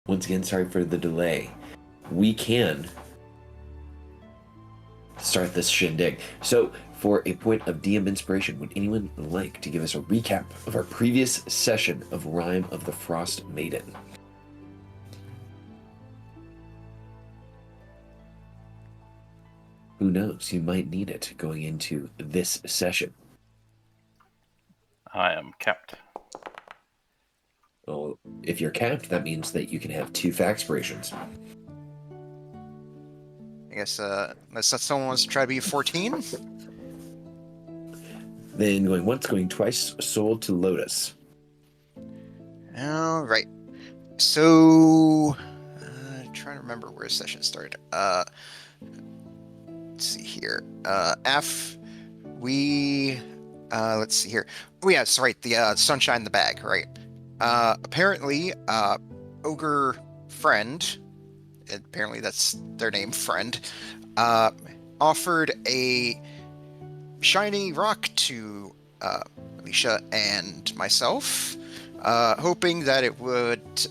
Once again, sorry for the delay. We can start this shindig. So, for a point of DM inspiration, would anyone like to give us a recap of our previous session of Rime of the Frostmaiden? Who knows? You might need it going into this session. I am capped. Well, if you're capped, that means that you can have 2 faxpirations. I guess unless someone wants to try to be 14. Then going once, going twice, sold to Lotus. All right. So, trying to remember where session started. Let's see here. Let's see here. Oh yeah, sorry. The sunshine in the bag, right? Apparently, ogre friend. Apparently that's their name, friend. Offered a shiny rock to Alicia and myself, hoping that it would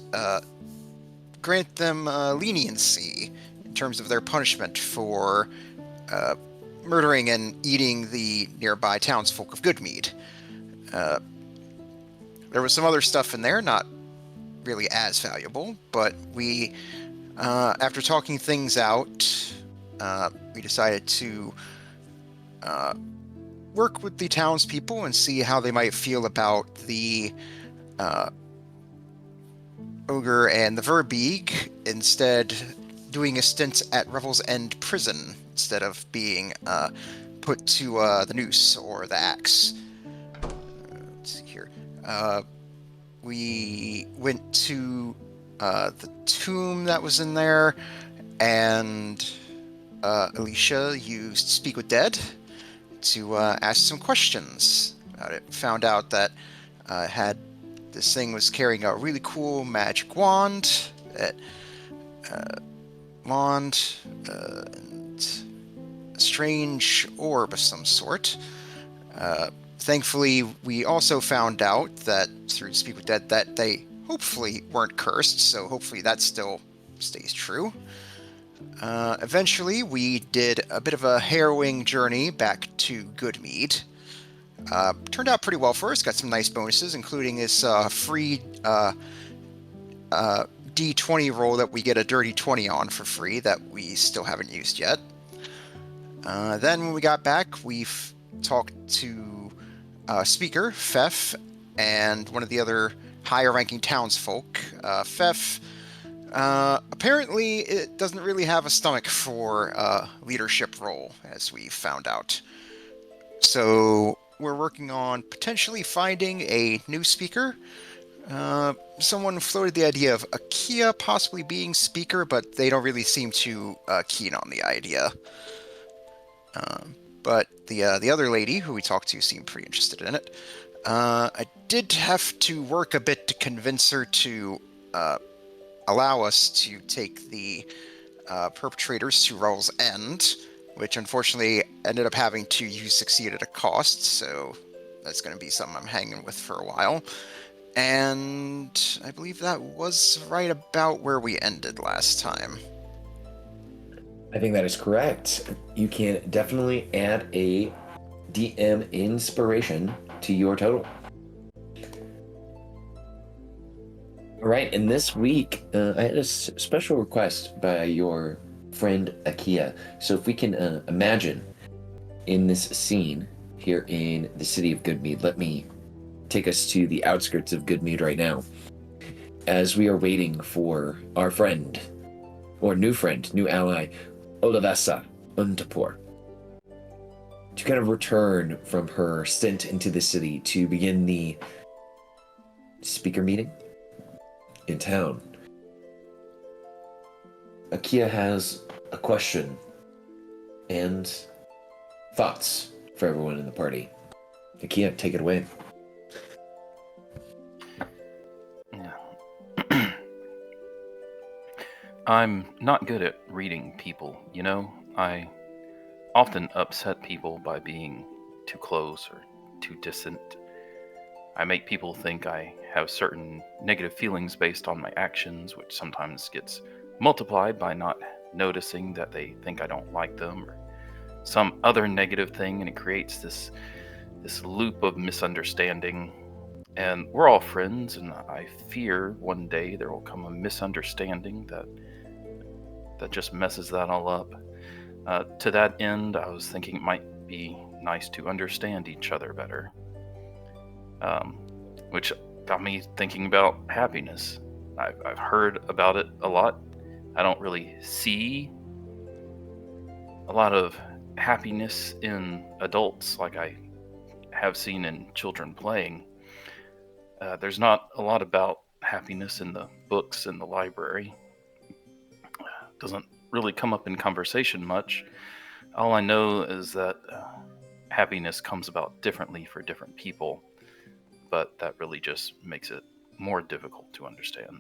grant them leniency in terms of their punishment for murdering and eating the nearby townsfolk of Goodmead. There was some other stuff in there, not really as valuable, but we, after talking things out, we decided to work with the townspeople and see how they might feel about the ogre and the Verbeeg, instead doing a stint at Revel's End prison instead of being put to the noose or the axe. Let's see here. We went to the tomb that was in there, and Alicia used Speak with Dead to ask some questions about it. Found out that this thing was carrying a really cool magic wand, and a strange orb of some sort. Thankfully, we also found out that through Speak with Dead that they hopefully weren't cursed, so hopefully that still stays true. Eventually, we did a bit of a harrowing journey back to Goodmead. Turned out pretty well for us, got some nice bonuses, including this free D20 roll that we get a dirty 20 on for free that we still haven't used yet. Then when we got back, we talked to Speaker, Fef, and one of the other higher-ranking townsfolk. Fef, apparently, it doesn't really have a stomach for a leadership role, as we found out. So we're working on potentially finding a new speaker. Someone floated the idea of Akia possibly being speaker, but they don't really seem too keen on the idea. But the other lady who we talked to seemed pretty interested in it. I did have to work a bit to convince her to allow us to take the perpetrators to Revel's End, which unfortunately ended up having to succeed at a cost, so that's going to be something I'm hanging with for a while. And I believe that was right about where we ended last time. I think that is correct. You can definitely add a DM inspiration to your total. All right, and this week, I had a special request by your friend Akia. So if we can imagine in this scene here in the city of Goodmead, let me take us to the outskirts of Goodmead right now, as we are waiting for our friend, or new friend, new ally, Olavessa Untapor, to kind of return from her stint into the city to begin the speaker meeting in town. Akia has a question and thoughts for everyone in the party. Akia, take it away. Yeah. I'm not good at reading people, you know? I often upset people by being too close or too distant. I make people think I have certain negative feelings based on my actions, which sometimes gets multiplied by not noticing that they think I don't like them or some other negative thing, and it creates this loop of misunderstanding. And we're all friends, and I fear one day there will come a misunderstanding that just messes that all up. To that end, I was thinking it might be nice to understand each other better, which got me thinking about happiness. I've heard about it a lot. I don't really see a lot of happiness in adults like I have seen in children playing. There's not a lot about happiness in the books in the library. Doesn't really come up in conversation much. All I know is that happiness comes about differently for different people, but that really just makes it more difficult to understand.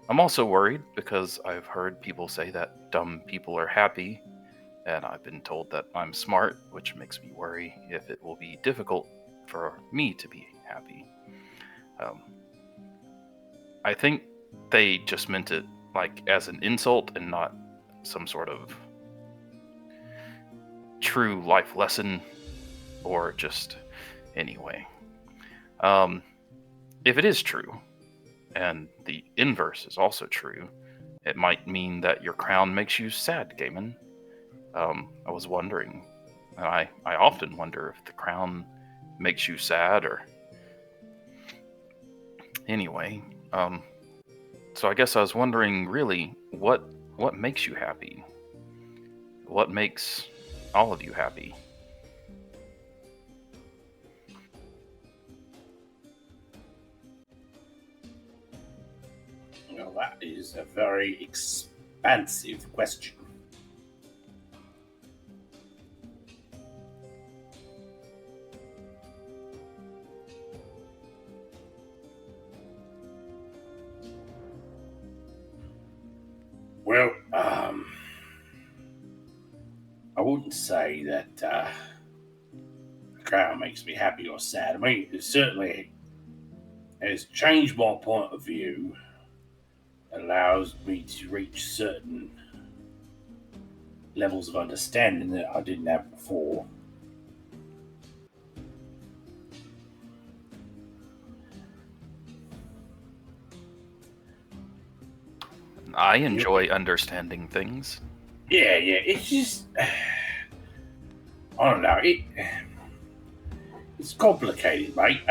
I'm also worried because I've heard people say that dumb people are happy, and I've been told that I'm smart, which makes me worry if it will be difficult for me to be happy. Um, I think they just meant it like as an insult and not some sort of true life lesson, or just anyway. Um, if it is true, and the inverse is also true, it might mean that your crown makes you sad, Gaiman. I was wondering, and I often wonder if the crown makes you sad, or anyway. So I guess I was wondering, really, what makes you happy? What makes all of you happy? Well, that is a very expansive question. Well, I wouldn't say that the crown makes me happy or sad. I mean, it certainly has changed my point of view, allows me to reach certain levels of understanding that I didn't have before. I enjoy understanding things. Yeah, it's just I don't know. It's complicated, mate.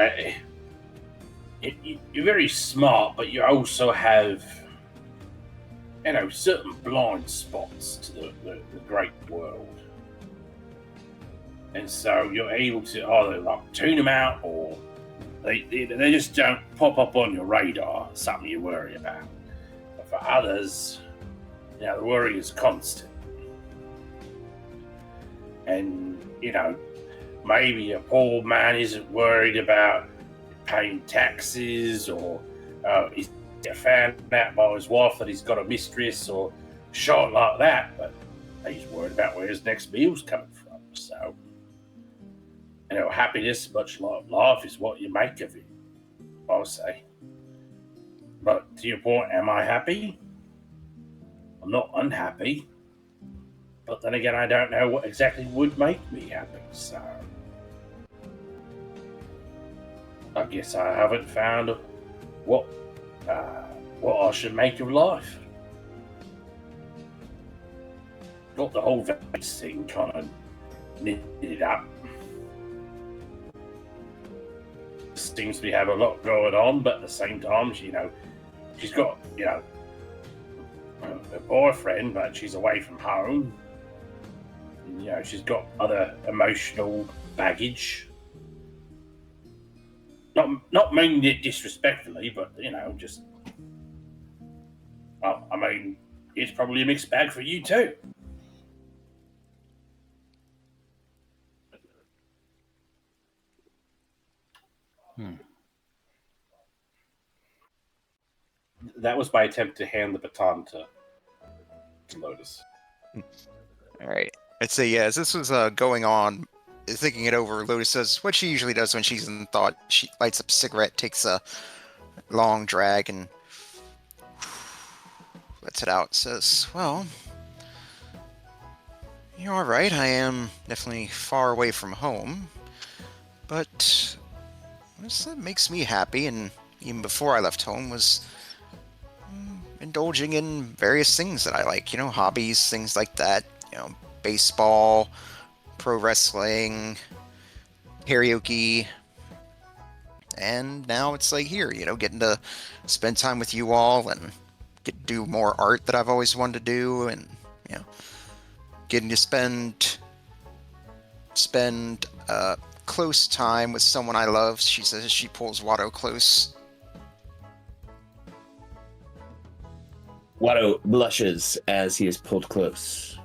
You're very smart, but you also have, certain blind spots to the great world, and so you're able to either like tune them out, or they just don't pop up on your radar. Something you worry about. But for others, the worry is constant, and maybe a poor man isn't worried about paying taxes, or he's found out by his wife that he's got a mistress or shit like that, but he's worried about where his next meal's coming from. So, happiness, much like life, is what you make of it, I'll say. But to your point, am I happy? I'm not unhappy, but then again, I don't know what exactly would make me happy, so I guess I haven't found what I should make of life. Got the whole vase thing kind of knitted up. Seems to be having a lot going on, but at the same time, she's got a boyfriend, but she's away from home. And, she's got other emotional baggage. Not meaning it disrespectfully, but just. Well, I mean, it's probably a mixed bag for you too. That was my attempt to hand the baton to Lotus. All right. I'd say, yeah, as this was going on, thinking it over, Lotus says what she usually does when she's in thought. She lights up a cigarette, takes a long drag, and lets it out. Says, well, you're alright. I am definitely far away from home. But what makes me happy, and even before I left home, was indulging in various things that I like. Hobbies, things like that. Baseball, pro wrestling, karaoke. And now it's like here, getting to spend time with you all and get to do more art that I've always wanted to do, and getting to spend close time with someone I love. She says she pulls Watto close. Watto blushes as he is pulled close.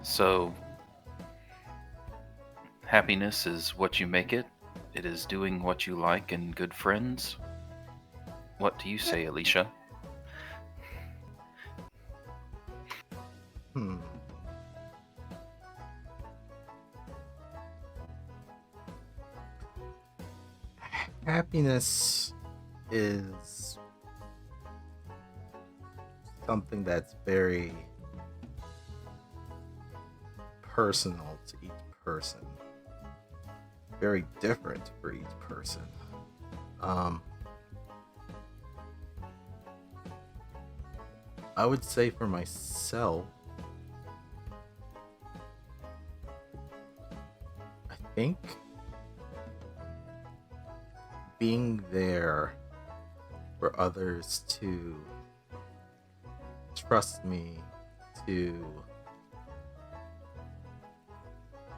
So, happiness is what you make it. It is doing what you like and good friends. What do you say, Alicia? Happiness is something that's very personal to each person, very different for each person. I would say for myself, I think being there for others to trust me, to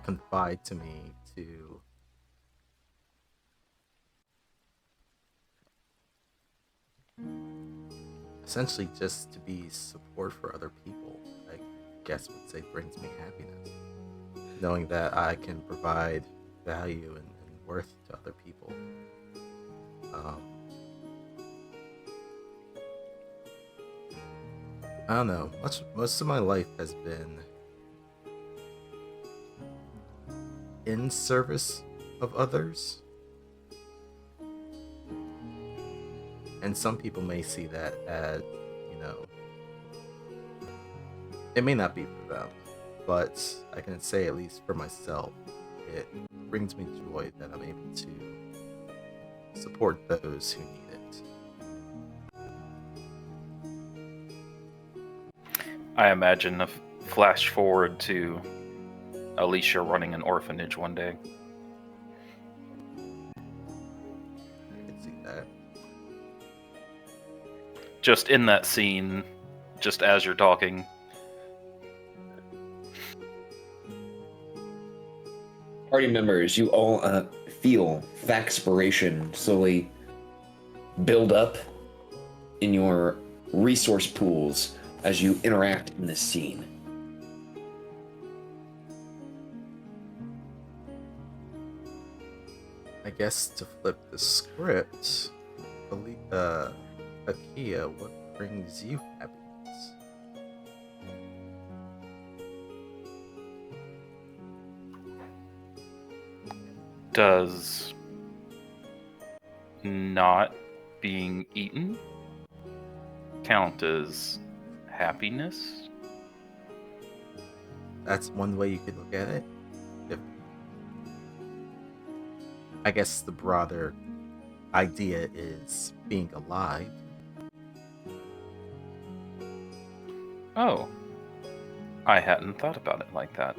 confide to me, to essentially just to be support for other people, I guess would say brings me happiness. Knowing that I can provide value and worth to other people. I don't know. Most of my life has been in service of others. And some people may see that as, it may not be for them, but I can say at least for myself, it brings me joy that I'm able to support those who need it. I imagine a flash forward to Alicia running an orphanage one day. I can see that. Just in that scene, just as you're talking. Party members, you all feel Vaxpiration slowly build up in your resource pools as you interact in this scene. I guess to flip the script, Akia, what brings you happiness? Does not being eaten count as happiness? That's one way you could look at it. I guess the broader idea is being alive. Oh, I hadn't thought about it like that.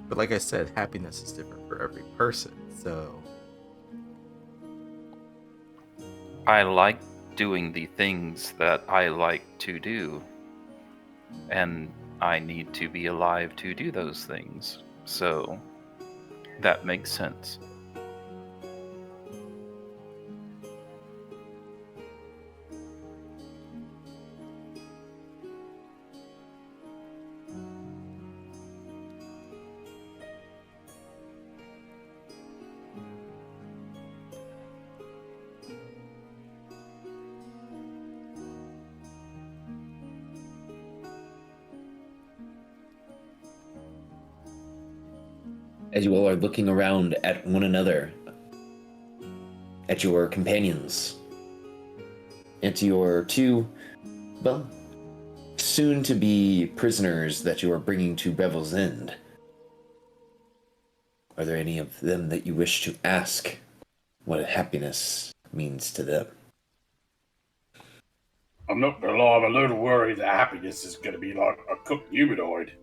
But like I said, happiness is different for every person, so I like doing the things that I like to do, and I need to be alive to do those things, so that makes sense. as you all are looking around at one another, at your companions, and to your two, well, soon-to-be prisoners that you are bringing to Revel's End. Are there any of them that you wish to ask what happiness means to them? I'm not gonna lie, I'm a little worried that happiness is gonna be like a cooked humanoid.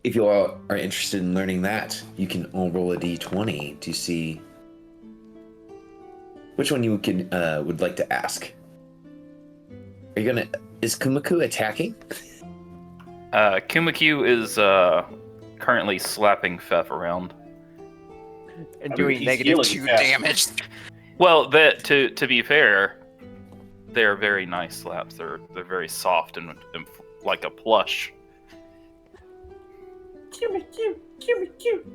If you all are interested in learning that, you can all roll a d20 to see which one you can would like to ask. Are you gonna? Is Kumaku attacking? Kumaku is currently slapping Fef around. And I mean, doing he's negative healing 2 fast. damage. Well, that to be fair, they're very nice slaps. They're very soft and like a plush. Cute, cute, cute, cute.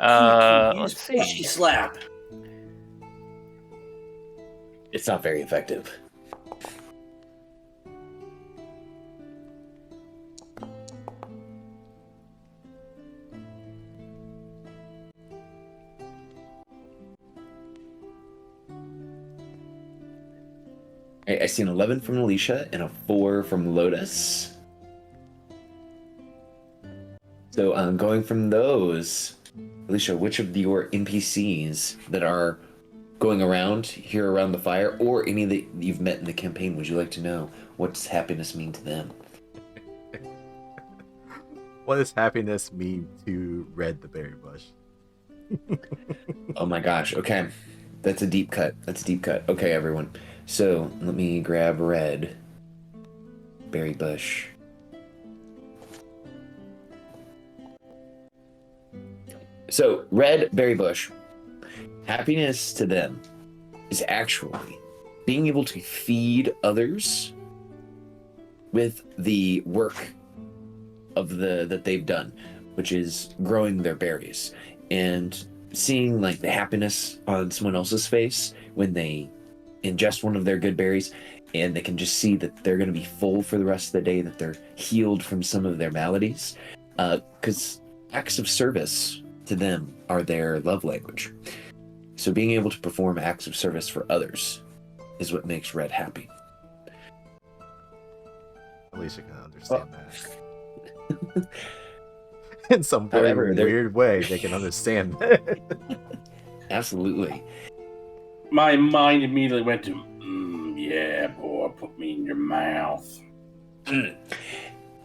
Let's Squishy see. slap. It's not very effective. I see an 11 from Alicia and a 4 from Lotus. So going from those, Alicia, which of your NPCs that are going around here around the fire, or any that you've met in the campaign, would you like to know what does happiness mean to them? What does happiness mean to Red the Berry Bush? Oh my gosh, okay. That's a deep cut. That's a deep cut. Okay, everyone. So let me grab Red Berry Bush. So, Red Berry Bush, happiness to them is actually being able to feed others with the work of that they've done, which is growing their berries, and seeing like the happiness on someone else's face when they ingest one of their good berries, and they can just see that they're going to be full for the rest of the day, that they're healed from some of their maladies, because acts of service to them are their love language. So being able to perform acts of service for others is what makes Red happy. Alicia can understand that. In some very However, weird way, they can understand that. Absolutely. My mind immediately went to, yeah, boy, put me in your mouth.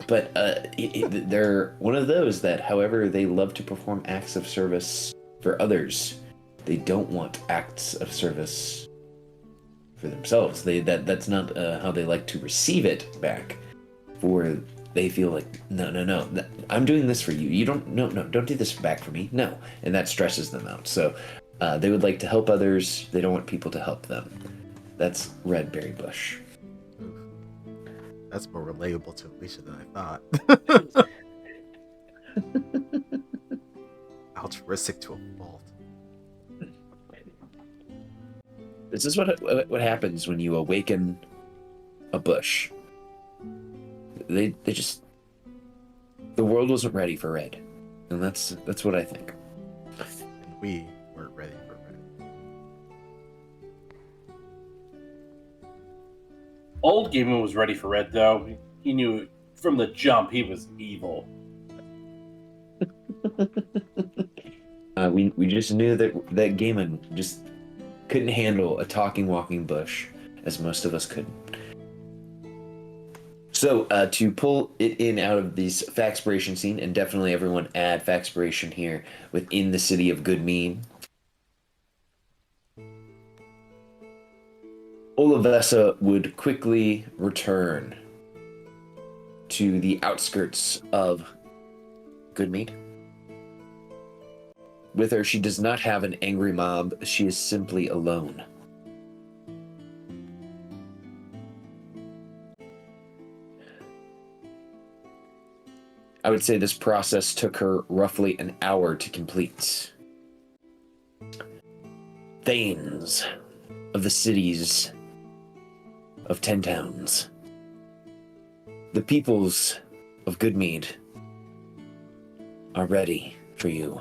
But they're one of those that, however, they love to perform acts of service for others. They don't want acts of service for themselves. That's not how they like to receive it back. For they feel like, no, I'm doing this for you. You don't do this back for me. No, and that stresses them out. So they would like to help others. They don't want people to help them. That's Red Berry Bush. That's more relatable to Alicia than I thought. Altruistic to a fault. This is what happens when you awaken a bush. They just, the world wasn't ready for Red, and that's what I think. And we weren't ready for Red. Old Gamer was ready for Red, though. He knew from the jump he was evil. We just knew that Gaiman just couldn't handle a talking, walking bush, as most of us couldn't. So to pull it in out of this Faxpiration scene, and definitely everyone add Faxpiration here within the city of Goodmead. Olavessa would quickly return to the outskirts of Goodmead. With her, she does not have an angry mob. She is simply alone. I would say this process took her roughly an hour to complete. Thanes of the cities of 10 towns. The peoples of Goodmead are ready for you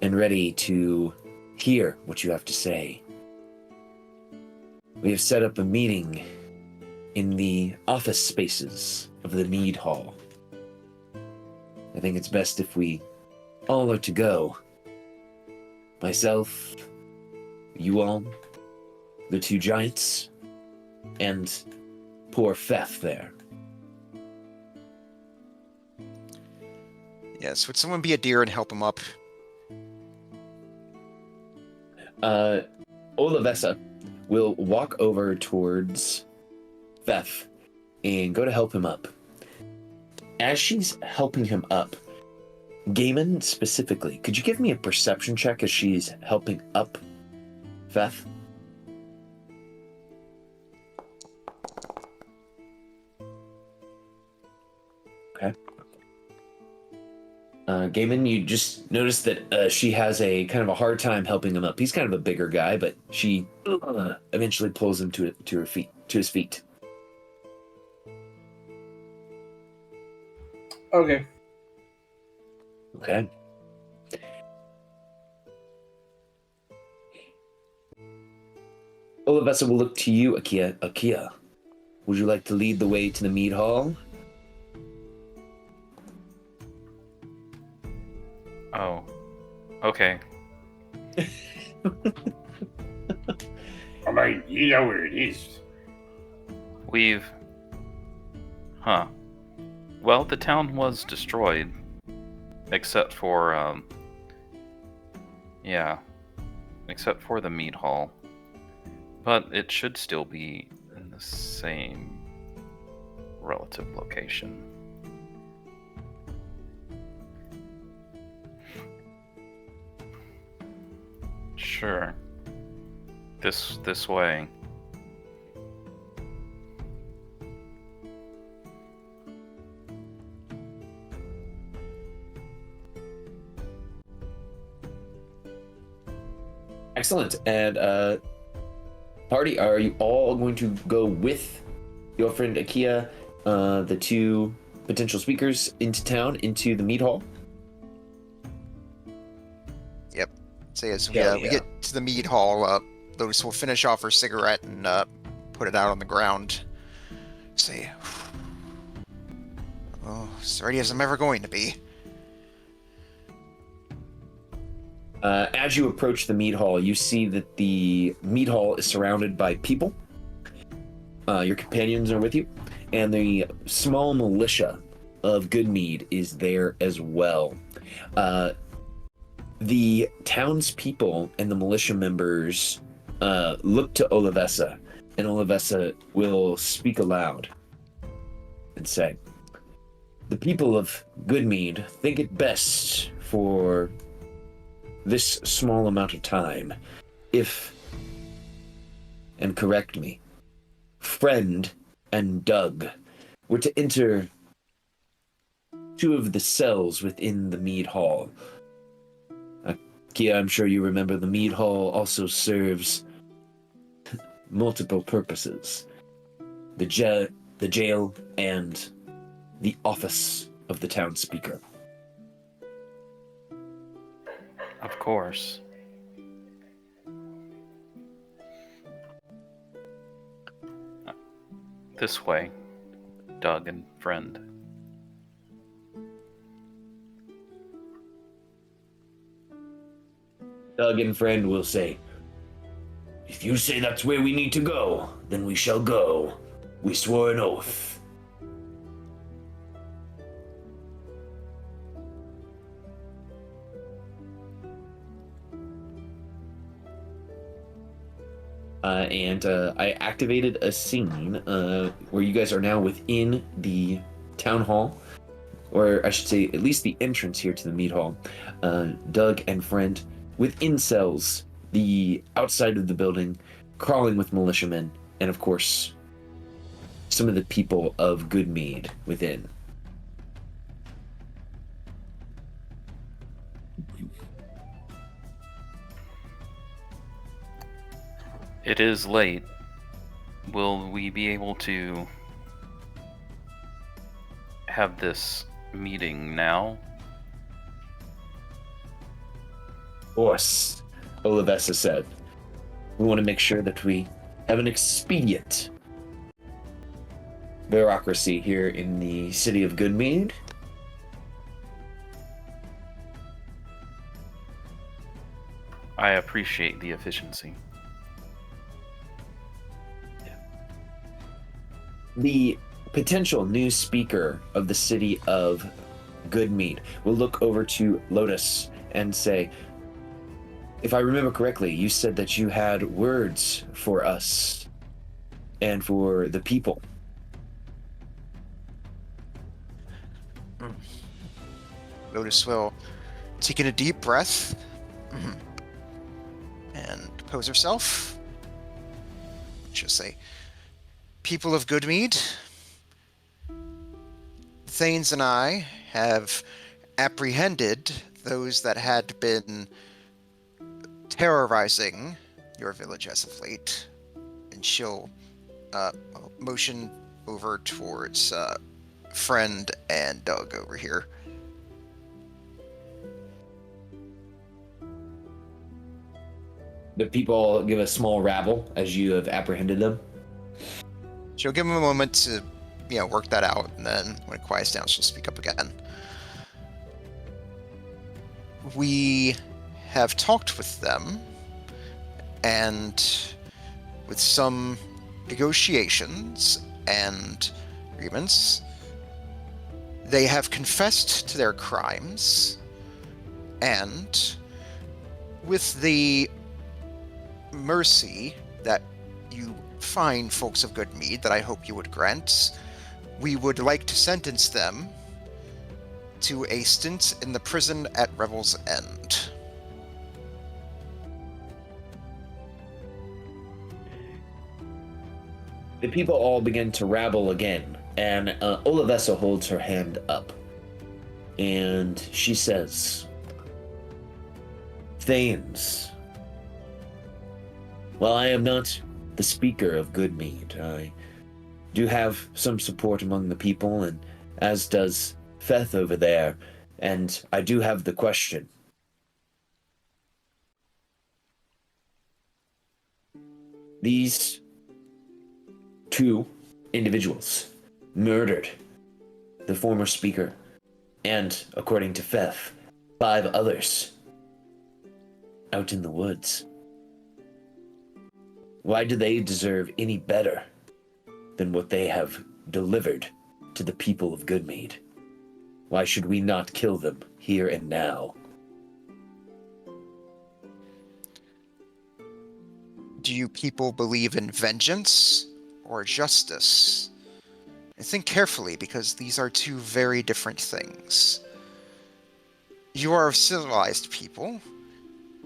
and ready to hear what you have to say. We have set up a meeting in the office spaces of the Mead Hall. I think it's best if we all are to go. Myself, you all, the two giants, and poor Fef there. Yes, would someone be a deer and help him up? Olivessa will walk over towards Fef and go to help him up. As she's helping him up, Gaiman specifically, could you give me a perception check as she's helping up Fef? Okay. Gaiman, you just notice that she has a kind of a hard time helping him up. He's kind of a bigger guy, but she eventually pulls him to his feet. Okay. Okay. Olivessa will look to you, Akia. Akia, would you like to lead the way to the mead hall? Oh, okay. I mean, you know where it is. Well, the town was destroyed. Except for, except for the mead hall. But it should still be in the same relative location. Sure. This way. Excellent. And party, are you all going to go with your friend Akia, the two potential speakers, into town, into the mead hall? Yep. So as we Yeah. get to the mead hall, Lotus will finish off her cigarette and put it out on the ground. Say, oh, as ready as I'm ever going to be. As you approach the mead hall, you see that the mead hall is surrounded by people. Your companions are with you, and the small militia of Goodmead is there as well. The townspeople and the militia members look to Olivessa, and Olivessa will speak aloud and say, "The people of Goodmead think it best for this small amount of time, if, and correct me, Friend and Doug were to enter two of the cells within the Mead Hall. Kia, I'm sure you remember the Mead Hall also serves multiple purposes. The jail and the office of the town speaker. Of course. This way, Doug and Friend. Doug and Friend will say, "If you say that's where we need to go, then we shall go. We swore an oath." And I activated a scene where you guys are now within the town hall, or I should say at least the entrance here to the mead hall. Doug and Friend within cells, the outside of the building, crawling with militiamen, and of course, some of the people of Goodmead within. It is late. Will we be able to have this meeting now? Of course, Olivessa said. We want to make sure that we have an expedient bureaucracy here in the city of Goodmead. I appreciate the efficiency. The potential new speaker of the city of Goodmead will look over to Lotus and say, if I remember correctly, you said that you had words for us and for the people. Lotus will take in a deep breath and compose herself. She'll say, people of Goodmead, Thanes and I have apprehended those that had been terrorizing your village as of late. And she'll motion over towards Friend and Doug over here. The people give a small rabble as you have apprehended them. She'll give him a moment to, work that out, and then when it quiets down, she'll speak up again. We have talked with them, and with some negotiations and agreements, they have confessed to their crimes, and with the mercy that you fine folks of Goodmead that I hope you would grant, we would like to sentence them to a stint in the prison at Revel's End. The people all begin to rabble again, and Olivessa holds her hand up. And she says, Thanes, while I am not the speaker of Goodmead, I do have some support among the people, and as does Feth over there, and I do have the question. These two individuals murdered the former speaker, and, according to Feth, 5 others out in the woods. Why do they deserve any better than what they have delivered to the people of Goodmead? Why should we not kill them here and now? Do you people believe in vengeance or justice? And think carefully, because these are 2 very different things. You are a civilized people.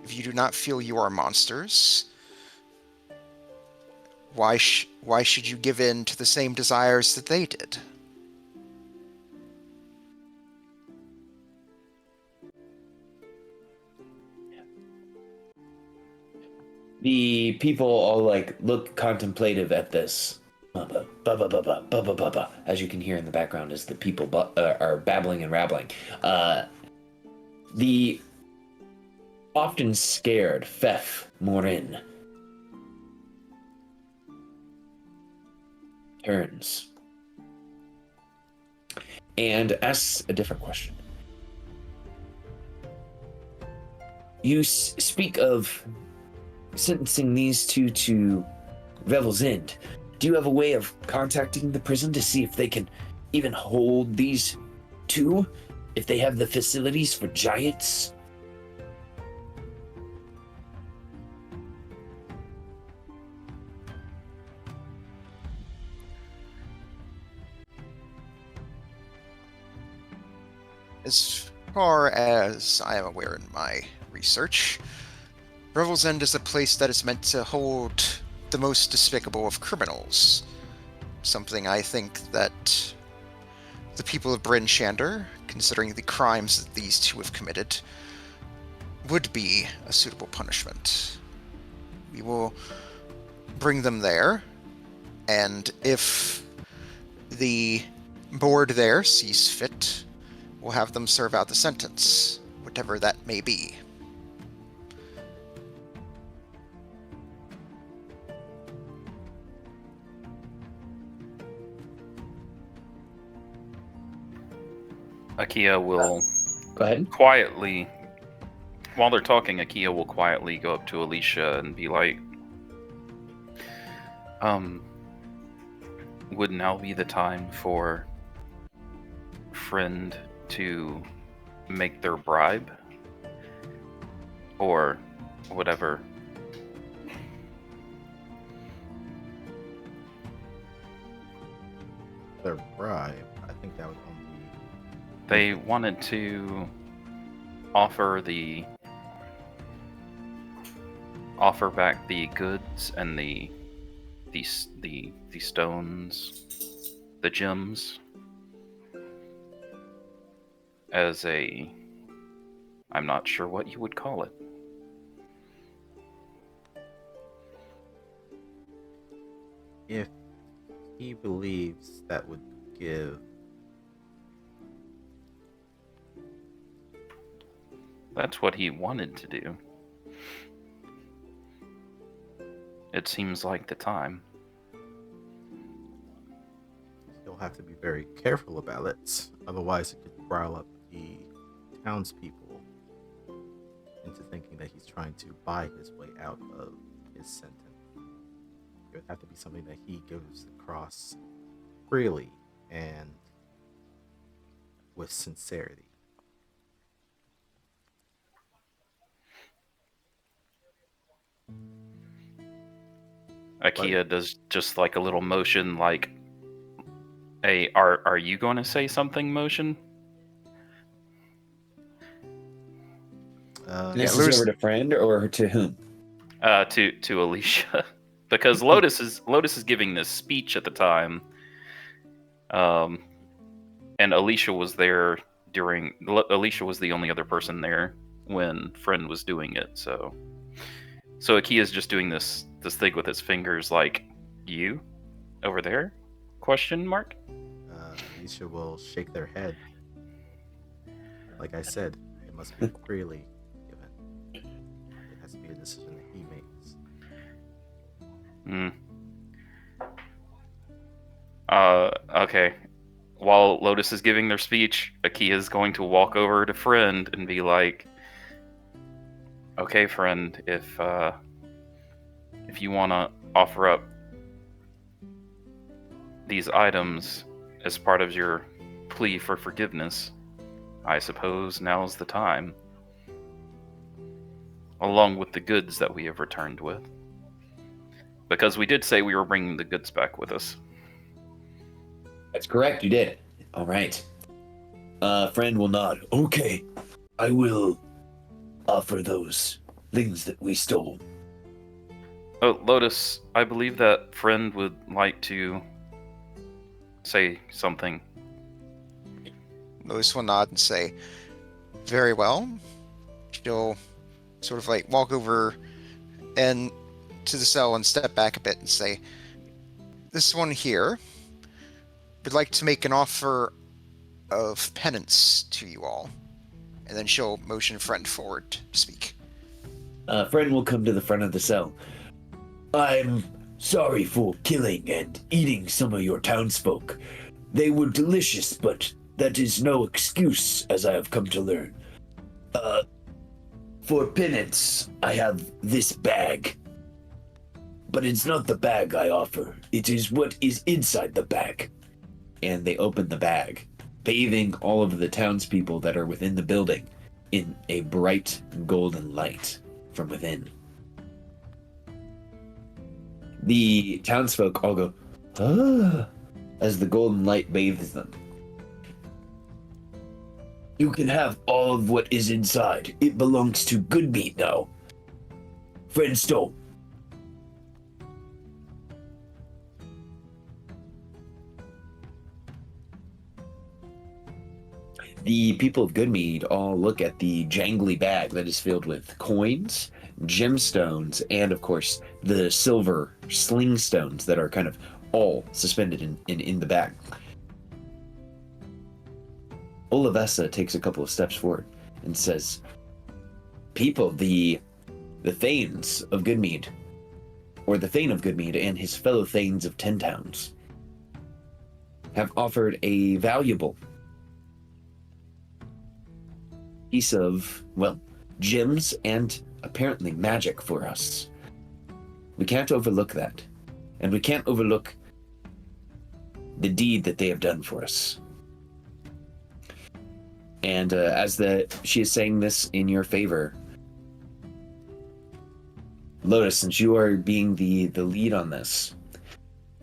If you do not feel you are monsters, why should you give in to the same desires that they did? The people all look contemplative at this. As you can hear in the background as the people are babbling and rabbling. The often scared Feth Morin turns and asks a different question. You speak of sentencing these 2 to Revel's End. Do you have a way of contacting the prison to see if they can even hold these 2? If they have the facilities for giants? As far as I am aware in my research, Revel's End is a place that is meant to hold the most despicable of criminals. Something I think that the people of Bryn Shander, considering the crimes that these 2 have committed, would be a suitable punishment. We will bring them there, and if the board there sees fit, we'll have them serve out the sentence, whatever that may be. Akia will Go ahead. quietly, while they're talking, Akia will quietly go up to Alicia and be like, would now be the time for friend to make their bribe? Or whatever. Their bribe. I think that would only. They wanted to offer back the goods and the stones, the gems, as I'm not sure what you would call it. If he believes that would give. That's what he wanted to do. It seems like the time. He'll have to be very careful about it. Otherwise, it could rile up the townspeople into thinking that he's trying to buy his way out of his sentence. It would have to be something that he gives across freely and with sincerity. Akia does just like a little motion, like a "Are you going to say something?" motion. This Lewis- is over to friend or to whom? To Alicia, because Lotus is giving this speech at the time, and Alicia was there during. Alicia was the only other person there when friend was doing it. So Akia's just doing this thing with his fingers, like, you over there? Question mark. Alicia will shake their head. Like I said, it must be freely given. It has to be a decision that he makes. Okay. While Lotus is giving their speech, Akia is going to walk over to friend and be like, "Okay, friend, if you want to offer up these items as part of your plea for forgiveness, I suppose now's the time. Along with the goods that we have returned with. Because we did say we were bringing the goods back with us." That's correct, you did. All right. Friend will nod. Okay, I will offer those things that we stole. Oh, Lotus, I believe that friend would like to say something. Lois will nod and say, "Very well." She'll sort of like walk over and to the cell and step back a bit and say, "This one here would like to make an offer of penance to you all." And then she'll motion friend forward to speak. Friend will come to the front of the cell. I'm sorry for killing and eating some of your townsfolk. They were delicious, but that is no excuse, as I have come to learn. For penance, I have this bag. But it's not the bag I offer. It is what is inside the bag. And they open the bag, bathing all of the townspeople that are within the building in a bright golden light from within. The townsfolk all go, "Ah," as the golden light bathes them. You can have all of what is inside. It belongs to Goodmeat now. Friend stole. The people of Goodmead all look at the jangly bag that is filled with coins, gemstones, and of course the silver sling stones that are kind of all suspended in the bag. Olivessa takes a couple of steps forward and says, "People, the Thanes of Goodmead, or the Thane of Goodmead and his fellow Thanes of 10 Towns, have offered a valuable piece of, well, gems and apparently magic for us. We can't overlook that. And we can't overlook the deed that they have done for us." And she is saying this in your favor, Lotus, since you are being the lead on this,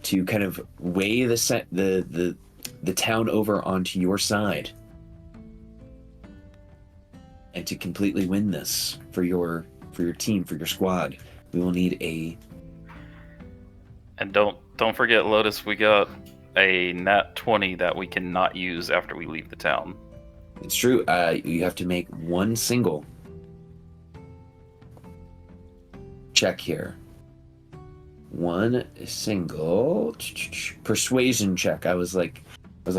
to kind of weigh the town over onto your side, and to completely win this for your team, for your squad, we will need a. And don't forget, Lotus, we got a nat 20 that we cannot use after we leave the town. It's true. You have to make one single check here. One single persuasion check. I was like,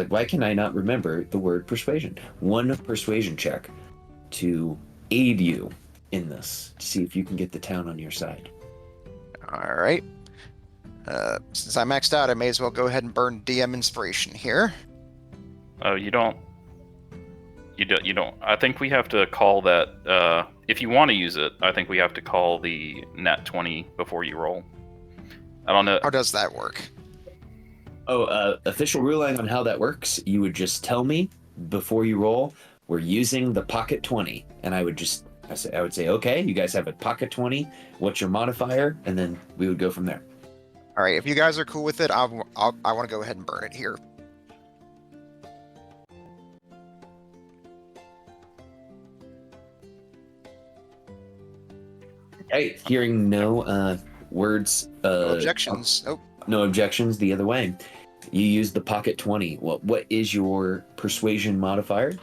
why can I not remember the word persuasion? One persuasion check to aid you in this, to see if you can get the town on your side. All right. Since I maxed out, I may as well go ahead and burn DM inspiration here. Oh, you don't. I think we have to call that. If you want to use it, I think we have to call the nat 20 before you roll. I don't know. How does that work? Oh, official ruling on how that works, you would just tell me before you roll, we're using the pocket 20. And I would say, okay, you guys have a pocket 20. What's your modifier? And then we would go from there. All right, if you guys are cool with it, I want to go ahead and burn it here. Okay, hearing no words. No objections. Nope. No objections the other way. You use the pocket 20. What is your persuasion modifier?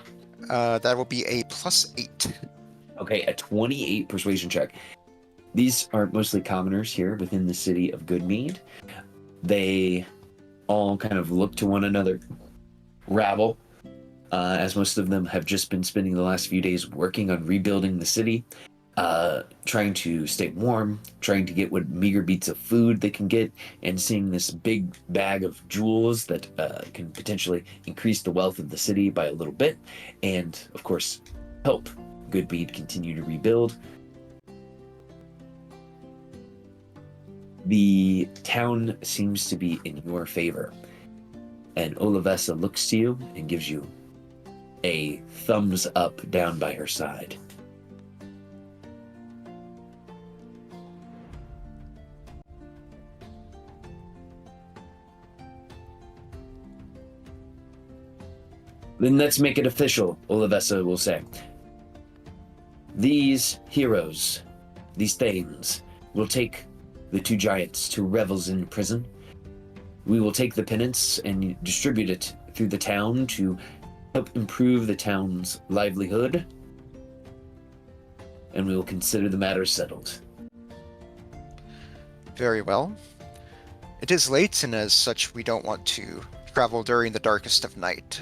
That will be a +8. Okay, a 28 persuasion check. These are mostly commoners here within the city of Goodmead. They all kind of look to one another, rabble, as most of them have just been spending the last few days working on rebuilding the city, trying to stay warm, trying to get what meager bits of food they can get, and seeing this big bag of jewels that can potentially increase the wealth of the city by a little bit, and of course help Goodmead continue to rebuild. The town seems to be in your favor, and Olivessa looks to you and gives you a thumbs up down by her side. Then let's make it official, Olivessa will say. These heroes, these Thanes, will take the two giants to Revel's in prison. We will take the penance and distribute it through the town to help improve the town's livelihood, and we will consider the matter settled. Very well. It is late, and as such, we don't want to travel during the darkest of night.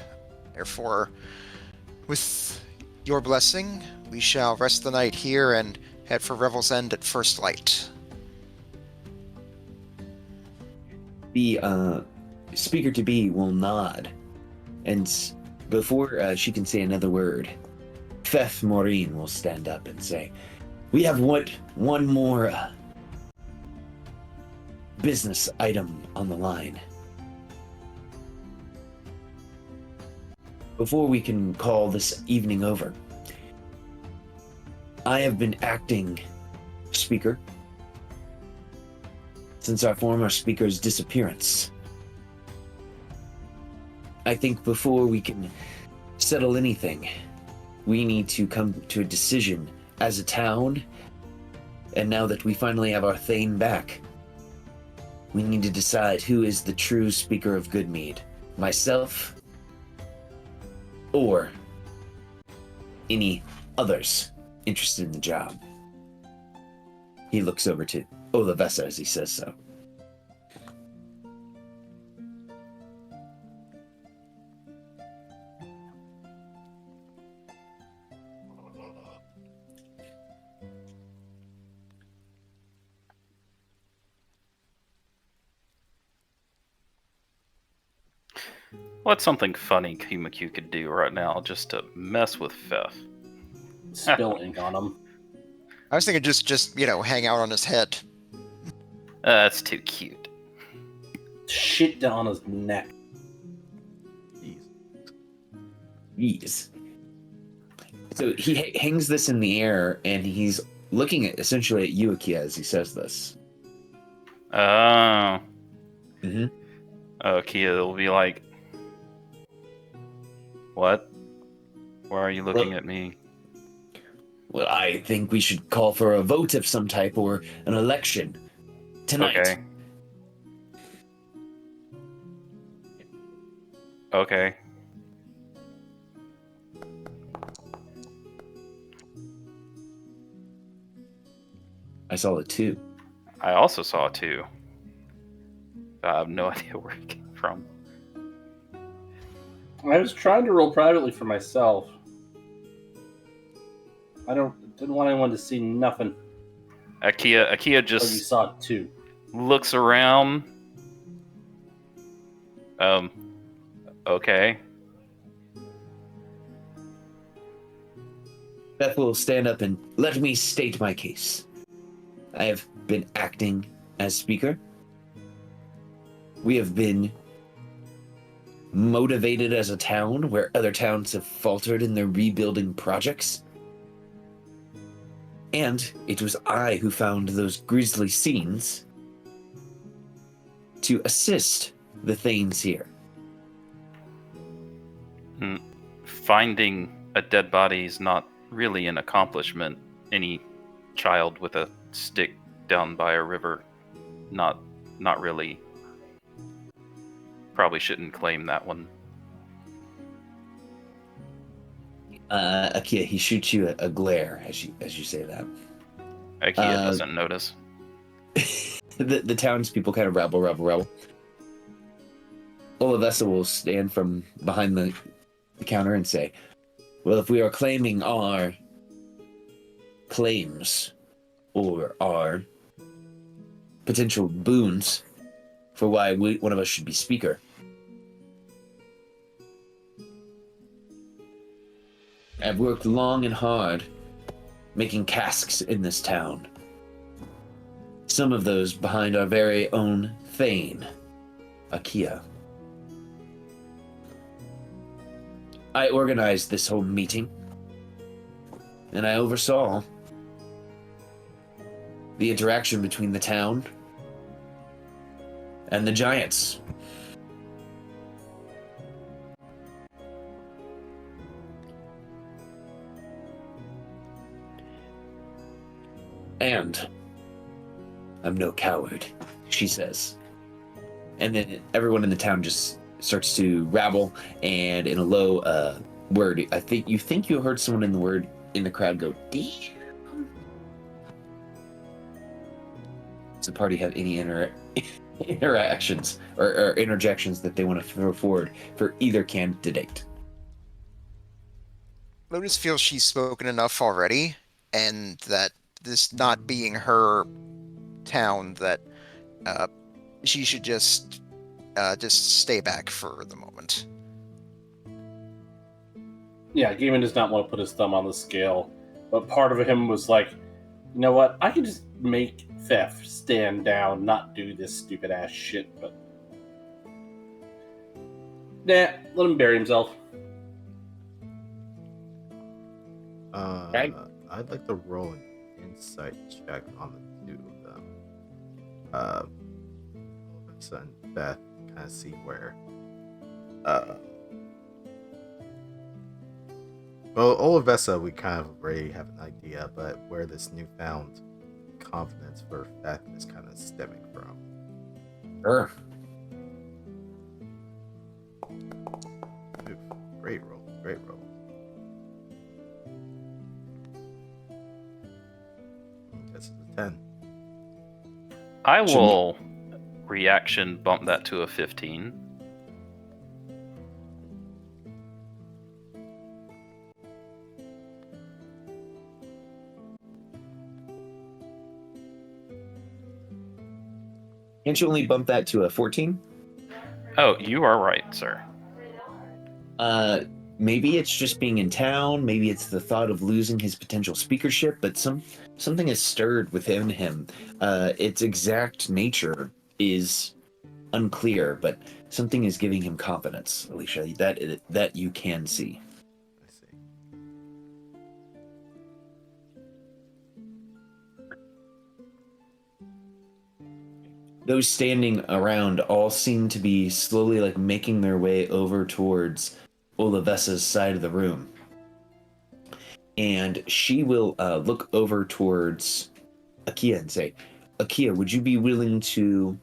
Therefore, with your blessing, we shall rest the night here and head for Revel's End at first light. The speaker-to-be will nod, and before she can say another word, Feth Maureen will stand up and say, "We have one more business item on the line. Before we can call this evening over, I have been acting speaker since our former speaker's disappearance. I think before we can settle anything, we need to come to a decision as a town, and now that we finally have our Thane back, we need to decide who is the true speaker of Goodmead, myself or any others interested in the job." He looks over to Olivessa as he says so. What's something funny Kimaku could do right now just to mess with Fef? Spill ink on him. I was thinking just hang out on his head. That's too cute. Shit down his neck. Jeez. Jeez. So he hangs this in the air, and he's looking essentially at you, Akia, as he says this. Oh. Mm-hmm. Kia will be like, what? Why are you looking at me? Well, I think we should call for a vote of some type or an election tonight. Okay. Okay. I saw it too. I also saw it too. I have no idea where it came from. I was trying to roll privately for myself. I didn't want anyone to see nothing. Akia Oh, you just saw it too. looks around. Okay. Beth will stand up and let me state my case. I have been acting as speaker. We have been motivated as a town where other towns have faltered in their rebuilding projects. And it was I who found those grisly scenes to assist the Thanes here. Finding a dead body is not really an accomplishment. Any child with a stick down by a river, not really. Probably shouldn't claim that one. Akia, he shoots you a glare as you say that. Akia doesn't notice. The townspeople kind of rabble. Olivessa will stand from behind the counter and say, well, if we are claiming our claims or our potential boons for why one of us should be speaker, I've worked long and hard making casks in this town. Some of those behind our very own Thane, Akia. I organized this whole meeting, and I oversaw the interaction between the town and the giants. And I'm no coward, she says. And then everyone in the town just starts to rabble, and in a low word, you think you heard someone in the crowd go, damn. Does the party have any interactions or interjections that they want to throw forward for either candidate? Lotus feels she's spoken enough already, and that this not being her town, that she should just stay back for the moment. Yeah, Gaiman does not want to put his thumb on the scale, but part of him was like, you know what? I can just make Fef stand down, not do this stupid ass shit, but nah, let him bury himself. Okay. I'd like to roll an insight check on the two of them. Olivessa and Beth, kind of see where. Well, Olivessa, we kind of already have an idea, but where this newfound confidence for Beth is kind of stemming from. Sure. Oof, great roll. This is a 10. I will reaction bump that to a 15. Can't you only bump that to a 14? Oh, you are right, sir. Maybe it's just being in town. Maybe it's the thought of losing his potential speakership. But something has stirred within him. Its exact nature is unclear, but something is giving him confidence, Alicia. That you can see. I see. Those standing around all seem to be slowly like making their way over towards Olivessa's side of the room. And she will look over towards Akia and say, Akia, would you be willing to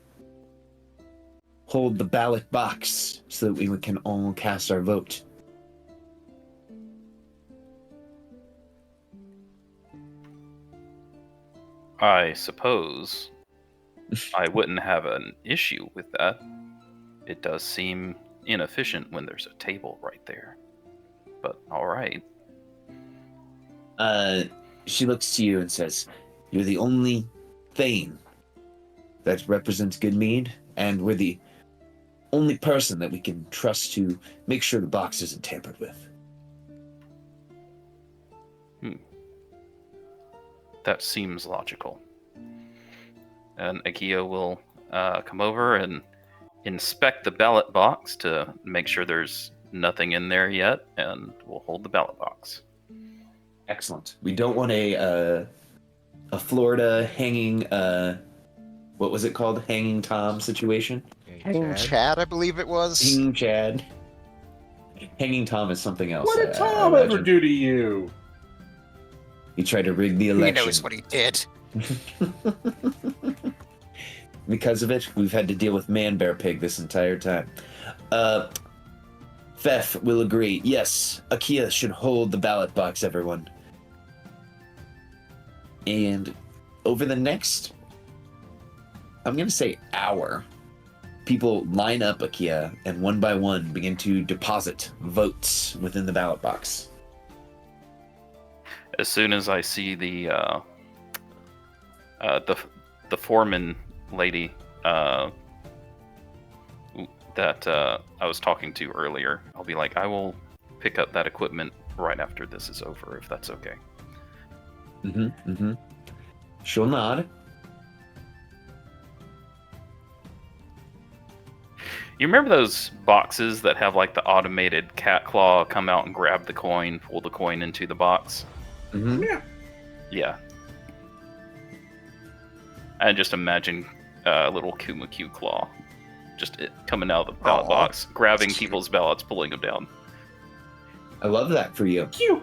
hold the ballot box so that we can all cast our vote? I suppose I wouldn't have an issue with that. It does seem inefficient when there's a table right there. But all right. She looks to you and says, you're the only Thane that represents good mead, and we're the only person that we can trust to make sure the box isn't tampered with. That seems logical. And Akia will come over and inspect the ballot box to make sure there's nothing in there yet, and we'll hold the ballot box. Excellent. We don't want a Florida hanging, what was it called? Hanging Tom situation? Hanging Chad, I believe it was. Hanging Chad. Hanging Tom is something else. What did I Tom ever imagine. do to you? He tried to rig the He election. knows what he did. Because of it, we've had to deal with Man Bear Pig this entire time. Fef will agree. Yes, Akia should hold the ballot box, everyone. And over the next, I'm going to say hour, people line up Akia and one by one begin to deposit votes within the ballot box. As soon as I see the foreman lady that I was talking to earlier, I'll be like, I will pick up that equipment right after this is over, if that's okay. She'll nod. You remember those boxes that have like the automated cat claw come out and grab the coin, pull the coin into the box? Yeah. And just imagine a little Kumaku claw just coming out of the ballot box, grabbing people's ballots, pulling them down. I love that for you. Cute.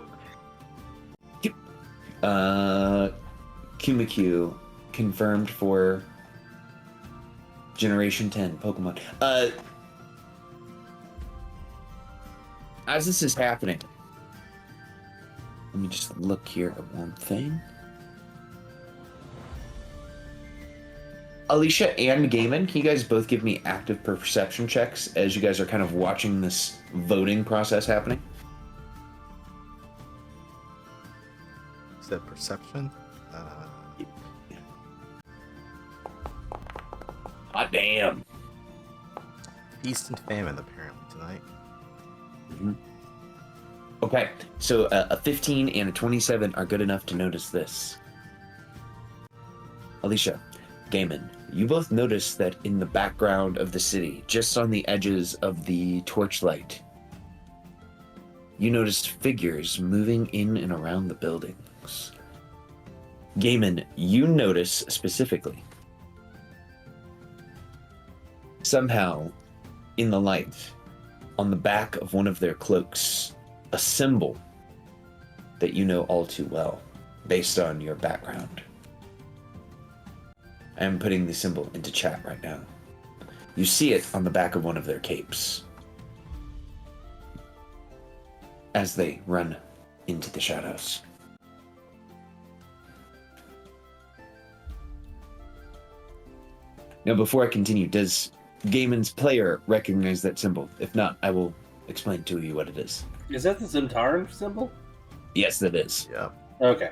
Kumaku confirmed for Generation 10 Pokemon. As this is happening, let me just look here at one thing. Alicia and Gaiman, can you guys both give me active perception checks as you guys are kind of watching this voting process happening? Is that perception? Hot damn. Feast and famine, apparently, tonight. Okay, so a 15 and a 27 are good enough to notice this. Alicia, Gaiman, you both notice that in the background of the city, just on the edges of the torchlight, you notice figures moving in and around the buildings. Gaiman, you notice specifically, somehow, in the light, on the back of one of their cloaks, a symbol that you know all too well, based on your background. I am putting the symbol into chat right now. You see it on the back of one of their capes as they run into the shadows. Now, before I continue, does Gaiman's player recognize that symbol? If not, I will explain to you what it is. Is that the Zimtaran symbol? Yes, that is. Yeah. Okay.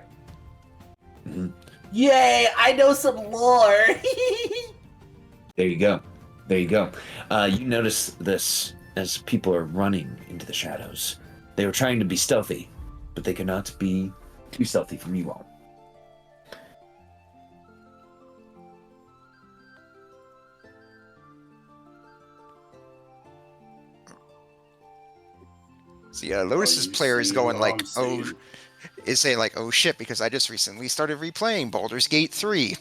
Mhm. Yay! I know some lore. There you go. There you go. You notice this as people are running into the shadows. They were trying to be stealthy, but they could not be too stealthy from you all. See, Lotus's you player is see going what like, I'm seeing? is saying like, oh shit, because I just recently started replaying Baldur's Gate 3.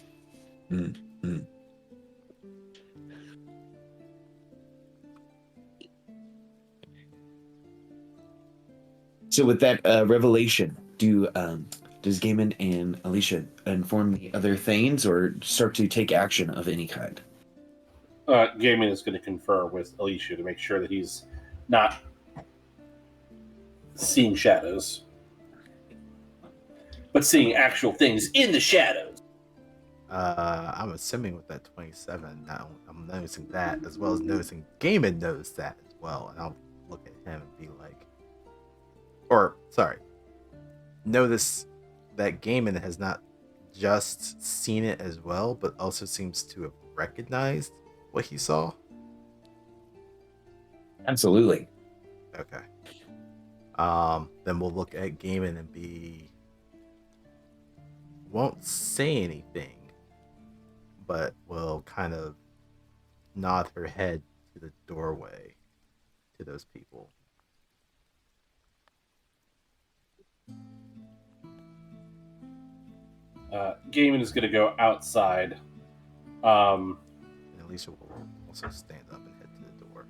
So with that revelation, does Gaiman and Alicia inform the other Thanes or start to take action of any kind? Gaiman is going to confer with Alicia to make sure that he's not seeing shadows, but seeing actual things in the shadows. I'm assuming with that 27, now I'm noticing that as well as noticing Gaiman knows that as well, and I'll look at him and be like, notice that Gaiman has not just seen it as well, but also seems to have recognized what he saw. Absolutely. Okay. Then we'll look at Gaiman and won't say anything, but will kind of nod her head to the doorway to those people. Gaiman is going to go outside. And Alicia will also stand up and head to the door.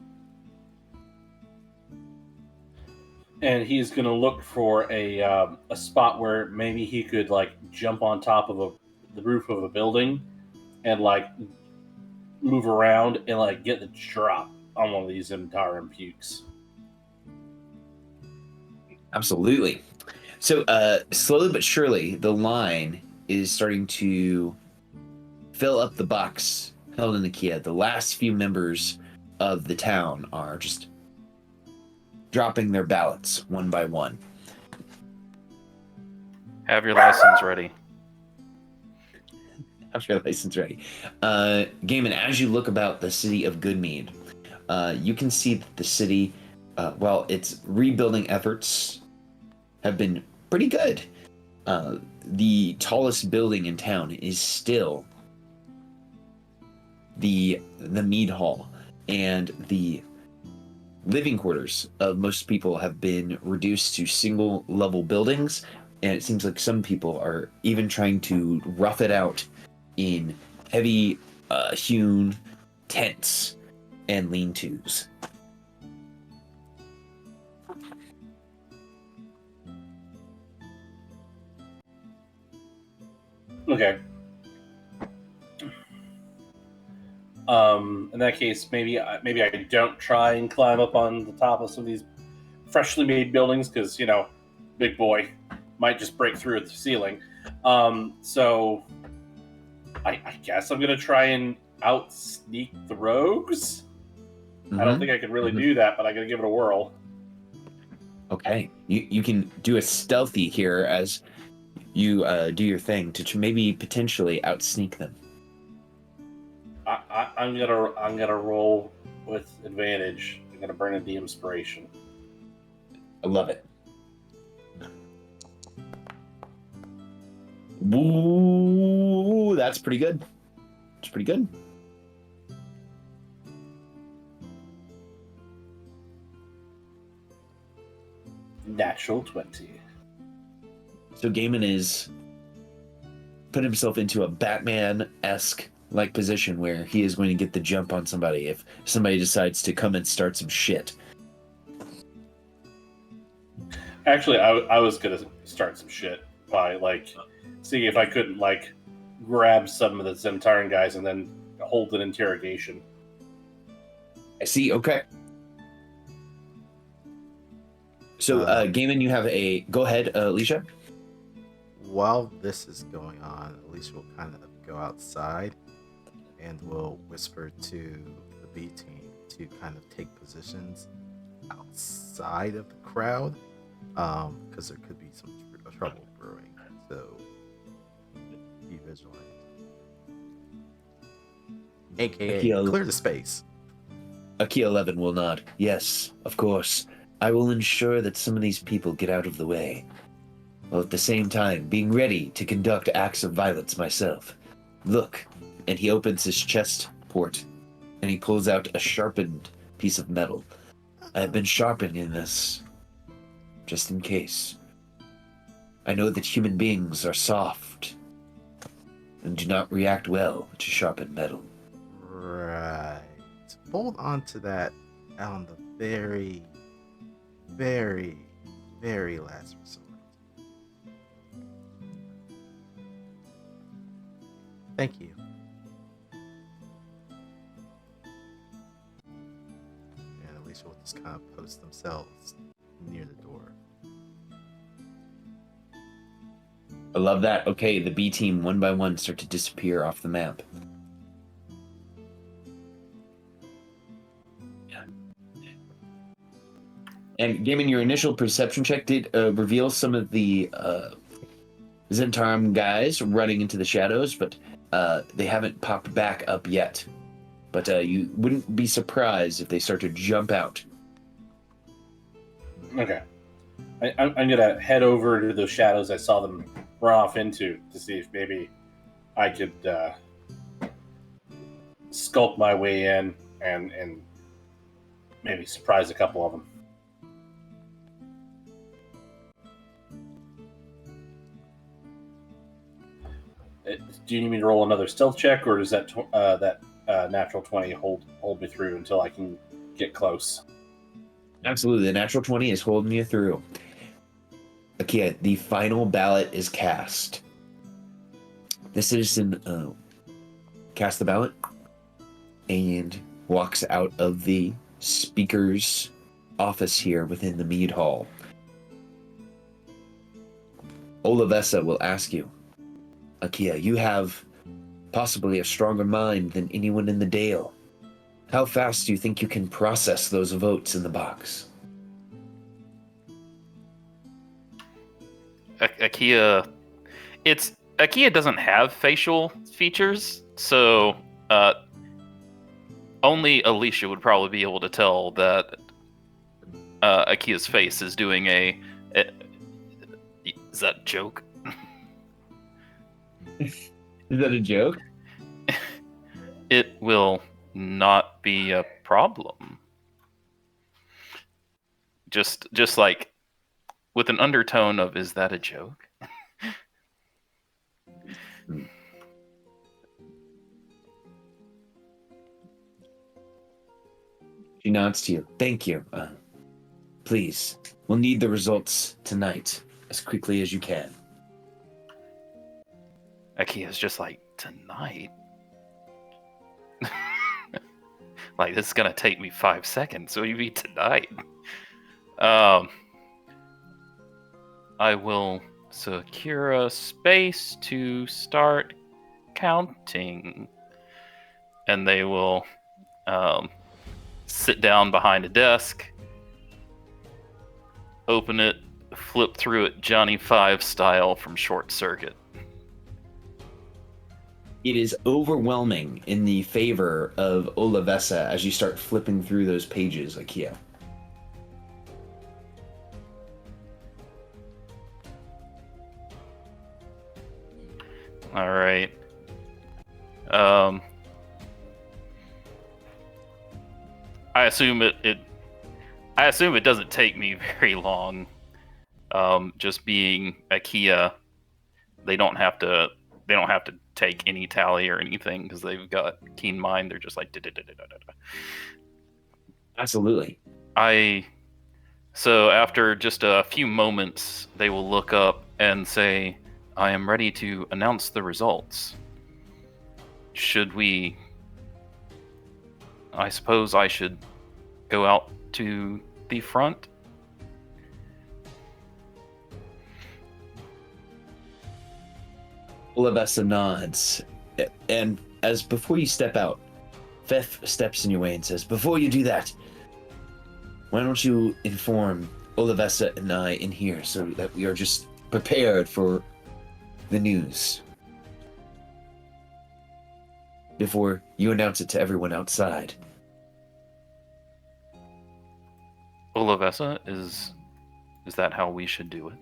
And he's going to look for a spot where maybe he could like jump on top of the roof of a building and like move around and like get the drop on one of these Zimtaran pukes. Absolutely. So slowly but surely, the line is starting to fill up the box held in the Kia. The last few members of the town are just dropping their ballots one by one. Have your license ready. Have your license ready. Gaiman, as you look about the city of Goodmead, you can see that the city, while its rebuilding efforts have been pretty good, the tallest building in town is still the mead hall, and the living quarters of most people have been reduced to single level buildings, and it seems like some people are even trying to rough it out in heavy hewn tents and lean-tos. Okay. In that case, maybe I don't try and climb up on the top of some of these freshly made buildings because big boy might just break through at the ceiling. So I guess I'm gonna try and out sneak the rogues. I don't think I can really do that, but I'm gonna give it a whirl. Okay, you can do a stealthy here as you do your thing to maybe potentially out sneak them. I'm gonna roll with advantage. I'm gonna burn in the inspiration. I love it. Ooh, that's pretty good. It's pretty good. Natural 20. So Gaiman is put himself into a Batman-esque like position where he is going to get the jump on somebody if somebody decides to come and start some shit. Actually, I was gonna start some shit by seeing if I couldn't grab some of the Zimtaran guys and then hold an interrogation. I see. Okay. So Gaiman, you have a go ahead, Alicia. While this is going on, Alicia will kind of go outside and will whisper to the B team to kind of take positions outside of the crowd, because there could be some trouble brewing. So be vigilant. AKA Akio- clear the space. Aki 11 will nod. Yes, of course. I will ensure that some of these people get out of the way, while at the same time being ready to conduct acts of violence myself. Look, and he opens his chest port, and he pulls out a sharpened piece of metal. I have been sharpening this, just in case. I know that human beings are soft, and do not react well to sharpened metal. Right. Hold on to that on the very, very, very last resort. Thank you. And Alicia will just kind of post themselves near the door. I love that. Okay, the B team one by one start to disappear off the map. And Gaming, your initial perception check did reveal some of the Zentarum guys running into the shadows, but they haven't popped back up yet. But you wouldn't be surprised if they start to jump out. Okay. I'm going to head over to those shadows I saw them run off into to see if maybe I could sculpt my way in and maybe surprise a couple of them. Do you need me to roll another stealth check, or does that natural 20 hold me through until I can get close? Absolutely, the natural 20 is holding you through. Okay, the final ballot is cast. The citizen casts the ballot and walks out of the speaker's office here within the Mead Hall. Olavessa will ask you, Akia, you have possibly a stronger mind than anyone in the Dale. How fast do you think you can process those votes in the box? Akia doesn't have facial features, so only Alicia would probably be able to tell that Akia's face is doing a is that a joke? Is that a joke? It will not be a problem. Just like with an undertone of, is that a joke? She nods to you. Thank you. Please, we'll need the results tonight, as quickly as you can. Akia's just like, tonight? Like, this is gonna take me 5 seconds. What do you mean tonight? I will secure a space to start counting. And they will sit down behind a desk, open it, flip through it Johnny 5 style from Short Circuit. It is overwhelming in the favor of Olavessa as you start flipping through those pages, Akia. All right. I assume it doesn't take me very long. Just being Akia, they don't have to take any tally or anything because they've got keen mind. They're just like da-da-da-da-da-da. Absolutely. So after just a few moments, they will look up and say, I am ready to announce the results. Should we... I suppose I should go out to the front? Olavessa nods. And as before you step out, Fef steps in your way and says, before you do that, why don't you inform Olivessa and I in here so that we are just prepared for the news before you announce it to everyone outside. Olivessa, is that how we should do it?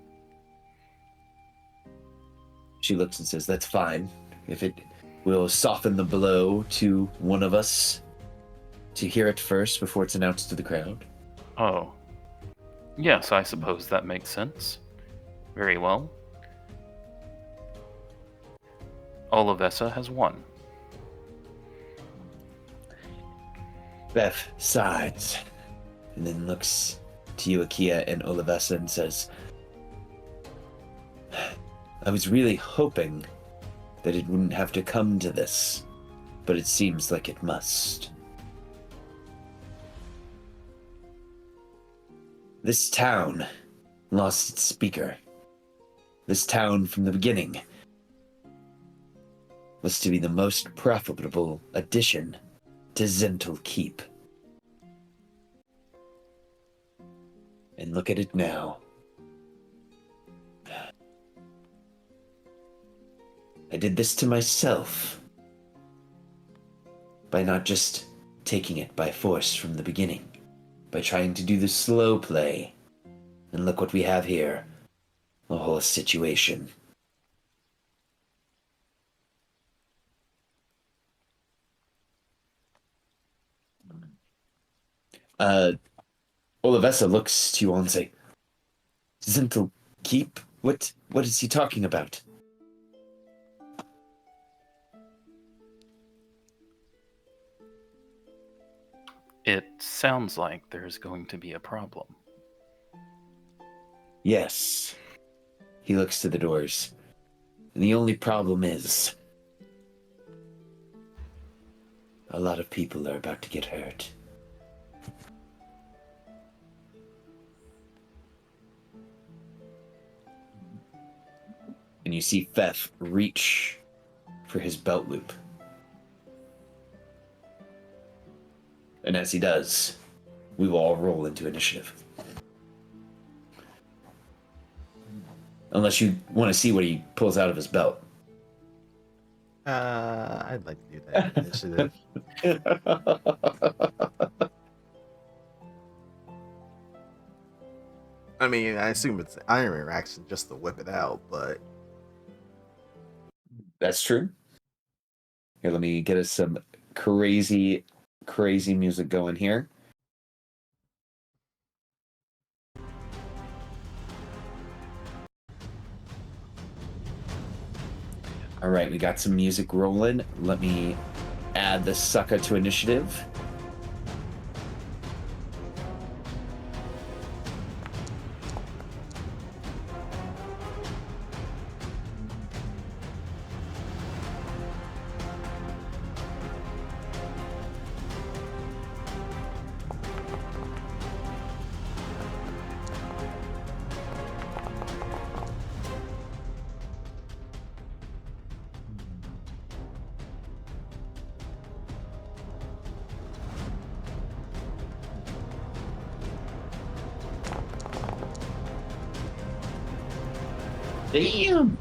She looks and says, that's fine. If it will soften the blow to one of us to hear it first before it's announced to the crowd. Oh. Yes, I suppose that makes sense. Very well. Olivessa has won. Beth sighs and then looks to you, Akia, and Olivessa and says, I was really hoping that it wouldn't have to come to this, but it seems like it must. This town lost its speaker. This town from the beginning was to be the most profitable addition to Zental Keep. And look at it now. I did this to myself by not just taking it by force from the beginning, by trying to do the slow play. And look what we have here. A whole situation. Olivessa looks to you all and say, Zental Keep? What is he talking about? It sounds like there's going to be a problem. Yes. He looks to the doors. And the only problem is, a lot of people are about to get hurt. And you see Fef reach for his belt loop. And as he does, we will all roll into initiative. Unless you want to see what he pulls out of his belt. I'd like to do that initiative. I mean, I assume it's an iron reaction just to whip it out, but That's true. Here, let me get us some crazy music going here. All right, we got some music rolling. Let me add the sucker to initiative. Damn!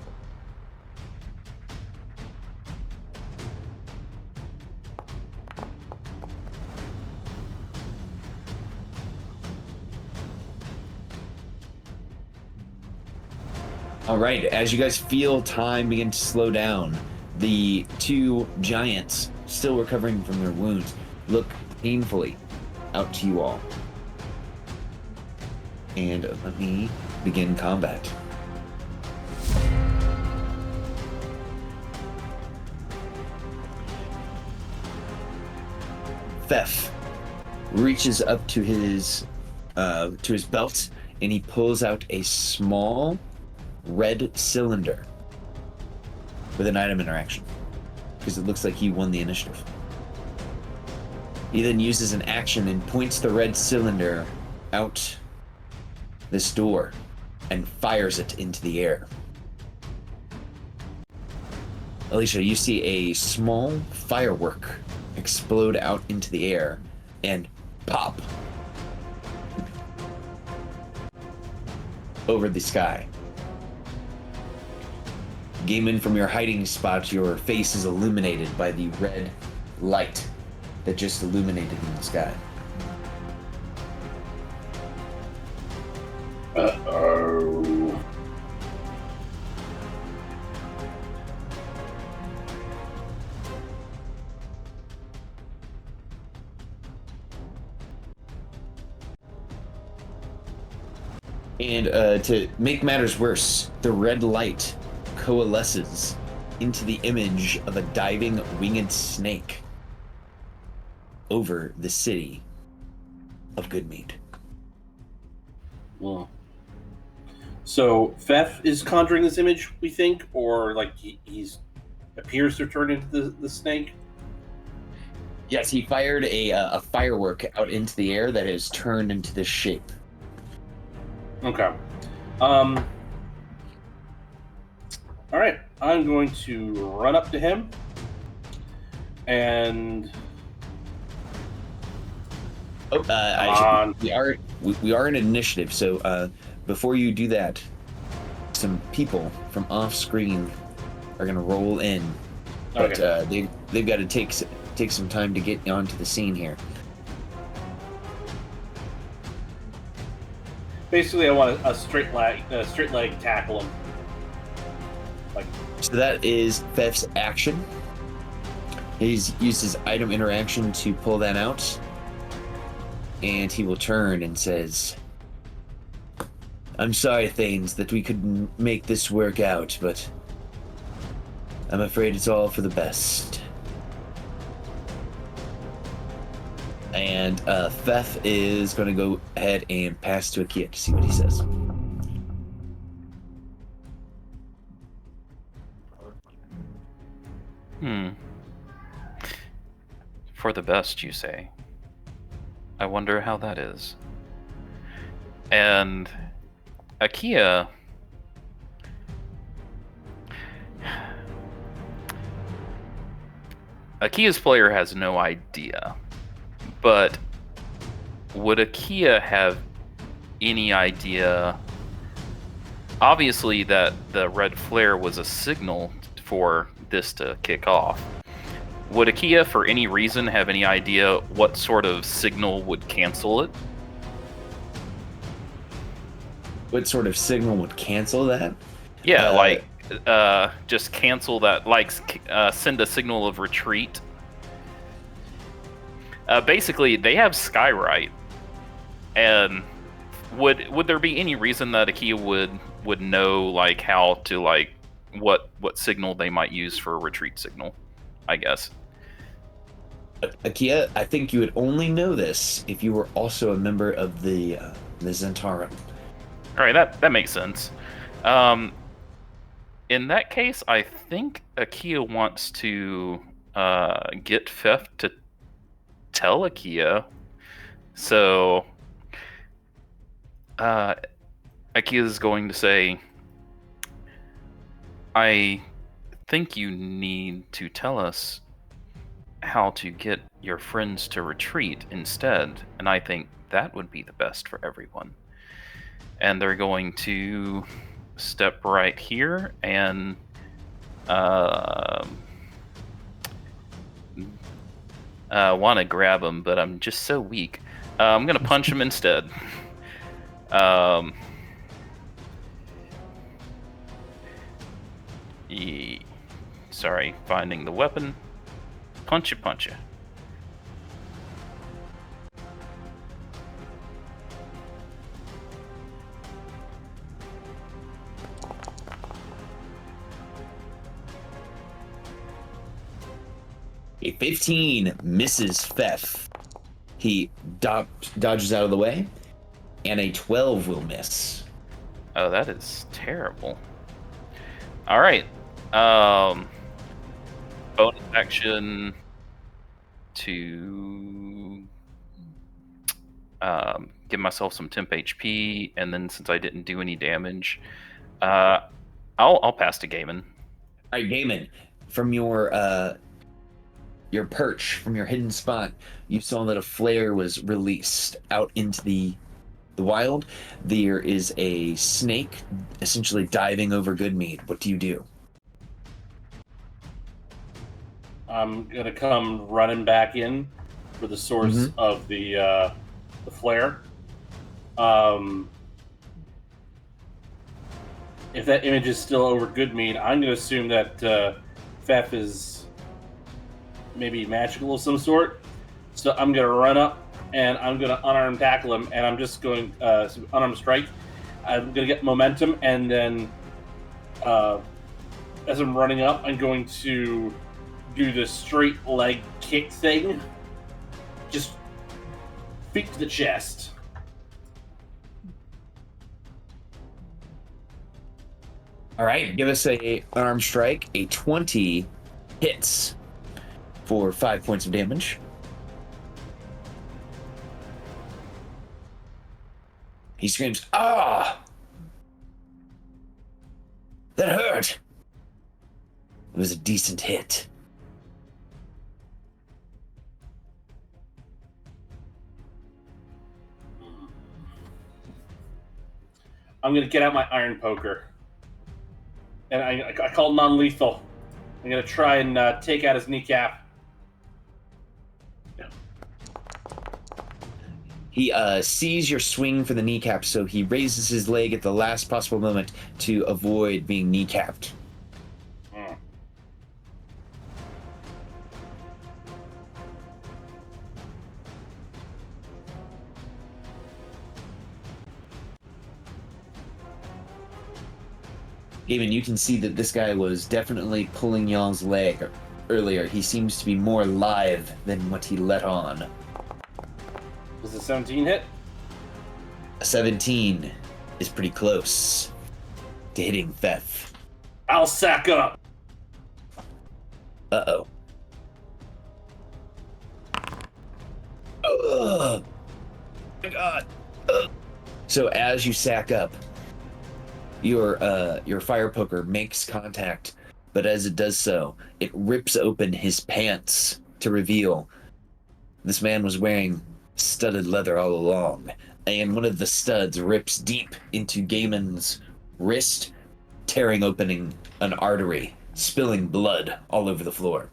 All right, as you guys feel time begin to slow down, the two giants, still recovering from their wounds, look painfully out to you all. And let me begin combat. Fef reaches up to his belt and he pulls out a small red cylinder with an item interaction because it looks like he won the initiative. He then uses an action and points the red cylinder out this door and fires it into the air. Alicia, you see a small firework explode out into the air and pop over the sky. Gaiman, from your hiding spot, your face is illuminated by the red light that just illuminated in the sky. Uh-oh. And to make matters worse, the red light coalesces into the image of a diving winged snake over the city of Goodmead. Hmm. So Fef is conjuring this image, we think, or like he's appears to turn into the snake. Yes, he fired a firework out into the air that has turned into this shape. Okay. All right. I'm going to run up to him and. We are in initiative, so before you do that, some people from off screen are gonna roll in, but Okay. they've got to take some time to get onto the scene here. Basically, I want a straight leg tackle him. Like, So that is Fef's action. He's used his item interaction to pull that out, and he will turn and says, "I'm sorry, Thanes, that we couldn't make this work out, but I'm afraid it's all for the best." And Fef is going to go ahead and pass to Akia to see what he says. For the best, you say. I wonder how that is. And Akia... Akia's player has no idea. But would Akia have any idea? Obviously, that the red flare was a signal for this to kick off. Would Akia, for any reason, have any idea what sort of signal would cancel it? What sort of signal would cancel that? Yeah, just cancel that, send a signal of retreat. Basically, they have Skywrite, and would there be any reason that Akia would know how to what signal they might use for a retreat signal? I guess. Akia, I think you would only know this if you were also a member of the Zentarum. All right, that makes sense. In that case, I think Akia wants to get Fef to tell Akia. So Akia is going to say, I think you need to tell us how to get your friends to retreat instead, and I think that would be the best for everyone. And they're going to step right here and want to grab him, but I'm just so weak. I'm gonna punch him instead. Sorry, finding the weapon. Puncha, puncha. A 15 misses Fef. He dodges out of the way, and a 12 will miss. Oh, that is terrible. All right. Bonus action to give myself some temp HP, and then since I didn't do any damage, I'll pass to Gaiman. All right, Gaiman. from your perch, from your hidden spot, you saw that a flare was released out into the wild. There is a snake essentially diving over Goodmead. What do you do? I'm gonna come running back in for the source of the flare. If that image is still over Goodmead, I'm gonna assume that Fef is maybe magical of some sort. So I'm gonna run up and I'm gonna unarmed tackle him, and I'm just going unarmed strike. I'm gonna get momentum, and then as I'm running up, I'm going to do the straight leg kick thing. Just feet to the chest. All right, give us a unarmed strike. A 20 hits for 5 points of damage. He screams, "Ah! That hurt!" It was a decent hit. I'm gonna get out my iron poker, and I call it non-lethal. I'm gonna try and take out his kneecap. He sees your swing for the kneecap, so he raises his leg at the last possible moment to avoid being kneecapped. Even you can see that this guy was definitely pulling y'all's leg earlier. He seems to be more live than what he let on. Was it 17 hit? A 17 is pretty close to hitting Fef. I'll sack up. Uh-oh. Oh my god. So as you sack up, your fire poker makes contact, but as it does so, it rips open his pants to reveal this man was wearing studded leather all along, and one of the studs rips deep into Gaiman's wrist, tearing opening an artery, spilling blood all over the floor.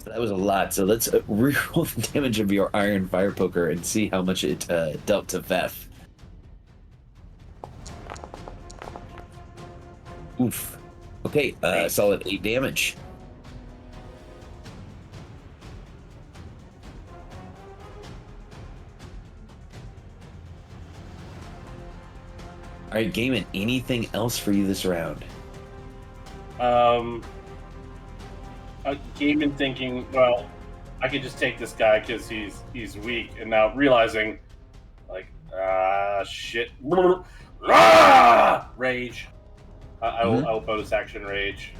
So that was a lot. So let's reroll the damage of your iron fire poker and see how much it dealt to Fef. Oof. Okay, solid 8 damage. Alright, Gaiman, anything else for you this round? Gaiman thinking, well, I could just take this guy because he's weak, and now realizing, like, shit. Rage. I will bonus action rage.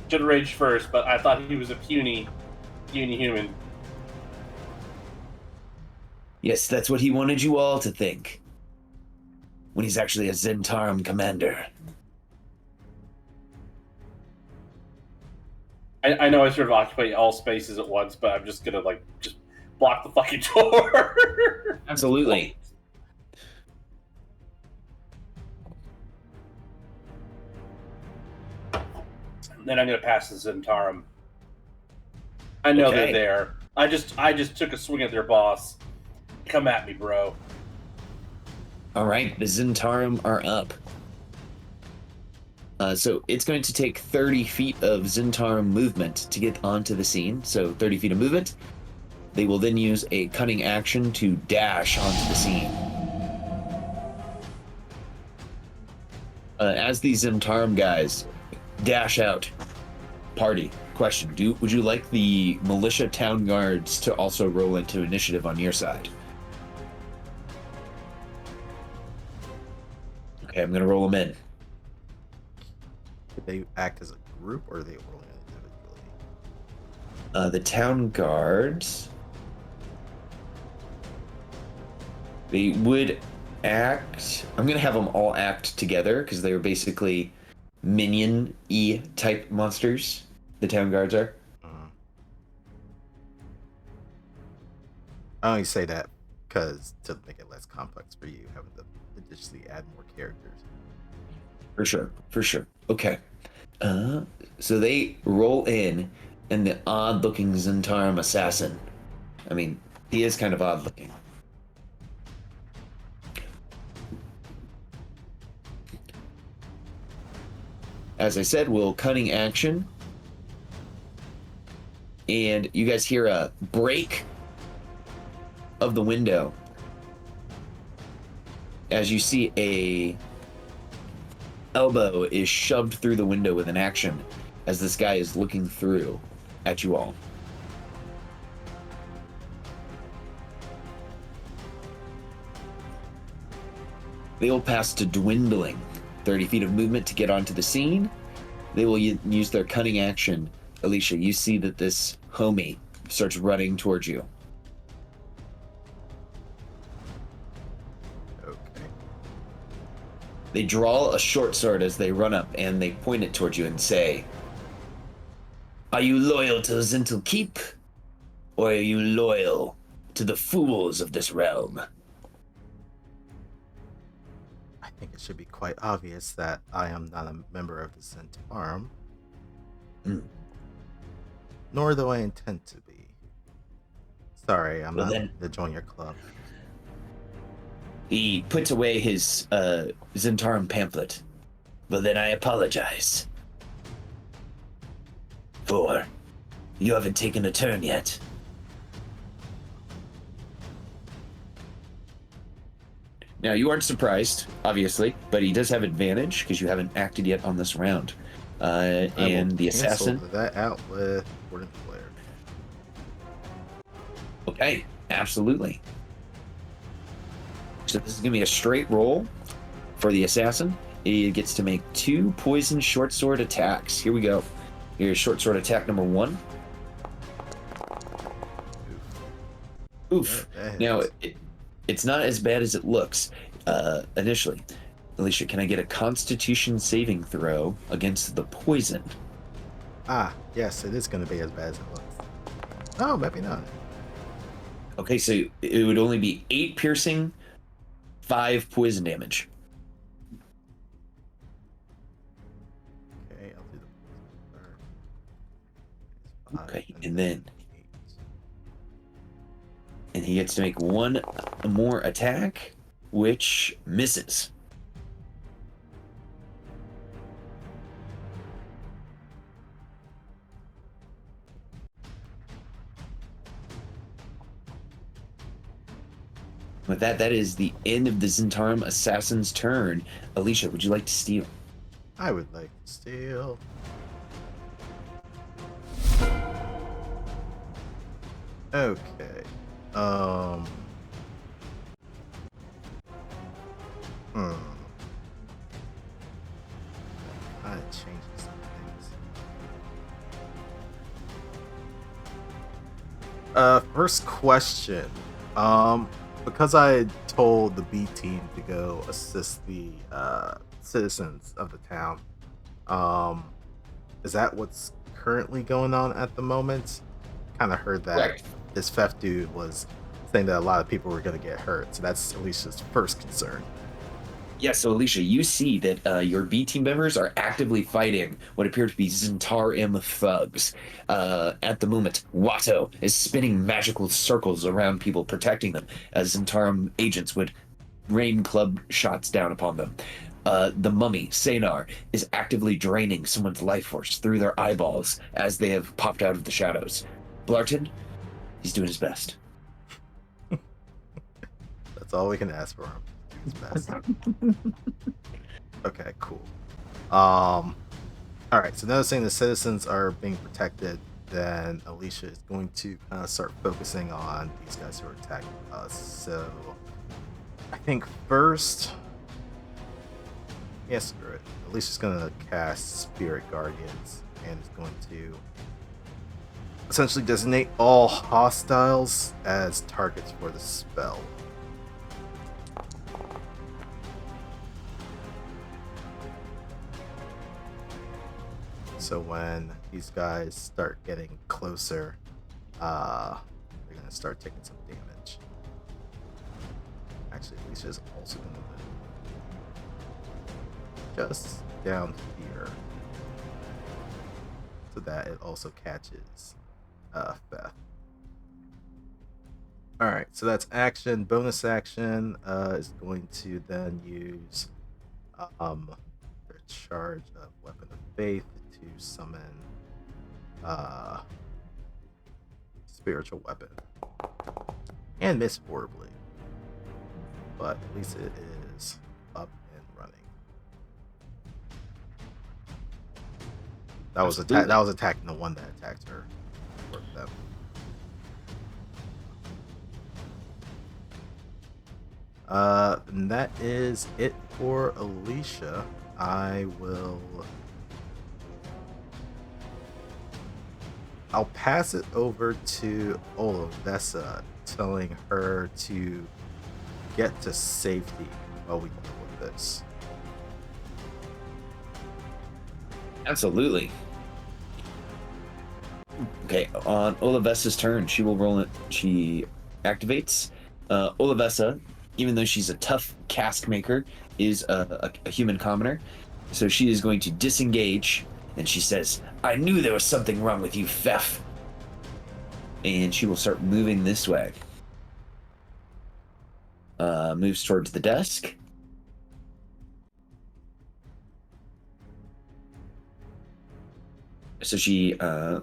Should have raged first, but I thought he was a puny human. Yes, that's what he wanted you all to think. When he's actually a Zentarum commander. I know I sort of occupy all spaces at once, but I'm just gonna just block the fucking door. Absolutely. Then I'm gonna pass the Zentarum. I know they're there. I just took a swing at their boss. Come at me, bro. Alright, the Zentarum are up. So it's going to take 30 feet of Zentarum movement to get onto the scene. So 30 feet of movement. They will then use a cunning action to dash onto the scene. As these Zentarum guys dash out, party, question, would you like the militia town guards to also roll into initiative on your side? Okay, I'm going to roll them in. Could they act as a group, or are they rolling individually? The town guards. They would act. I'm gonna have them all act together because they're basically minion-y type monsters. The town guards are. I only say that because to make it less complex for you, having to additionally add more characters. For sure, for sure. Okay. So they roll in, and the odd-looking Zentarum assassin. I mean, he is kind of odd-looking. As I said, we'll cunning action. And you guys hear a break of the window as you see a elbow is shoved through the window with an action as this guy is looking through at you all. They will pass to dwindling 30 feet of movement to get onto the scene. They will use their cunning action. Alicia, you see that this homie starts running towards you. Okay. They draw a short sword as they run up and they point it towards you and say, "Are you loyal to Zintel Keep? Or are you loyal to the fools of this realm?" I think it should be quite obvious that I am not a member of the Zentarum. Nor do I intend to be. Sorry, I'm not to join your club. He puts away his Zentarum pamphlet. "Well, then I apologize. For you haven't taken a turn yet." Now, you aren't surprised, obviously, but he does have advantage because you haven't acted yet on this round. And the assassin. That out with Warden Flare. Okay, absolutely. So this is going to be a straight roll for the assassin. He gets to make 2 poison short sword attacks. Here we go. Here's short sword attack number 1. Oof. Now, it's not as bad as it looks initially. Alicia, can I get a Constitution saving throw against the poison? Ah, yes, it is going to be as bad as it looks. Oh, maybe not. Okay, so it would only be 8 piercing, 5 poison damage. Okay, I'll do the poison first. Okay, and then he gets to make 1 more attack, which misses. With that, that is the end of the Zentarum assassin's turn. Alicia, would you like to steal? I would like to steal. Okay. Kind of changing some things. First question. Because I told the B team to go assist the citizens of the town, is that what's currently going on at the moment? Kind of heard that Correct. this Fef dude was saying that a lot of people were going to get hurt, so that's Alicia's first concern. Yeah, so Alicia, you see that your B team members are actively fighting what appear to be Zentarum thugs. At the moment, Watto is spinning magical circles around people, protecting them, as Zentarum agents would rain club shots down upon them. The mummy, Senar, is actively draining someone's life force through their eyeballs as they have popped out of the shadows. Blarton, he's doing his best. That's all we can ask for him. His best. Okay, cool. All right, so noticing the citizens are being protected, then Alicia is going to kind of start focusing on these guys who are attacking us. So I think first, yes, screw it. Alicia's going to cast Spirit Guardians and is going to essentially designate all hostiles as targets for the spell. So when these guys start getting closer, they're gonna start taking some damage. Actually, Alicia's also gonna move just down here, so that it also catches Beth. Alright, so that's action. Bonus action is going to then use their charge of Weapon of Faith to summon spiritual weapon. And miss horribly. But at least it is up and running. That was attacking the one that attacked her. Or them. And that is it for Alicia. I'll pass it over to Olovessa, telling her to get to safety while we deal with this. Absolutely. Okay, on Olovessa's turn, she will roll it. She activates. Olovessa, even though she's a tough cask maker, is a human commoner. So she is going to disengage, and she says, "I knew there was something wrong with you, Fef." And she will start moving this way. Moves towards the desk. So she, I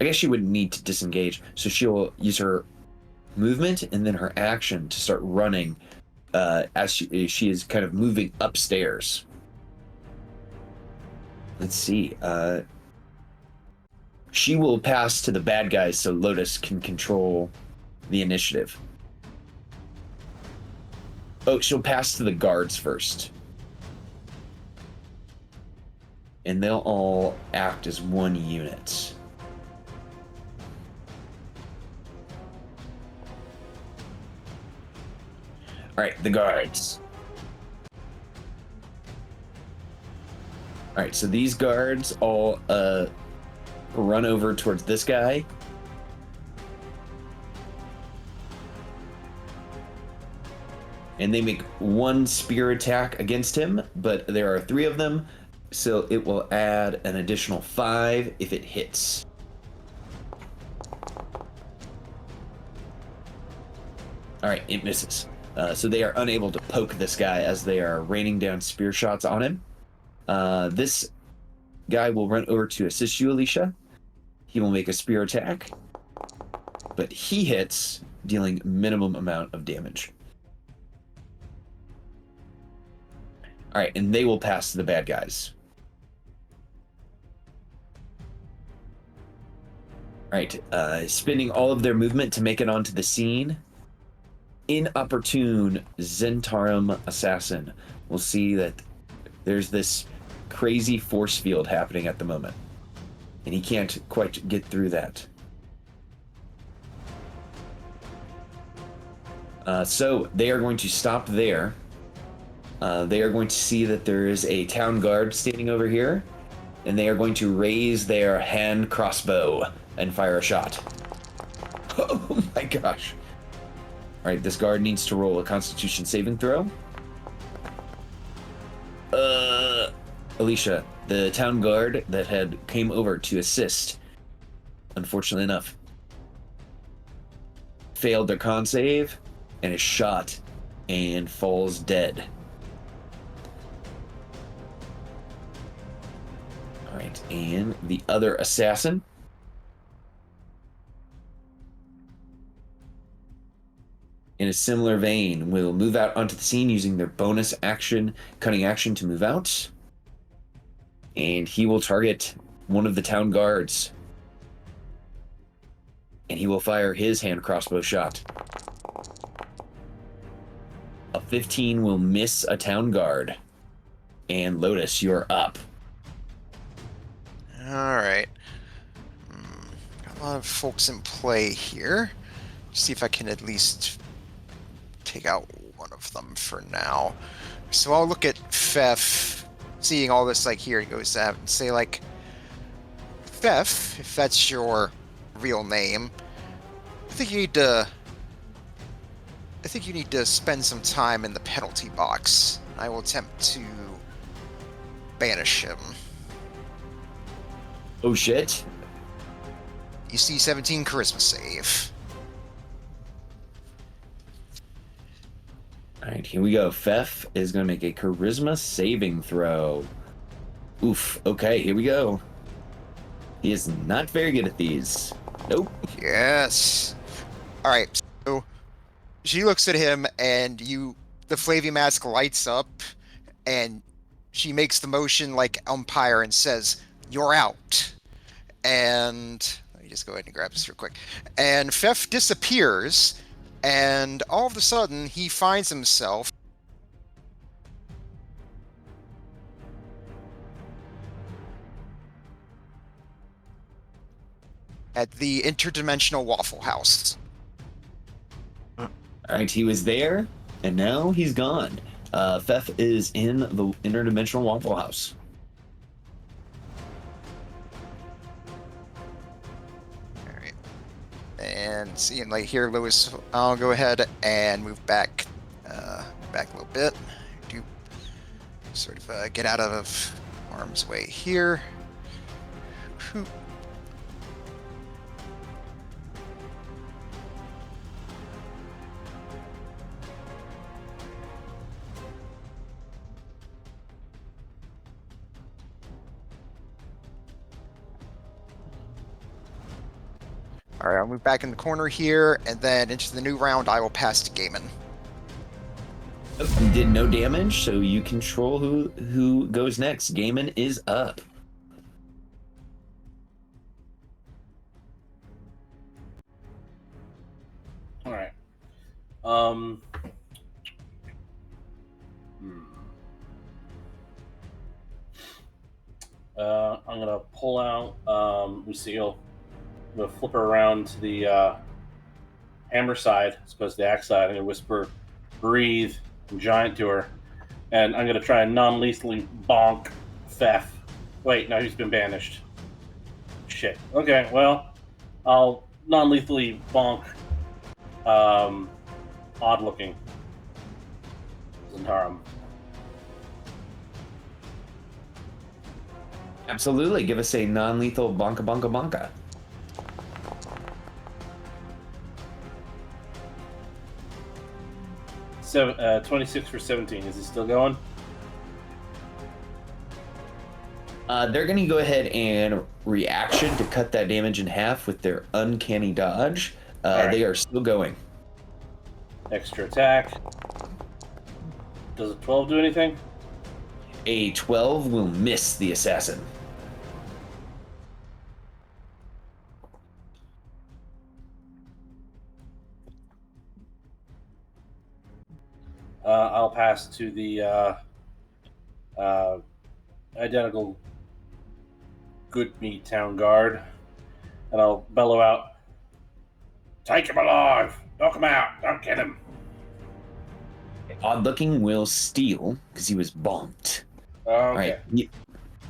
guess she would need to disengage. So she'll use her movement and then her action to start running as she is kind of moving upstairs. Let's see. She will pass to the bad guys so Lotus can control the initiative. Oh, she'll pass to the guards first. And they'll all act as one unit. Alright, the guards. Alright, so these guards all run over towards this guy. And they make one spear attack against him, but there are 3 of them, so it will add an additional 5 if it hits. Alright, it misses. So they are unable to poke this guy as they are raining down spear shots on him. This guy will run over to assist you, Alicia. He will make a spear attack, but he hits, dealing minimum amount of damage. Alright, and they will pass to the bad guys. Alright, spending all of their movement to make it onto the scene. Inopportune Zentarum assassin will see that there's this crazy force field happening at the moment, and he can't quite get through that. So they are going to stop there. They are going to see that there is a town guard standing over here, and they are going to raise their hand crossbow and fire a shot. Oh my gosh. Alright, this guard needs to roll a Constitution saving throw. Alicia, the town guard that had came over to assist, unfortunately enough, failed their con save and is shot and falls dead. Alright, and the other assassin. In a similar vein, will move out onto the scene using their bonus action, cunning action to move out. And he will target one of the town guards. And he will fire his hand crossbow shot. A 15 will miss a town guard. And Lotus, you're up. All right. Got lot of folks in play here. See if I can at least take out one of them for now. So I'll look at Fef, seeing all this like here, and goes out and say like, Fef, if that's your real name, I think you need to spend some time in the penalty box. I will attempt to banish him. Oh shit. You see 17 charisma save. Alright, here we go. Fef is going to make a charisma saving throw. Oof. Okay, here we go. He is not very good at these. Nope. Yes. Alright, so she looks at him and the Flavia mask lights up and she makes the motion like umpire and says, "You're out." And let me just go ahead and grab this real quick. And Fef disappears, and all of a sudden he finds himself at the interdimensional Waffle House. Alright, he was there, and now he's gone. Fef is in the interdimensional Waffle House. Alright. And seeing like here, Lewis, I'll go ahead and move back a little bit. Do sort of get out of harm's way here. Whew. All right, I'll move back in the corner here, and then into the new round, I will pass to Gaiman. You did no damage, so you control who goes next. Gaiman is up. All right. I'm gonna pull out Lucille. I'm gonna flip her around to the hammer side as opposed to the axe side. I'm gonna whisper, "Breathe," and giant to her, and I'm gonna try and non-lethally bonk Fef. Wait, no, he's been banished. Shit. Okay, well, I'll non-lethally bonk odd-looking Zentarum. Absolutely. Give us a non-lethal bonka bonka bonka. So, 26 for 17. Is he still going? They're going to go ahead and reaction to cut that damage in half with their uncanny dodge. Right. They are still going. Extra attack. Does a 12 do anything? A 12 will miss the assassin. I'll pass to the identical good meat town guard, and I'll bellow out, "Take him alive! Knock him out! Don't get him!" Odd looking will steal because he was bonked. Okay. Right.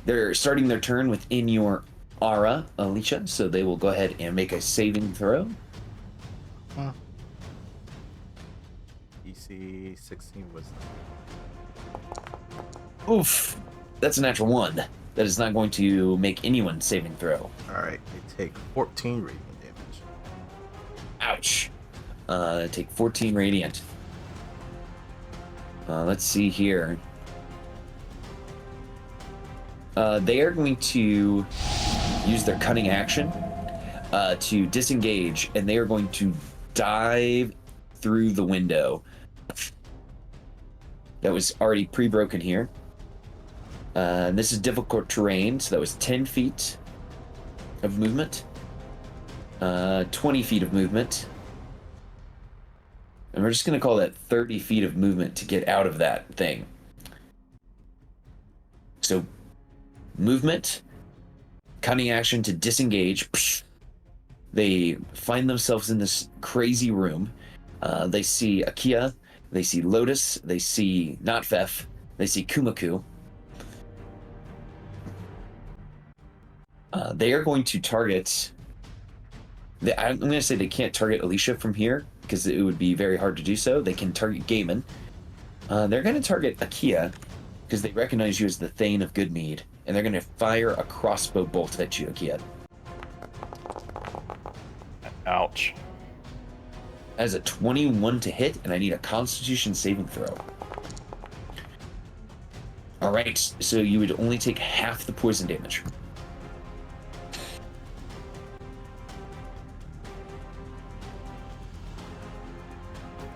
They're starting their turn within your aura, Alicia, so they will go ahead and make a saving throw. DC 16 wisdom. Oof. That's a natural 1. That is not going to make anyone saving throw. Alright, they take 14 radiant damage. Ouch. Take 14 radiant. Let's see here. They are going to use their cunning action to disengage, and they are going to dive through the window that was already pre-broken here. This is difficult terrain, so that was 10 feet of movement, 20 feet of movement, and we're just going to call that 30 feet of movement to get out of that thing. So, movement, cunning action to disengage, They find themselves in this crazy room. They see Akia, they see Lotus, they see not Fef, they see Kumaku. They are going to target... I'm going to say they can't target Alicia from here, because it would be very hard to do so. They can target Gaiman. They're going to target Akia, because they recognize you as the Thane of Goodmead, and they're going to fire a crossbow bolt at you, Akia. Ouch. That is a 21 to hit, and I need a Constitution saving throw. All right, so you would only take half the poison damage.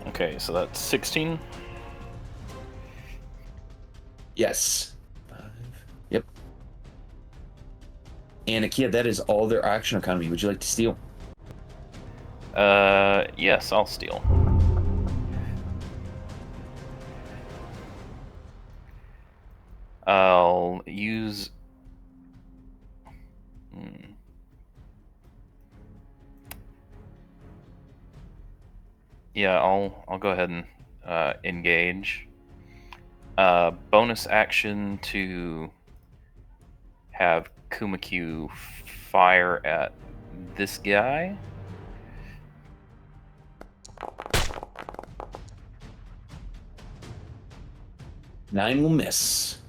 Okay, so that's 16. Yes. 5. Yep. And Akia, that is all their action economy. Would you like to steal? Yes, I'll steal. I'll use... Yeah, I'll go ahead and engage. Bonus action to have Kumaku fire at this guy. Nine will miss.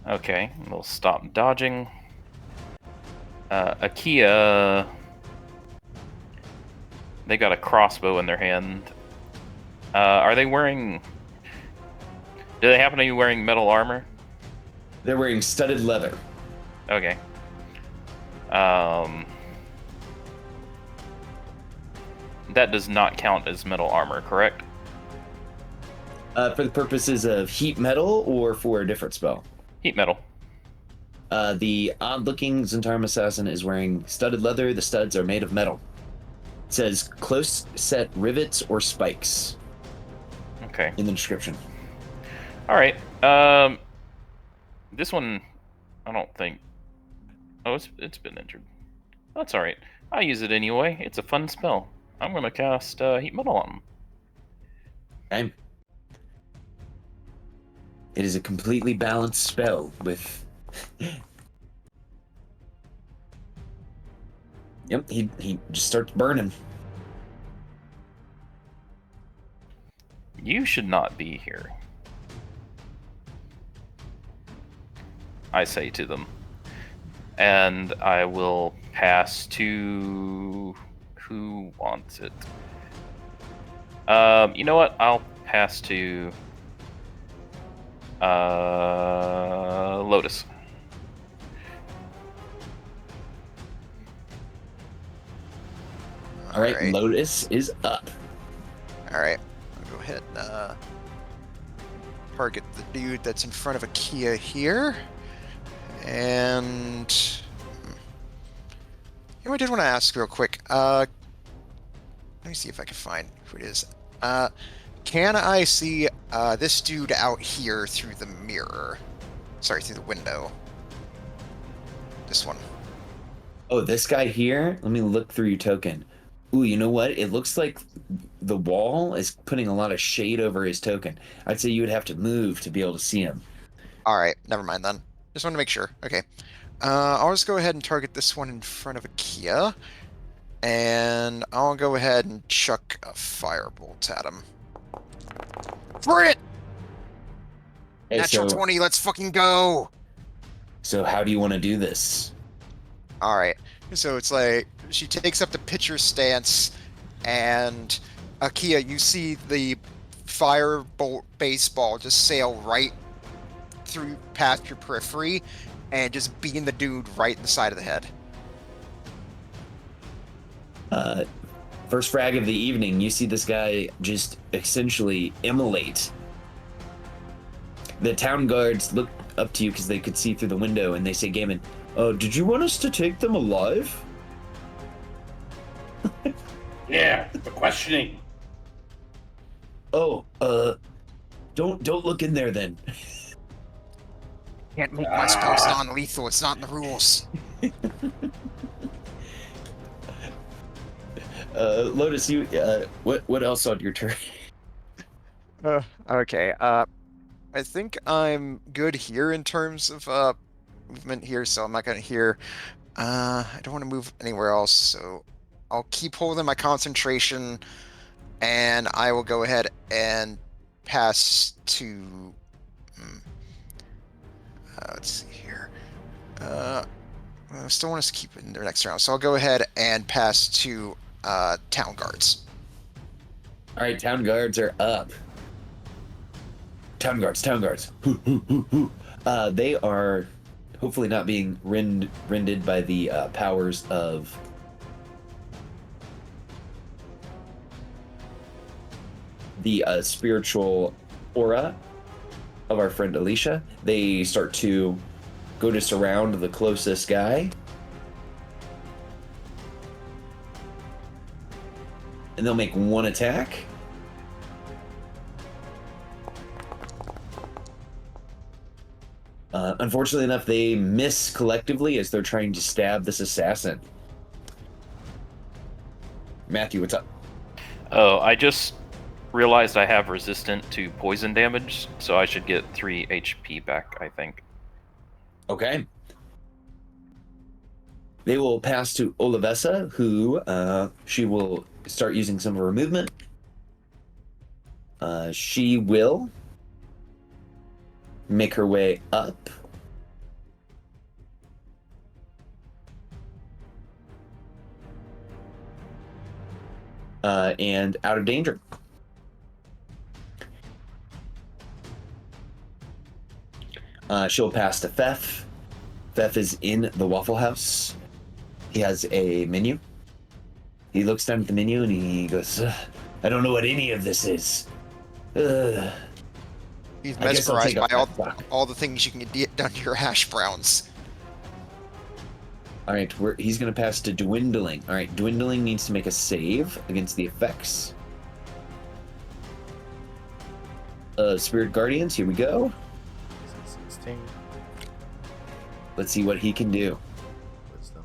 Okay, we'll stop dodging. Akia, they got a crossbow in their hand. Are they wearing... Do they happen to be wearing metal armor? They're wearing studded leather. Okay. That does not count as metal armor, correct? For the purposes of heat metal or for a different spell? Heat metal. The odd-looking Zentarum assassin is wearing studded leather. The studs are made of metal. It says close-set rivets or spikes. Okay. In the description. All right. This one, I don't think... Oh, it's been injured. That's all right. I'll use it anyway. It's a fun spell. I'm going to cast heat metal on him. Okay. It is a completely balanced spell with... Yep, he just starts burning. You should not be here, I say to them. And I will pass to... Who wants it? You know what? I'll pass to... Lotus. All right, Lotus is up. All right, I'll go ahead and target the dude that's in front of Akia here. And you know, I did want to ask real quick. Let me see if I can find who it is. Can I see this dude out here through the mirror? Sorry, through the window. This one. Oh, this guy here? Let me look through your token. Ooh, you know what? It looks like the wall is putting a lot of shade over his token. I'd say you would have to move to be able to see him. All right, never mind then. Just want to make sure. Okay. I'll just go ahead and target this one in front of Akia. And I'll go ahead and chuck a firebolt at him. For it! Hey, Natural 20, let's fucking go! So how do you want to do this? Alright, so it's like, she takes up the pitcher stance, and Akia, you see the firebolt baseball just sail right through past your periphery, and just beam the dude right in the side of the head. First frag of the evening, you see this guy just essentially immolate. The town guards look up to you because they could see through the window, and they say, Gaiman, did you want us to take them alive? Yeah, the questioning. Oh, don't look in there then. Can't make my spells non-lethal. It's not in the rules. Lotus, you what else on your turn? Okay. I think I'm good here in terms of movement here, so I'm not gonna hear. I don't want to move anywhere else, so I'll keep holding my concentration, and I will go ahead and pass to. Let's see here. I still want us to keep it in their next round, so I'll go ahead and pass to town guards. All right, town guards are up. Town guards. They are hopefully not being rended by the powers of the spiritual aura of our friend Alicia. They start to go to surround the closest guy. And they'll make one attack. Unfortunately enough, they miss collectively as they're trying to stab this assassin. Matthew, what's up? Oh, I just realized I have resistant to poison damage, so I should get 3 HP back, I think. Okay. They will pass to Olivessa, who she will start using some of her movement. She will make her way up. And out of danger. She'll pass to Fef. Fef is in the Waffle House. He has a menu. He looks down at the menu and he goes, I don't know what any of this is. He's I guess I'll mesmerized take by a- all the things you can get done to your hash browns. All right, he's going to pass to Dwindling. All right, Dwindling needs to make a save against the effects. Spirit Guardians, here we go. 16. Let's see what he can do. Wisdom.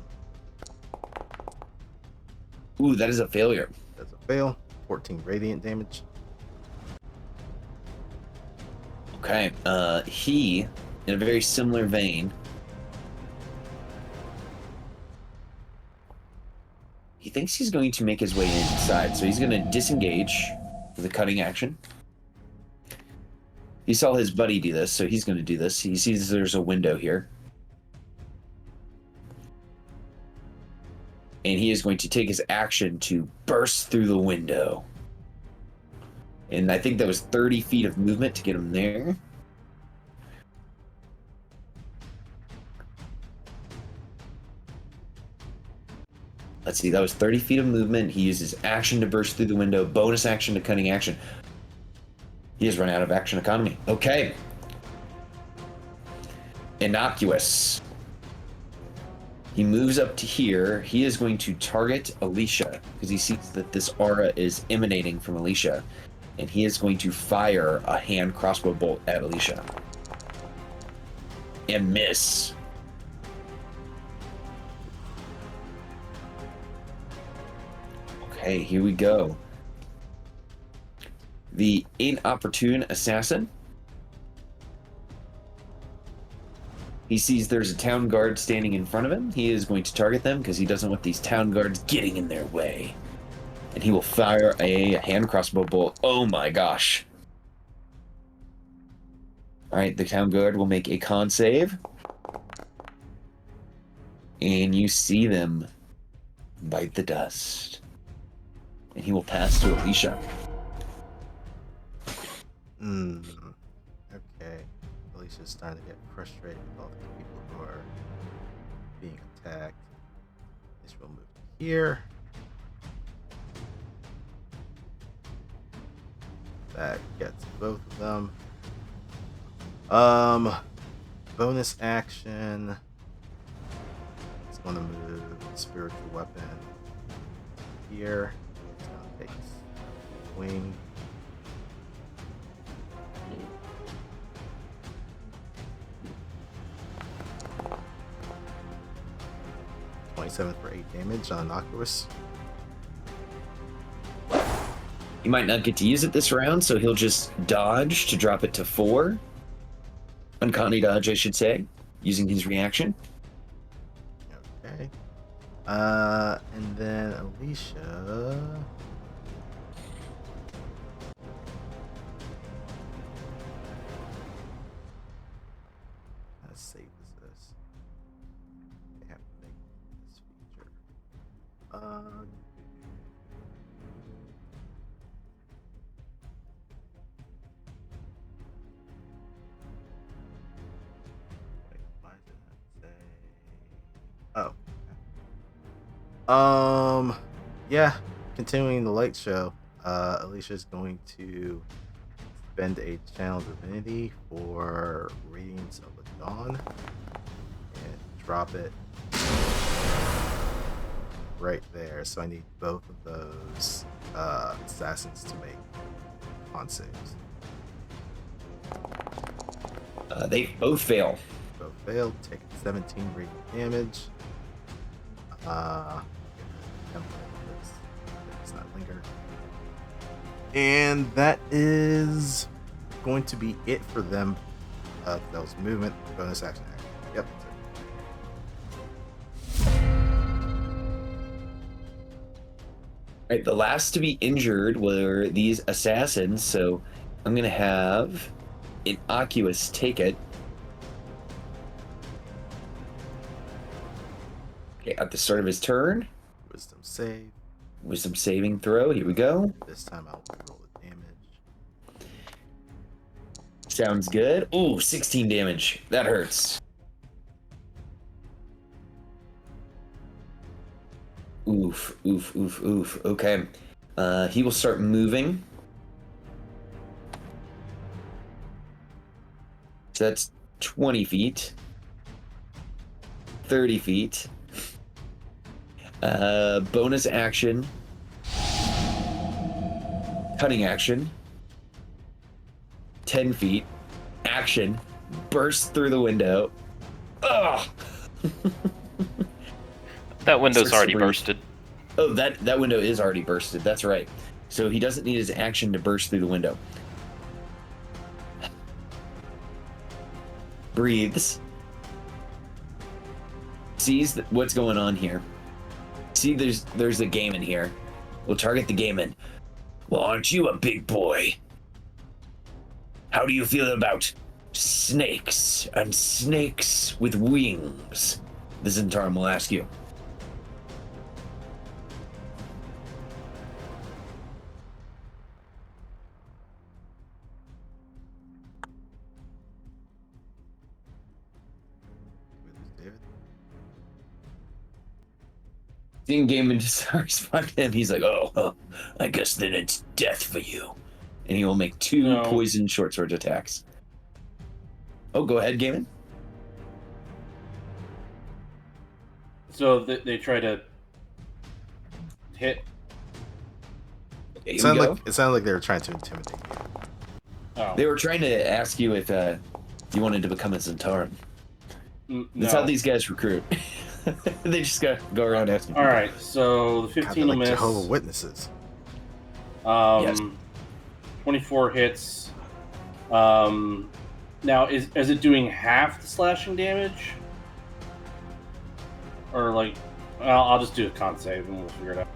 Ooh, that is a failure. That's a fail. 14 radiant damage. Okay, he, in a very similar vein, he thinks he's going to make his way inside, so he's going to disengage with a cutting action. He saw his buddy do this, so he's going to do this. He sees there's a window here. And he is going to take his action to burst through the window. And I think that was 30 feet of movement to get him there. Let's see, that was 30 feet of movement. He uses action to burst through the window, bonus action to cutting action. He has run out of action economy. Okay. Innocuous. He moves up to here. He is going to target Alicia because he sees that this aura is emanating from Alicia. And he is going to fire a hand crossbow bolt at Alicia. And miss. Okay, here we go. The inopportune assassin. He sees there's a town guard standing in front of him. He is going to target them because he doesn't want these town guards getting in their way. And he will fire a hand crossbow bolt. Oh my gosh. Alright, the town guard will make a con save. And you see them bite the dust. And he will pass to Alicia. Okay. Alicia's starting to get frustrated with all the people who are being attacked. This will move here. That gets both of them. Bonus action. It's gonna move the spiritual weapon here. It's gonna take swing. 27 for 8 damage on innocuous. He might not get to use it this round, so he'll just dodge to drop it to 4. Uncanny dodge, I should say, using his reaction. Okay. And then Alicia. How safe is this? They have to make this feature. Wait, why did that say? Oh. Yeah. Continuing the light show. Alicia's going to spend a channel divinity for Radiance of the Dawn and drop it right there. So I need both of those assassins to make con saves. They both fail. Both failed, taking 17 radiant damage. Let's not linger. And that is going to be it for them. That was movement, bonus action. Yep. Right, the last to be injured were these assassins, so I'm going to have Innocuous take it. Okay, at the start of his turn. Wisdom save. Wisdom saving throw. Here we go. This time I'll roll the damage. Sounds good. Ooh, 16 damage. That hurts. Oof, oof, oof, oof. Okay. He will start moving. So that's 20 feet. 30 feet. Bonus action. Cutting action. 10 feet. Action. Burst through the window. Ugh! That window's Starts to already breathe. bursted. Oh, that window is already bursted. That's right. So he doesn't need his action to burst through the window. Breathes. Sees what's going on here. See, there's a game in here. We'll target the game in. Well, aren't you a big boy? How do you feel about snakes and snakes with wings? The Zentarum will ask you. David? Seeing Gaiman just respond to him, he's like, oh, I guess then it's death for you. And he will make 2 poison short sword attacks. Oh, go ahead, Gaiman. So they try to hit. Here It we sounded go. like they were trying to intimidate you. Oh, They were trying to ask you if you wanted to become a Zentarum. no. That's how these guys recruit. They just go around asking. All right, so the God, 15 they're will like miss. Jehovah's Witnesses. Yes. 24 hits. Now is it doing half the slashing damage? Or like, I'll just do a con save and we'll figure it out.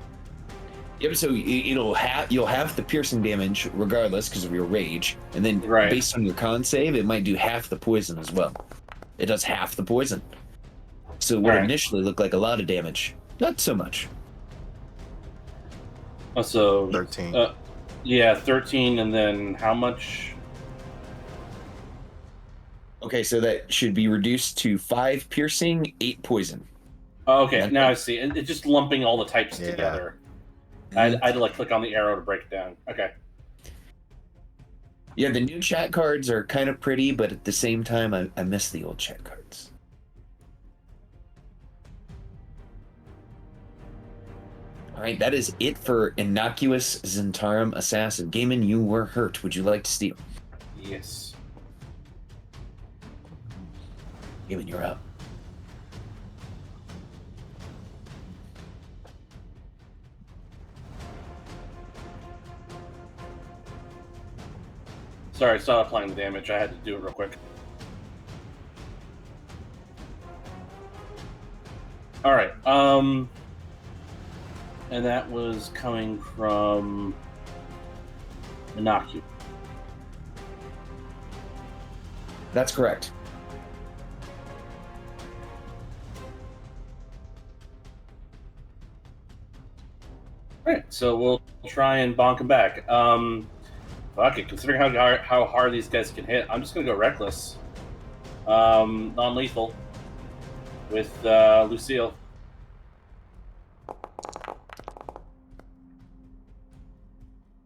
Yep. So you'll have the piercing damage regardless because of your rage, and then Right. based on your con save, it might do half the poison as well. It does half the poison. So what Alright. initially looked like a lot of damage, not so much. So 13. Yeah, 13, and then how much? Okay, so that should be reduced to 5 piercing, 8 poison. Oh, okay, Okay. now I see. It's just lumping all the types Yeah. together. I had to like click on the arrow to break it down. Okay. Yeah, the new chat cards are kind of pretty, but at the same time, I miss the old chat cards. All right, that is it for Innocuous Zentarum Assassin. Gaiman, you were hurt. Would you like to steal? Yes. Gaiman, you're up. Sorry, I saw applying the damage. I had to do it real quick. All right. And that was coming from Inocu. That's correct. All right, so we'll try and bonk him back. Fuck it. Considering how hard these guys can hit, I'm just gonna go reckless. Non-lethal with Lucille.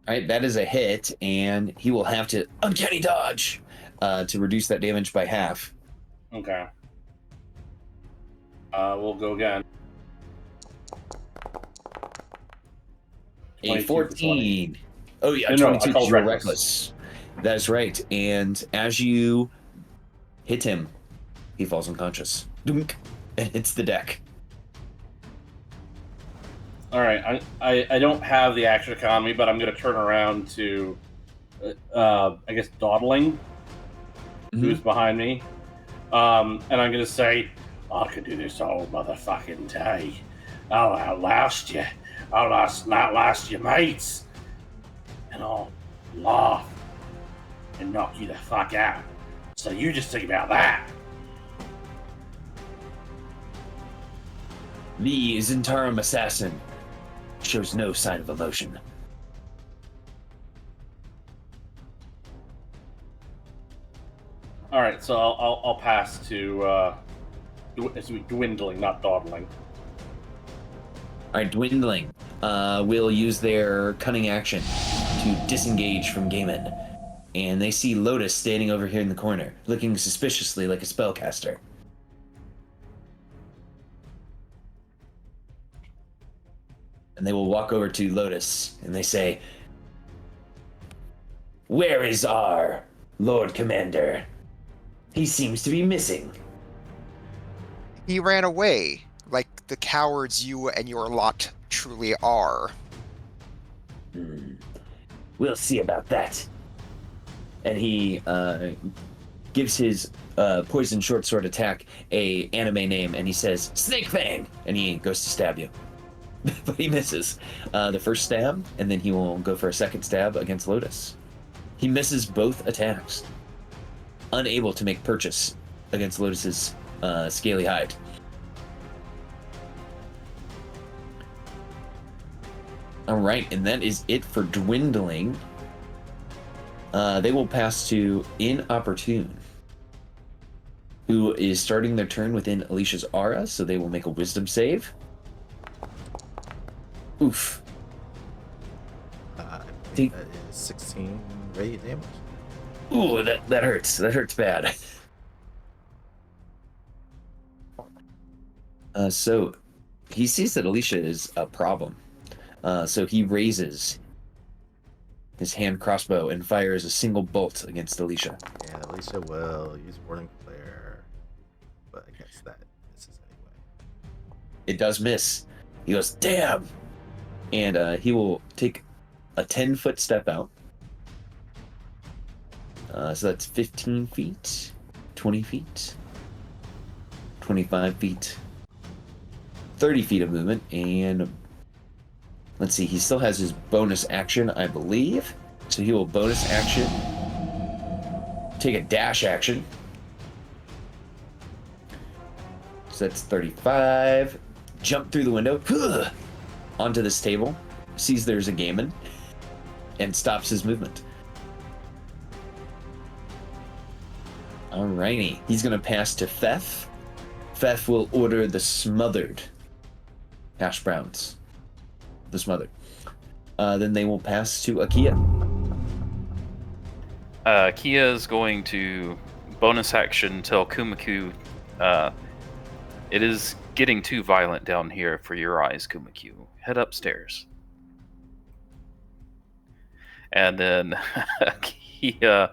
All right, that is a hit, and he will have to uncanny dodge to reduce that damage by half. Okay. We'll go again. A 22 for 20. 14. Oh yeah, No, 22 I called is your reckless. reckless. That's right. And as you hit him, he falls unconscious. Dunk, and hits the deck. All right, I don't have the action economy, but I'm going to turn around to, I guess, Dawdling, who's behind me. And I'm going to say, I could do this all motherfucking day. I'll outlast you. I'll outlast your mates. And I'll laugh and knock you the fuck out. So you just think about that. The Zentarum assassin shows no sign of emotion. All right, so I'll pass to dwindling, not dawdling. All right, dwindling will use their cunning action to disengage from Gaiman. And they see Lotus standing over here in the corner, looking suspiciously like a spellcaster. And they will walk over to Lotus, and they say, "Where is our Lord Commander? He seems to be missing." He ran away, like the cowards you and your lot truly are. We'll see about that. And he gives his poison short sword attack a anime name, and he says, "Snake Fang!" And he goes to stab you. But he misses the first stab, and then he will go for a second stab against Lotus. He misses both attacks, unable to make purchase against Lotus's scaly hide. All right, and that is it for dwindling. They will pass to Inopportune, who is starting their turn within Alicia's aura, so they will make a wisdom save. Oof. I think that is 16 radiant damage. Ooh, that hurts. That hurts bad. So he sees that Alicia is a problem. So he raises his hand crossbow and fires a single bolt against Alicia. Yeah, Alicia will use Warning Flare, but against that, this is anyway. It does miss. He goes, "Damn!" And he will take a 10-foot step out. So that's 15 feet, 20 feet, 25 feet, 30 feet of movement, and let's see, he still has his bonus action, I believe. So he will bonus action, take a dash action. So that's 35, jump through the window, onto this table, sees there's a Gaiman, and stops his movement. Alrighty, he's gonna pass to Fef. Fef will order the smothered hash browns. The smothered. Then they will pass to Akia. Kia is going to bonus action tell Kumaku, it is getting too violent down here for your eyes, Kumaku. Head upstairs. And then Kia,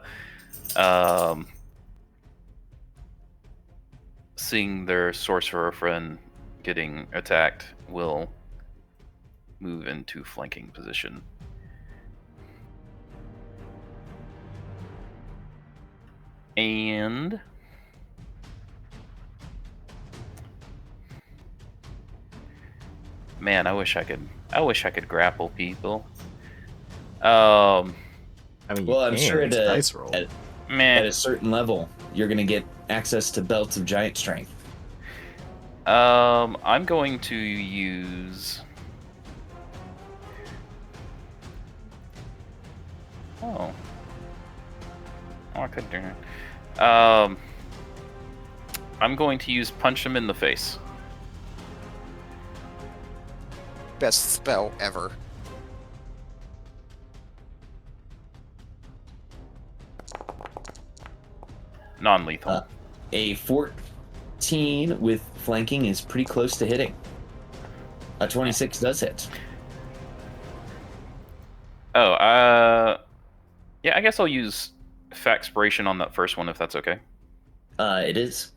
seeing their sorcerer friend getting attacked, will move into flanking position. And man, I wish I could grapple people. I mean, you Well, I'm can. sure It's at dice roll. at Meh. a certain level, you're gonna get access to belts of giant strength. I'm going to use. Oh, I could do it. I'm going to use punch him in the face. Best spell ever. Non-lethal. A 14 with flanking is pretty close to hitting. A 26 does hit. Oh, yeah, I guess I'll use Faxpiration on that first one if that's okay. It is.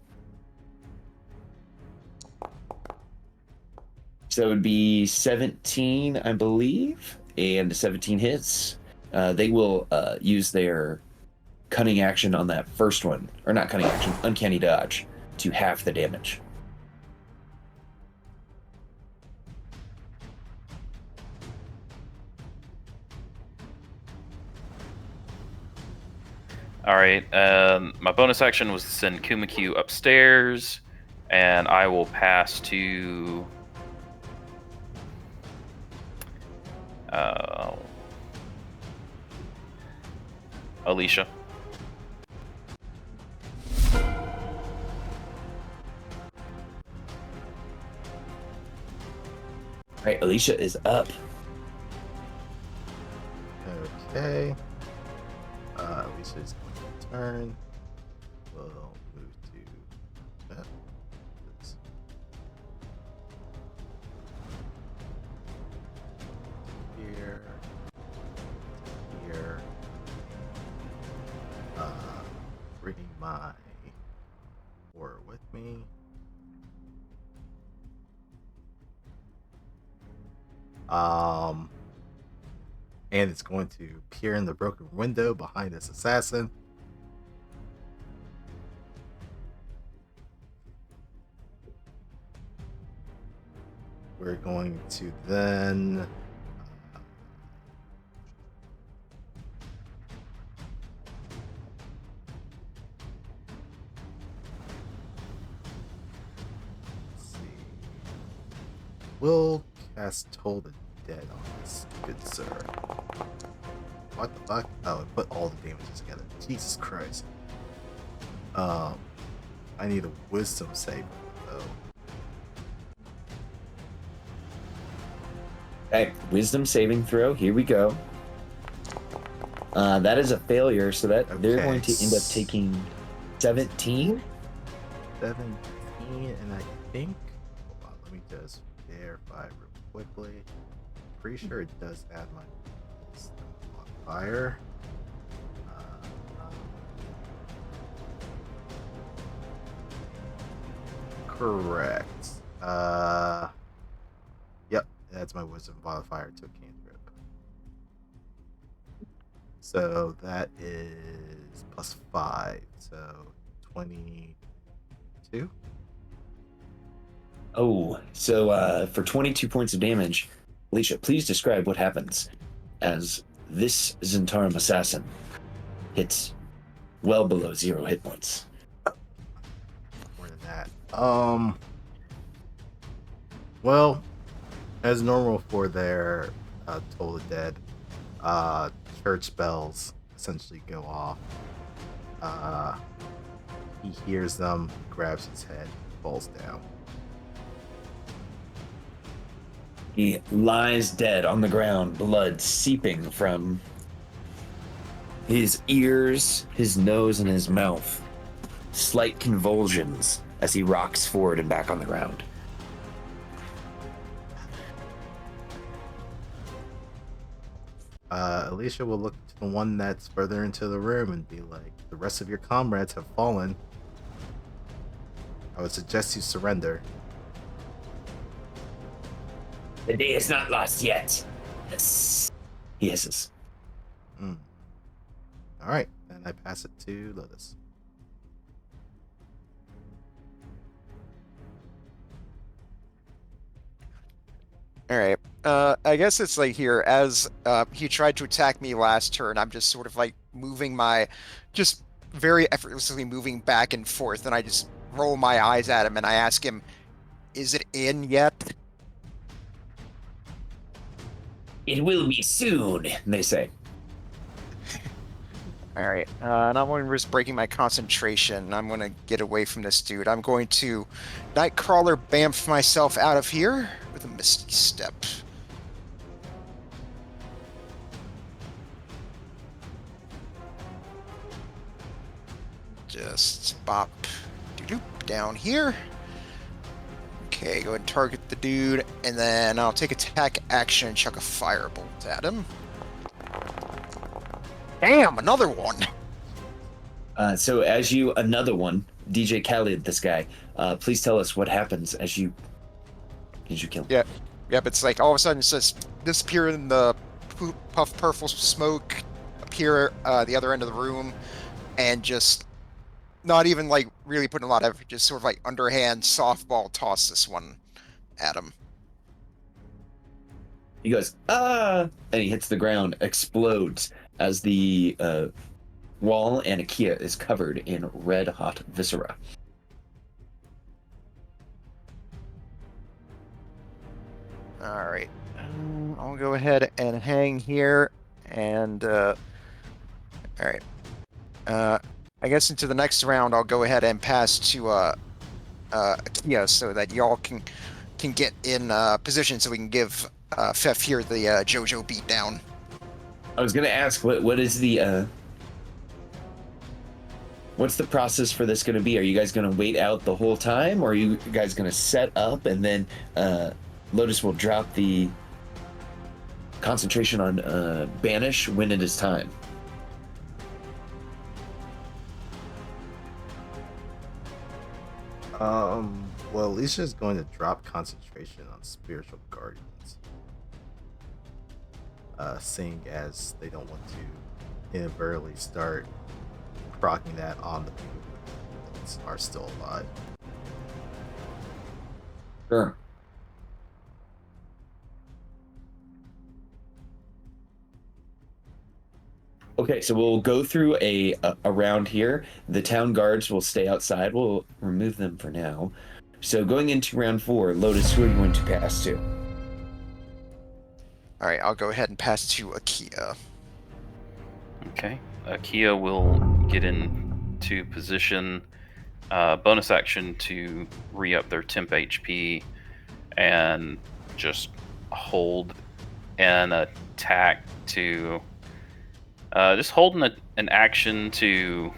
So it would be 17, I believe, and 17 hits. They will use their cunning action on that first one, or not cunning action, uncanny dodge, to half the damage. All right. My bonus action was to send Kumakyu upstairs, and I will pass to. Alicia. Right, Alicia is up. Okay. Lisa's going to turn. We'll move to that. This. Here. Here. Bringing my horror with me. And it's going to peer in the broken window behind this assassin. We're going to then let's see. We'll cast Toll the Dead on this good sir. What the fuck? Oh, it put all the damages together. Jesus Christ. I need a wisdom save though. Okay, wisdom saving throw. Here we go. That is a failure, so that they're Okay. going to end up taking 17. 17, and I think. Hold on, let me just verify real quickly. Pretty sure it does add my wisdom modifier. Correct. Yep, that's my wisdom modifier to a cantrip. So that is plus 5, so 22. Oh, so for 22 points of damage, Alicia, please describe what happens as this Zentarum assassin hits well below 0 hit points. More than that. Well, as normal for their Toll the Dead, church bells essentially go off. He hears them, grabs his head, falls down. He lies dead on the ground, blood seeping from his ears, his nose, and his mouth. Slight convulsions as he rocks forward and back on the ground. Alicia will look to the one that's further into the room and be like, the rest of your comrades have fallen. I would suggest you surrender. The day is not lost yet. Yes. He hisses. Alright, and I pass it to Lotus. All right. I guess it's like here, as he tried to attack me last turn, I'm just sort of like just very effortlessly moving back and forth, and I just roll my eyes at him and I ask him, "Is it in yet?" It will be soon, they say. All right. And I'm going to risk breaking my concentration. I'm going to get away from this dude. I'm going to Nightcrawler bamf myself out of here with a Misty Step. Just bop doop down here. Okay, go ahead and target the dude, and then I'll take attack action and chuck a firebolt at him. Damn, another one! So as you, another one, DJ Khaled, this guy, please tell us what happens as you kill him. Yep, it's like all of a sudden it says disappear in the puff purple smoke, appear the other end of the room, and just not even like really putting a lot of effort, just sort of like underhand softball toss this one at him. He goes, ah, and he hits the ground, explodes as the wall and Akia is covered in red hot viscera. All right, I'll go ahead and hang here, and all right. I guess into the next round, I'll go ahead and pass to Akia so that y'all can get in position so we can give Fef here the JoJo beatdown. I was gonna ask, what is the what's the process for this gonna be? Are you guys gonna wait out the whole time, or are you guys gonna set up and then Lotus will drop the concentration on banish when it is time? Well, Alicia's going to drop concentration on spiritual guardians, seeing as they don't want to inadvertently start procking that on the people who are still alive. Sure. Okay, so we'll go through a round here. The town guards will stay outside. We'll remove them for now. So going into round 4, Lotus, who are you going to pass to? All right, I'll go ahead and pass to Akia. Okay. Akia will get into position, bonus action to re-up their temp HP, and just hold an attack to... just holding an action to...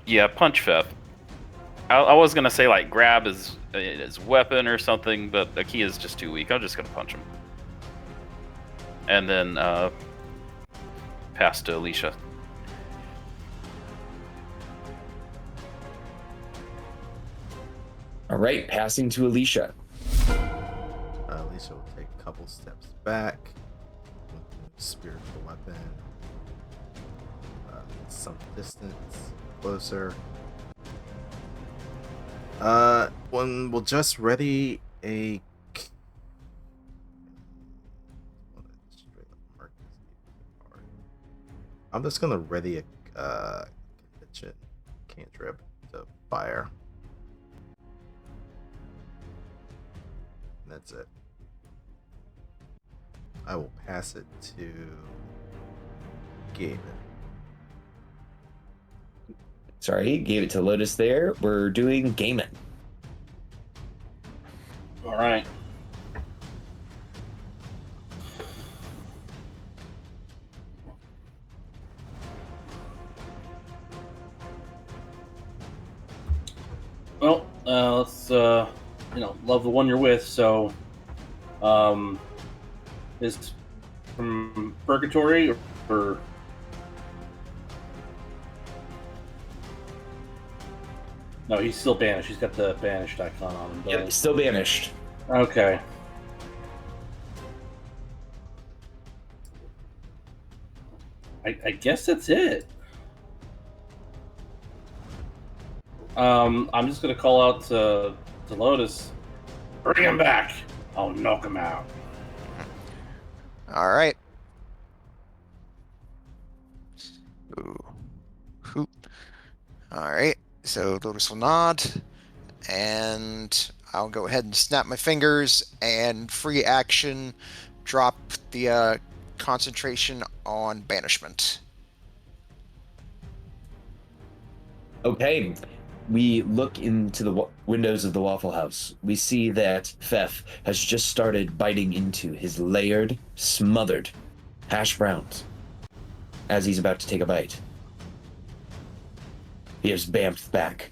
Yeah, punch Fef. I was gonna say like grab his weapon or something, but Akia's just too weak. I'm just gonna punch him, and then pass to Alicia. All right, passing to Alicia. Alicia will take a couple steps back with the spiritual weapon, some distance closer. One will just ready a. I'm just gonna ready a convention cantrip to fire. And that's it. I will pass it to Gavin. Sorry, gave it to Lotus there. We're doing Gaiman. All right. Well, let's love the one you're with. So, is from Purgatory or no? He's still banished. He's got the banished icon on him. Yeah, still banished. Okay. I guess that's it. I'm just gonna call out to Lotus. Bring him back. I'll knock him out. All right. Ooh. Hoop. All right. So Lotus will nod, and I'll go ahead and snap my fingers and free action drop the concentration on banishment. Okay. We look into the windows of the Waffle House. We see that Fef has just started biting into his layered, smothered hash browns as he's about to take a bite. He has bamfed back.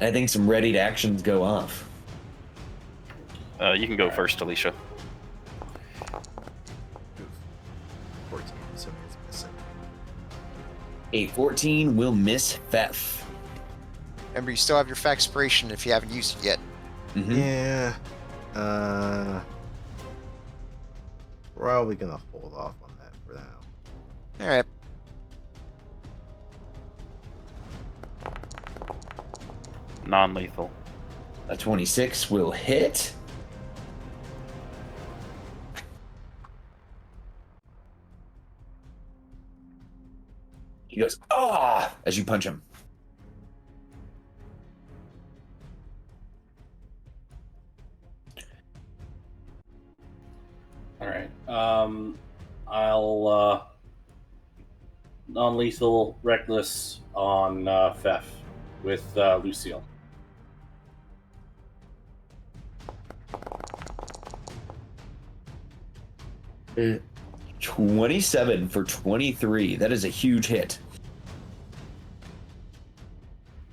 I think some ready to actions go off. You can go first, Alicia. 14, so it's missing. A 14 will miss Fef. Remember, you still have your Faxpiration if you haven't used it yet. Mhm. Yeah. Probably gonna hold off on that for now. All right. Non-lethal. A 26 will hit. He goes, ah, as you punch him. All right. I'll non-lethal reckless on Fef with Lucille. 27 for 23. That is a huge hit.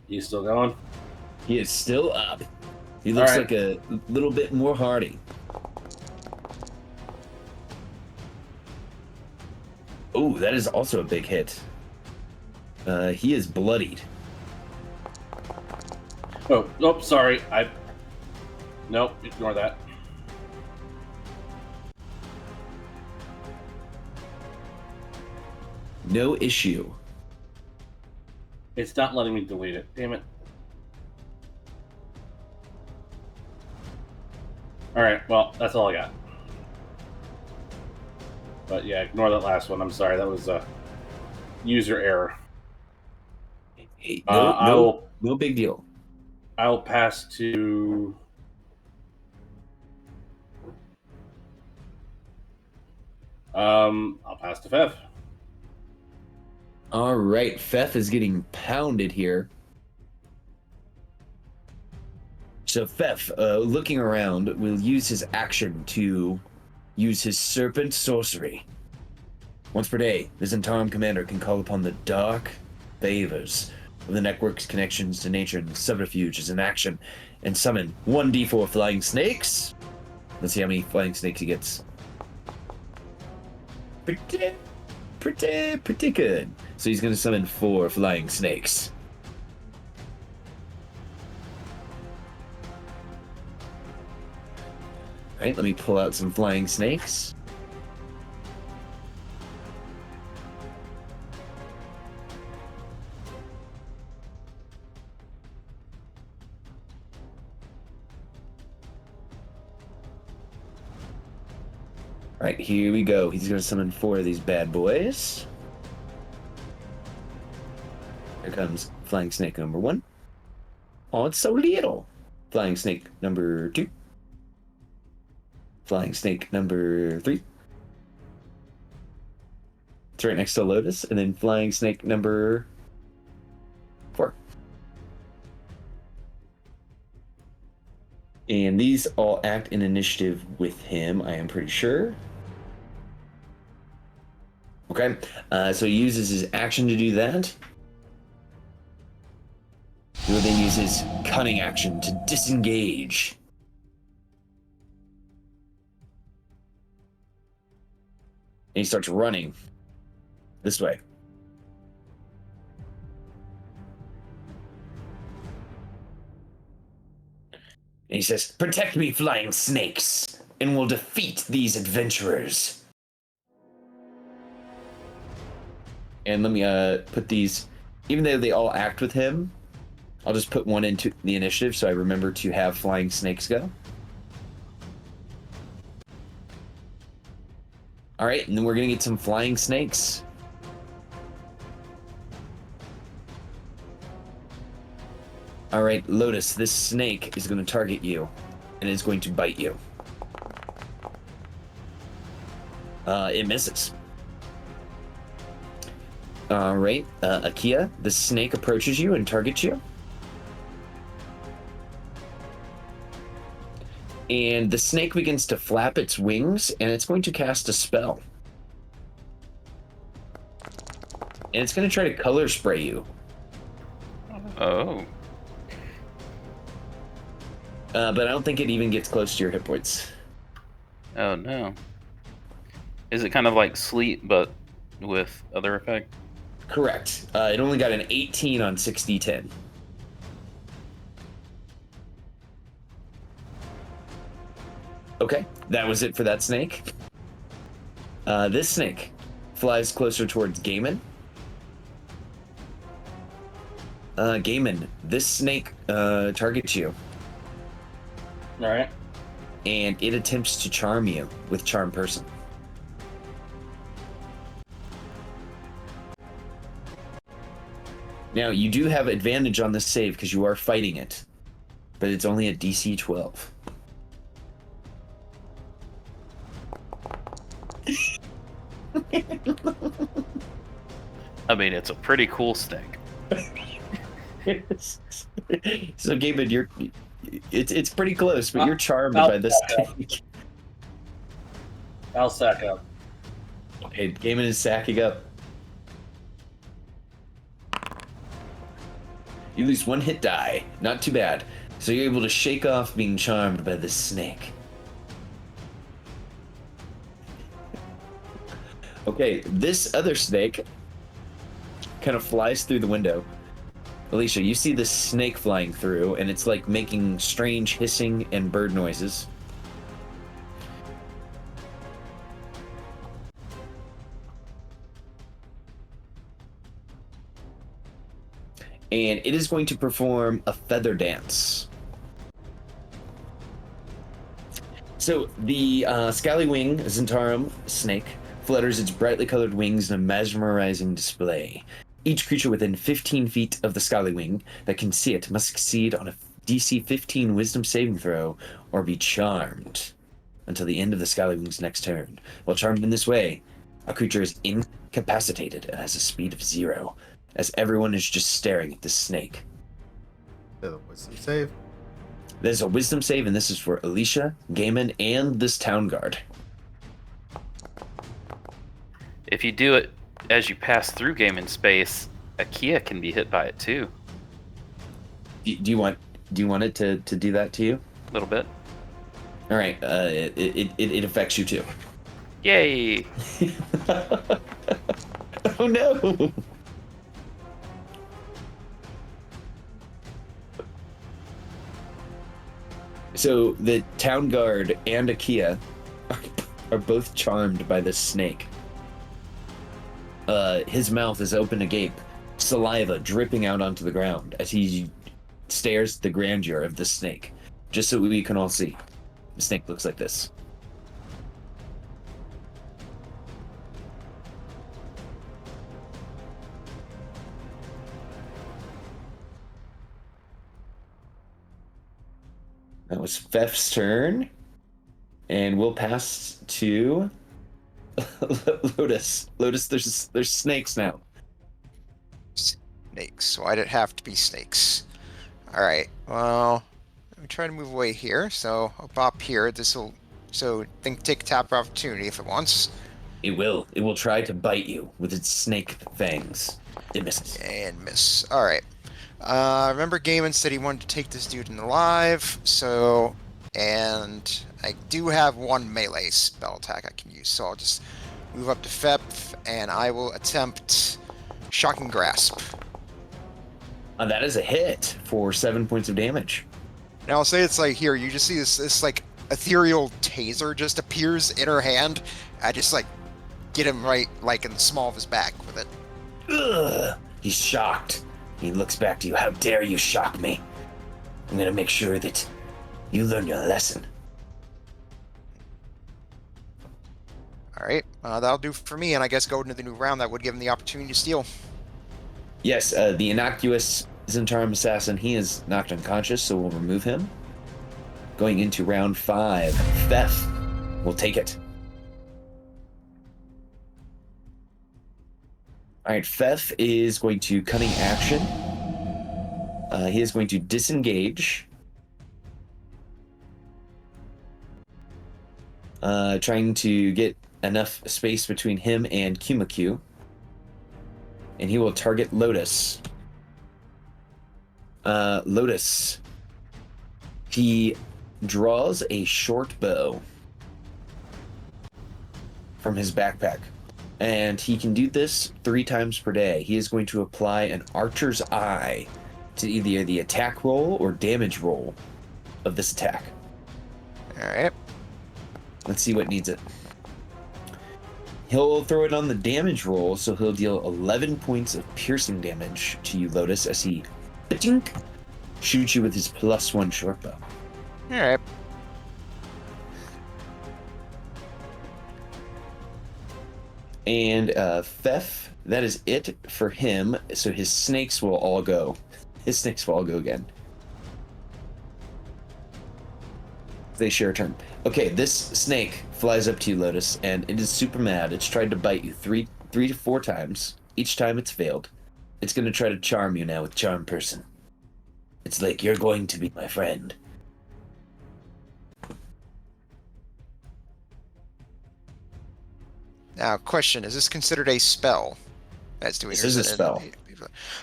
You still going? He is still up. He looks All like a little bit more hardy. Oh, that is also a big hit. He is bloodied. Oh, nope. Sorry. Nope. Ignore that. No issue. It's not letting me delete it. Damn it. All right. Well, that's all I got. But yeah, ignore that last one. I'm sorry. That was a user error. Hey, I no big deal. will pass to. I'll pass to Fev. All right, Fef is getting pounded here. So Fef, looking around, will use his action to use his serpent sorcery. Once per day, the Zentarum commander can call upon the dark favors of the network's connections to nature and subterfuge as an action, and summon 1d4 flying snakes. Let's see how many flying snakes he gets. Pretty good. So he's going to summon 4 flying snakes. All right, let me pull out some flying snakes. All right, here we go. He's going to summon 4 of these bad boys. Here comes flying snake number 1. Oh, it's so little. Flying snake number 2. Flying snake number 3. It's right next to Lotus. And then flying snake number 4. And these all act in initiative with him, I am pretty sure. Okay, so he uses his action to do that. He will then use his cunning action to disengage. And he starts running this way. And he says, "Protect me, flying snakes, and we'll defeat these adventurers." And let me put these, even though they all act with him, I'll just put one into the initiative so I remember to have flying snakes go. All right, and then we're going to get some flying snakes. All right, Lotus, this snake is going to target you, and it's going to bite you. It misses. All right, Akia, the snake approaches you and targets you. And the snake begins to flap its wings, and it's going to cast a spell. And it's going to try to color spray you. Oh. But I don't think it even gets close to your hit points. Oh no. Is it kind of like sleep, but with other effect? Correct. It only got an 18 on 6d10. Okay, that was it for that snake. This snake flies closer towards Gaiman. Gaiman, this snake targets you. All right. And it attempts to charm you with Charm Person. Now, you do have advantage on this save because you are fighting it, but it's only a DC 12. I mean, it's a pretty cool snake. So, Gaiman, it's pretty close, but you're charmed by this snake. I'll sack up. Okay, Gaiman is sacking up. You lose 1 hit die. Not too bad. So you're able to shake off being charmed by this snake. Okay, this other snake kind of flies through the window. Alicia, you see this snake flying through, and it's like making strange hissing and bird noises. And it is going to perform a feather dance. So the Scallywing Zentarum snake flutters its brightly colored wings in a mesmerizing display. Each creature within 15 feet of the Scallywing that can see it must succeed on a DC 15 Wisdom saving throw or be charmed until the end of the Scallywing's next turn. While charmed in this way, a creature is incapacitated and has a speed of 0, as everyone is just staring at this snake. The wisdom save. There's a wisdom save, and this is for Alicia, Gaiman, and this town guard. If you do it as you pass through Gaiman's space, Akia can be hit by it too. Do you want it to do that to you? A little bit. All right. It affects you too. Yay! Oh no! So the town guard and Akia are both charmed by this snake. His mouth is open agape, saliva dripping out onto the ground as he stares at the grandeur of the snake. Just so we can all see. The snake looks like this. That was Fef's turn. And we'll pass to Lotus. Lotus, there's snakes now. Snakes. Why'd it have to be snakes? Alright, well, let me try to move away here. So I'll pop here. Take tap opportunity if it wants. It will. It will try to bite you with its snake fangs. It misses. And miss. Alright. Remember Gaiman said he wanted to take this dude in alive, and I do have 1 melee spell attack I can use, so I'll just move up to Fep, and I will attempt Shocking Grasp. That is a hit for 7 points of damage. Now I'll say it's like here, you just see this like ethereal taser just appears in her hand. I just like get him right like in the small of his back with it. Ugh. He's shocked. He looks back to you. How dare you shock me? I'm gonna make sure that you learn your lesson. All right, that'll do for me. And I guess going to the new round, that would give him the opportunity to steal. Yes, the innocuous Zentarum assassin, he is knocked unconscious, so we'll remove him. Going into round 5, Theth will take it. All right, Theth is going to cunning action. He is going to disengage. Trying to get enough space between him and Kumaku. And he will target Lotus. Lotus. He draws a short bow from his backpack. And he can do this 3 times per day. He is going to apply an Archer's Eye to either the attack roll or damage roll of this attack. All right. Let's see what needs it. He'll throw it on the damage roll, so he'll deal 11 points of piercing damage to you, Lotus, as he shoots you with his +1 short bow. All right. And Theth, that is it for him. So his snakes will all go. His snakes will all go again. They share a turn. Okay, this snake flies up to you, Lotus, and it is super mad. It's tried to bite you three to 4 times. Each time it's failed. It's going to try to charm you now with Charm Person. It's like, you're going to be my friend. Now, question: is this considered a spell? That's doing. This is a spell.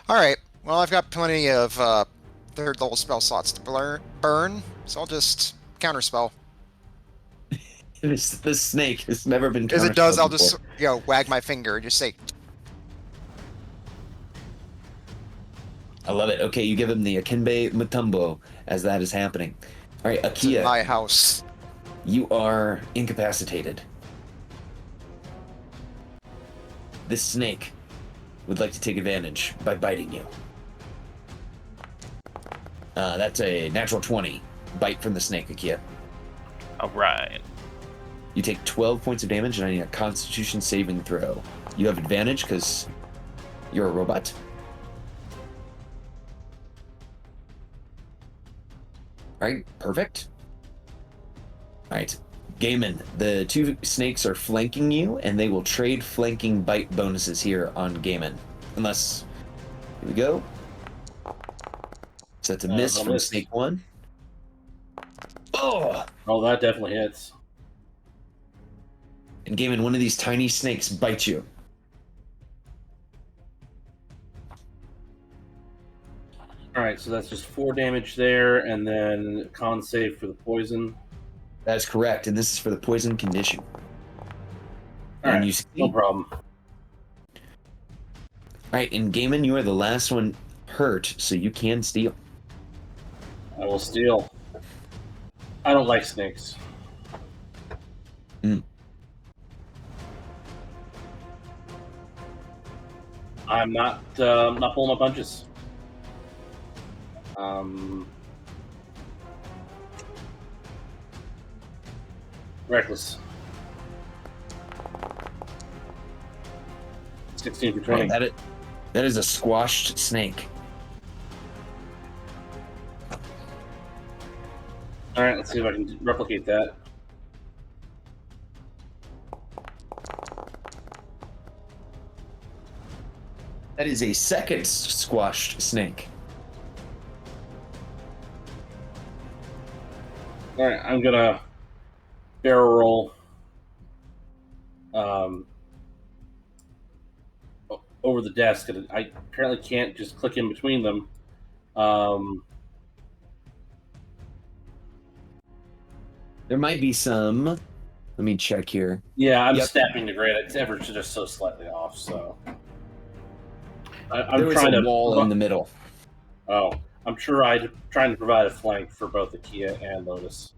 All right. Well, I've got plenty of third level spell slots to burn, so I'll just counterspell. This snake has never been. As it does, I'll before. just wag my finger and just say. I love it. Okay, you give him the Akinbe Mutumbo as that is happening. All right, It's in Akia, my house. you are incapacitated. This snake would like to take advantage by biting you. That's a natural 20. Bite from the snake, Akia. All right. You take 12 points of damage, and I need a Constitution saving throw. You have advantage because you're a robot. All right, perfect. All right, Gaiman, the 2 snakes are flanking you, and they will trade flanking bite bonuses here on Gaiman. Unless, here we go. So that's a miss from miss. snake 1. Oh! Oh, that definitely hits. And Gaiman, one of these tiny snakes bites you. All right, so that's just 4 damage there, and then con save for the poison. That is correct, and this is for the poison condition. All And right, you see, no problem. All right, and Gaiman, you are the last one hurt, so you can steal. I will steal. I don't like snakes. Mm. I'm not pulling my punches. Reckless. 16 for 20. Right, that is a squashed snake. All right, let's see if I can replicate that. That is a second squashed snake. All right, I'm gonna barrel roll over the desk, and I apparently can't just click in between them. There might be some. Let me check here. Yeah, I'm Yep. snapping the grid. It's ever just so slightly off. So I'm There is trying a to wall in the middle. Oh, I'm trying to provide a flank for both Akia and Lotus.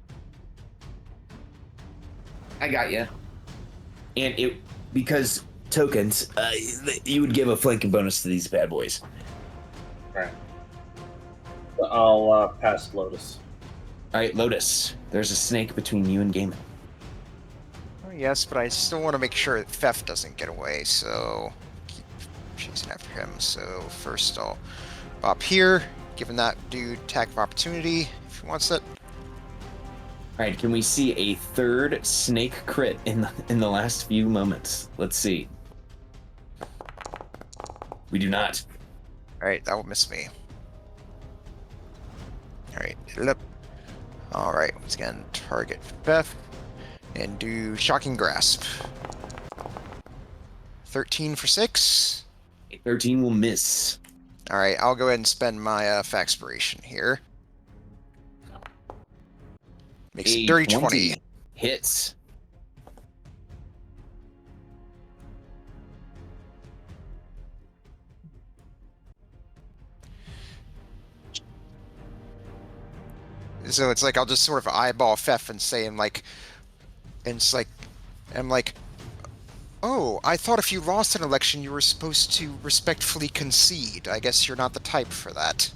I got you. And because tokens, you would give a flanking bonus to these bad boys. Right. I'll pass Lotus. All right, Lotus. There's a snake between you and Gaiman. Oh, yes, but I still want to make sure that Theft doesn't get away, so keep chasing after him. So first I'll bop here, giving that dude attack of opportunity if he wants it. All right, can we see a third snake crit in the last few moments? Let's see. We do not. Alright, that will miss me. Alright, hit it up. Alright, once again, target Theft. And do Shocking Grasp. 13 for 6. 13 will miss. Alright, I'll go ahead and spend my Faxpiration here. Makes it dirty 20. Hits. So it's like I'll just sort of eyeball Fef and say, I'm like, oh, I thought if you lost an election, you were supposed to respectfully concede. I guess you're not the type for that.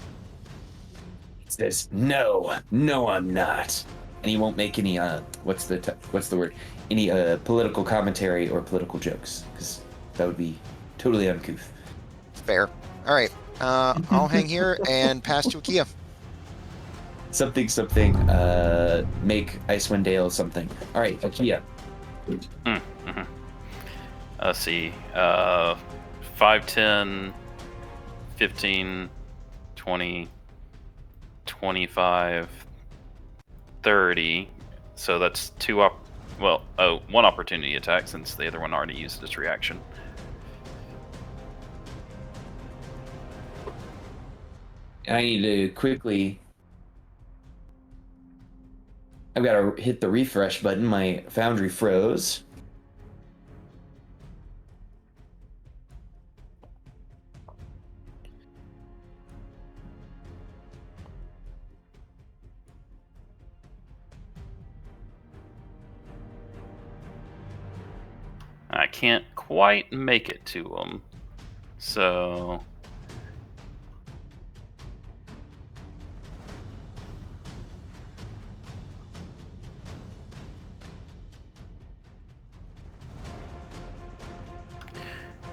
He says, no, I'm not. And he won't make any, what's the word? Any political commentary or political jokes, because that would be totally uncouth. Fair. All right. I'll hang here and pass to Akia. Something, make Icewind Dale something. All right, Akia. Mm-hmm. Let's see. 5, 10, 15, 20, 25, 30. So that's one opportunity attack since the other one already used its reaction. I need to quickly... I've got to hit the refresh button. My Foundry froze. I can't quite make it to them, so...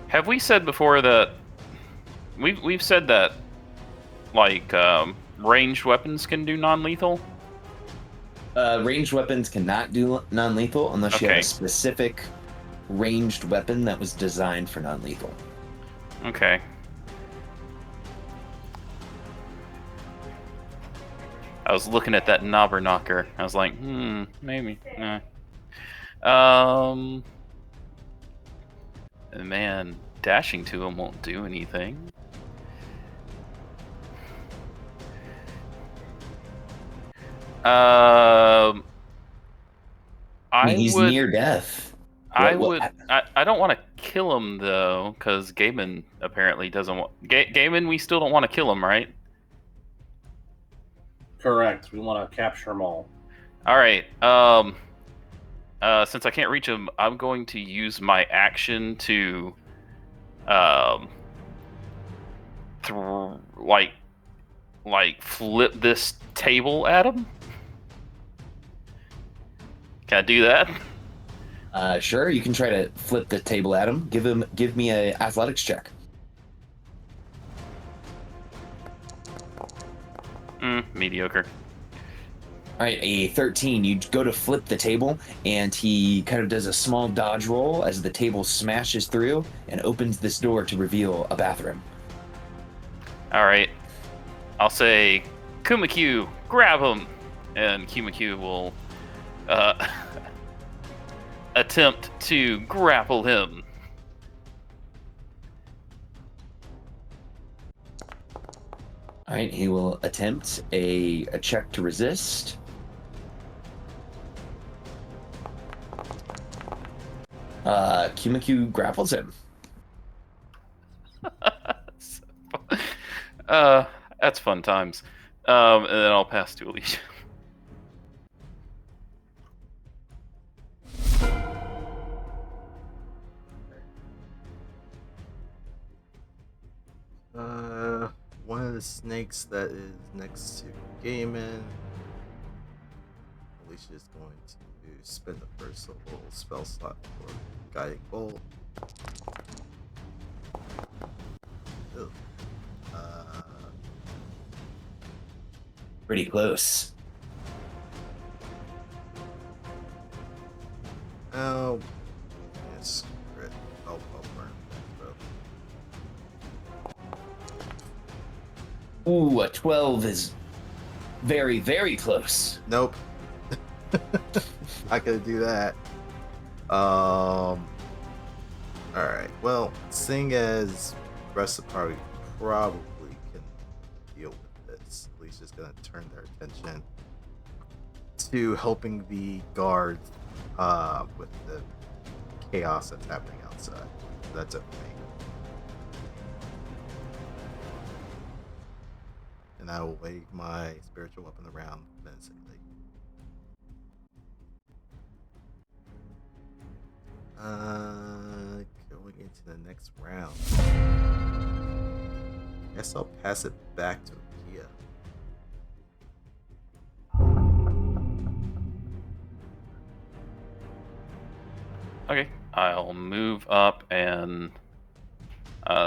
Have we said before that we've said that like ranged weapons can do non-lethal? Ranged weapons cannot do non-lethal unless you have Okay. a specific ranged weapon that was designed for non-lethal. Okay. I was looking at that knobber knocker. I was like, maybe. Man, dashing to him won't do anything. He's near death. I don't want to kill him though, because Gaiman apparently doesn't want. Gaiman, we still don't want to kill him, right? Correct. We want to capture them all. All right. Since I can't reach him, I'm going to use my action to, flip this table at him. Can I do that? Sure, you can try to flip the table at him. Give me a athletics check. Mediocre. All right, a 13. You go to flip the table, and he kind of does a small dodge roll as the table smashes through and opens this door to reveal a bathroom. All right. I'll say, Kumakyu, grab him, and Kumakyu will attempt to grapple him. All right, he will attempt a check to resist. Kumakyu grapples him. That's fun times. And then I'll pass to Alicia. the snakes that is next to Gaiman. Alicia is going to spend the first level spell slot for Guiding Bolt. Ugh. Pretty close. Oh, yes, great. I'll burn that though. Ooh, a 12 is very, very close. Nope. Not gonna do that. Alright, well, seeing as the rest of the party probably can deal with this, Alicia's gonna turn their attention to helping the guards with the chaos that's happening outside. That's it for me. And I will wave my spiritual weapon around menacingly. Going into the next round. Guess I'll pass it back to Kia. Okay, I'll move up and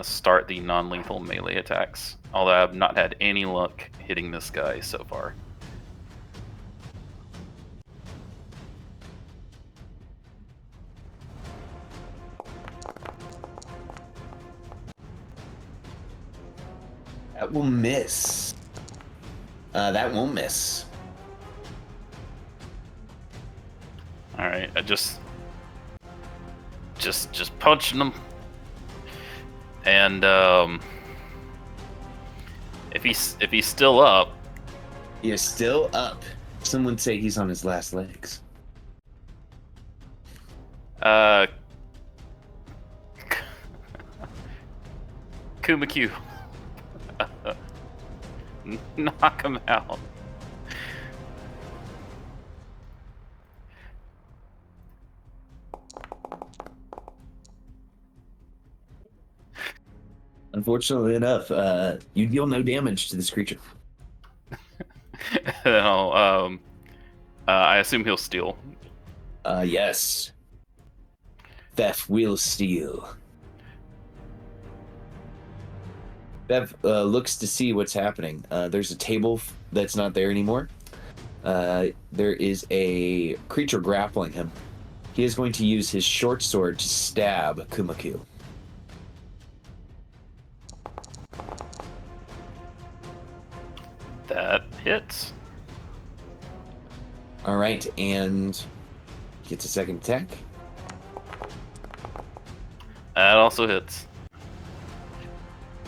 start the non-lethal melee attacks. Although I've not had any luck hitting this guy so far. That will miss. That won't miss. All right, I just punching him, and if he's still up, He is still up. Some would say he's on his last legs. Kumaku, knock him out. Unfortunately enough, you deal no damage to this creature. No, I assume he'll steal. Yes. Theft will steal. Bev looks to see what's happening. There's a table that's not there anymore. There is a creature grappling him. He is going to use his short sword to stab Kumaku. That hits. All right, and gets a second attack. That also hits.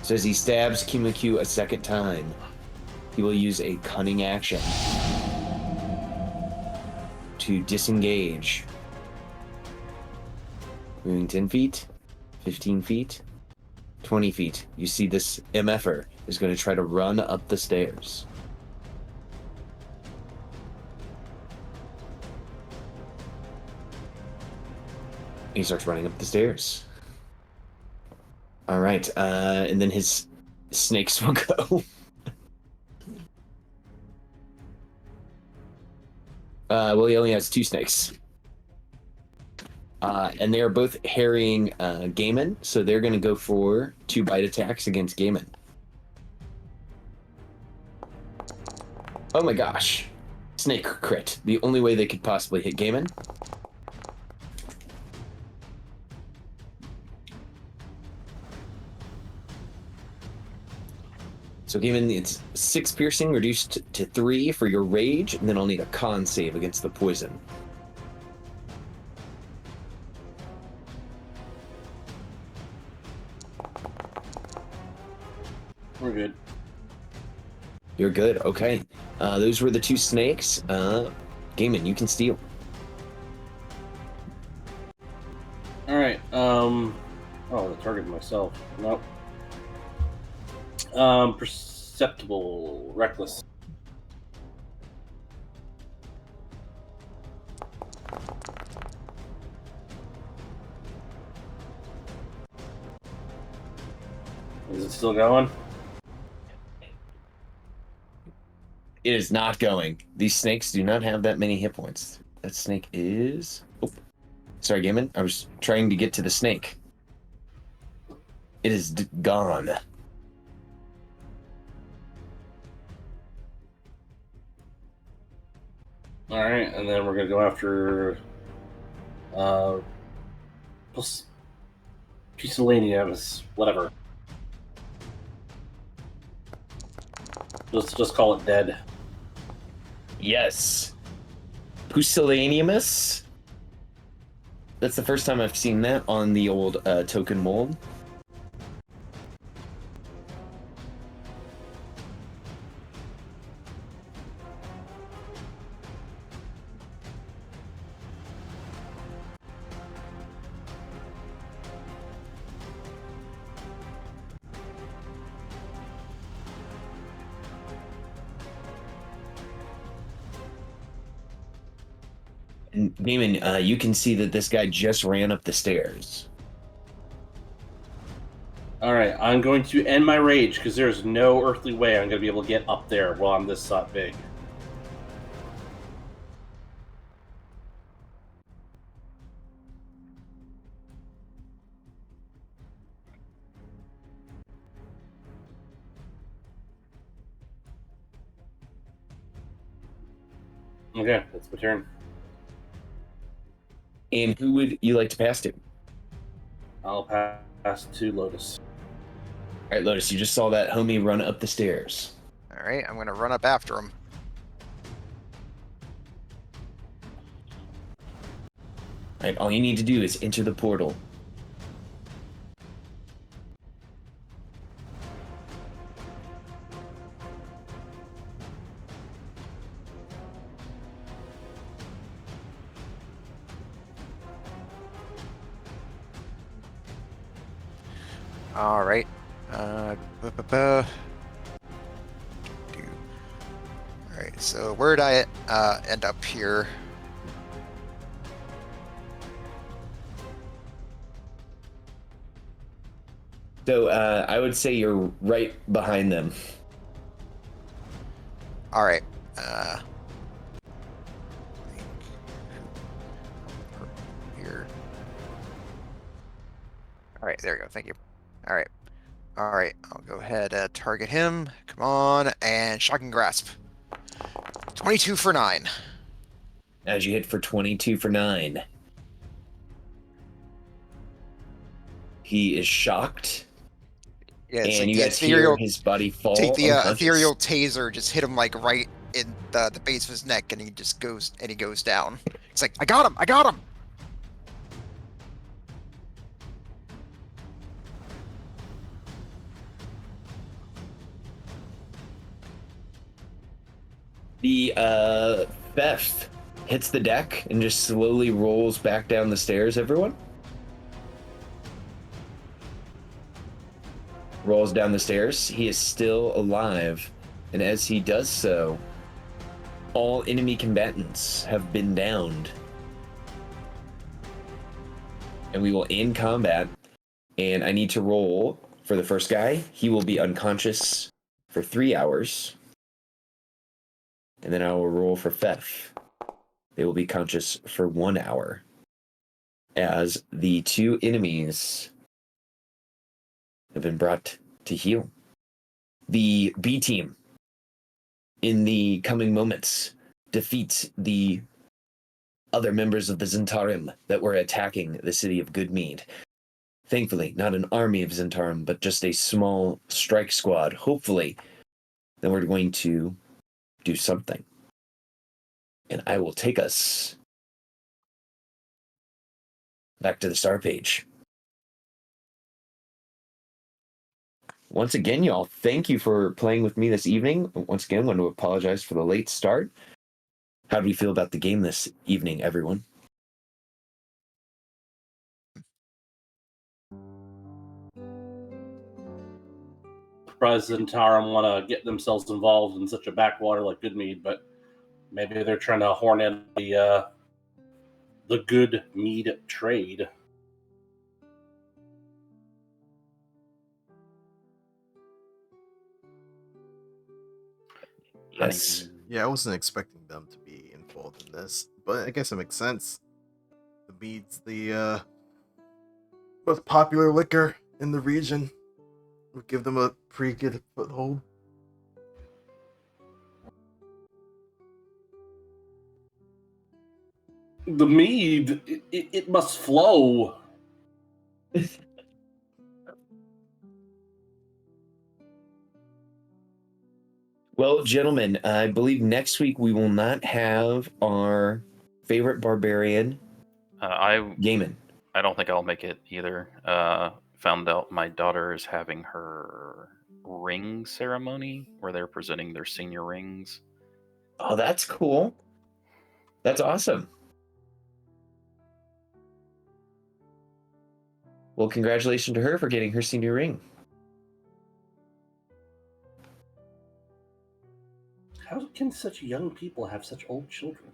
So as he stabs Kumaku a second time, he will use a cunning action to disengage. Moving 10 feet, 15 feet, 20 feet. You see this MFer is going to try to run up the stairs. He starts running up the stairs. All right, and then his snakes will go. Well, he only has 2 snakes. And they are both harrying Gaiman, so they're going to go for 2 bite attacks against Gaiman. Oh my gosh. Snake crit. The only way they could possibly hit Gaiman. So Gaiman, it's 6 piercing reduced to 3 for your rage, and then I'll need a con save against the poison. We're good. You're good. Okay. Those were the 2 snakes. Gaiman, you can steal. All right. Oh, I targeted myself. Nope. Perceptible, reckless. Is it still going? It is not going. These snakes do not have that many hit points. That snake is... Oh. Sorry, Gaiman. I was trying to get to the snake. It is gone. Alright, and then we're going to go after... Pusillanimous, whatever. Just call it dead. Yes. Pusillanimous. That's the first time I've seen that on the old token mold. And Damon, you can see that this guy just ran up the stairs. Alright, I'm going to end my rage because there's no earthly way I'm going to be able to get up there while I'm this big. Okay, that's my turn. And who would you like to pass to? I'll pass to Lotus. All right, Lotus, you just saw that homie run up the stairs. All right, I'm going to run up after him. All right, all you need to do is enter the portal. All right. All right, so where'd I end up here? So I would say you're right behind them. All right. Here. All right, there we go. Thank you. All right. All right, I'll go ahead and target him. Come on, and shocking grasp. 22 for 9. As you hit for 22 for 9. He is shocked. Yeah, it's And like you the guys hear ethereal, his body fall take the unconscious. ethereal taser, just hit him like right in the base of his neck, and he just goes down. It's like, I got him! I got him! The theft hits the deck and just slowly rolls back down the stairs, everyone. Rolls down the stairs. He is still alive. And as he does so, all enemy combatants have been downed. And we will end combat. And I need to roll for the first guy. He will be unconscious for 3 hours. And then I will roll for Fef. They will be conscious for 1 hour. As the two enemies have been brought to heal. The B team, in the coming moments, defeats the other members of the Zentarim that were attacking the city of Goodmead. Thankfully, not an army of Zentarim, but just a small strike squad. Hopefully, then we're going to do something. And I will take us back to the star page. Once again, y'all, thank you for playing with me this evening. Once again, I want to apologize for the late start. How do we feel about the game this evening, everyone? Surprised Zentarum want to get themselves involved in such a backwater like Goodmead, but maybe they're trying to horn in the good mead trade. Yes. Yeah, I wasn't expecting them to be involved in this, but I guess it makes sense. The mead's the most popular liquor in the region. Would give them a pretty good foothold. The mead, it must flow. Well, gentlemen, I believe next week we will not have our favorite barbarian, I Gaiman. I don't think I'll make it either. Found out my daughter is having her ring ceremony where they're presenting their senior rings. Oh, that's cool. That's awesome. Well, congratulations to her for getting her senior ring. How can such young people have such old children?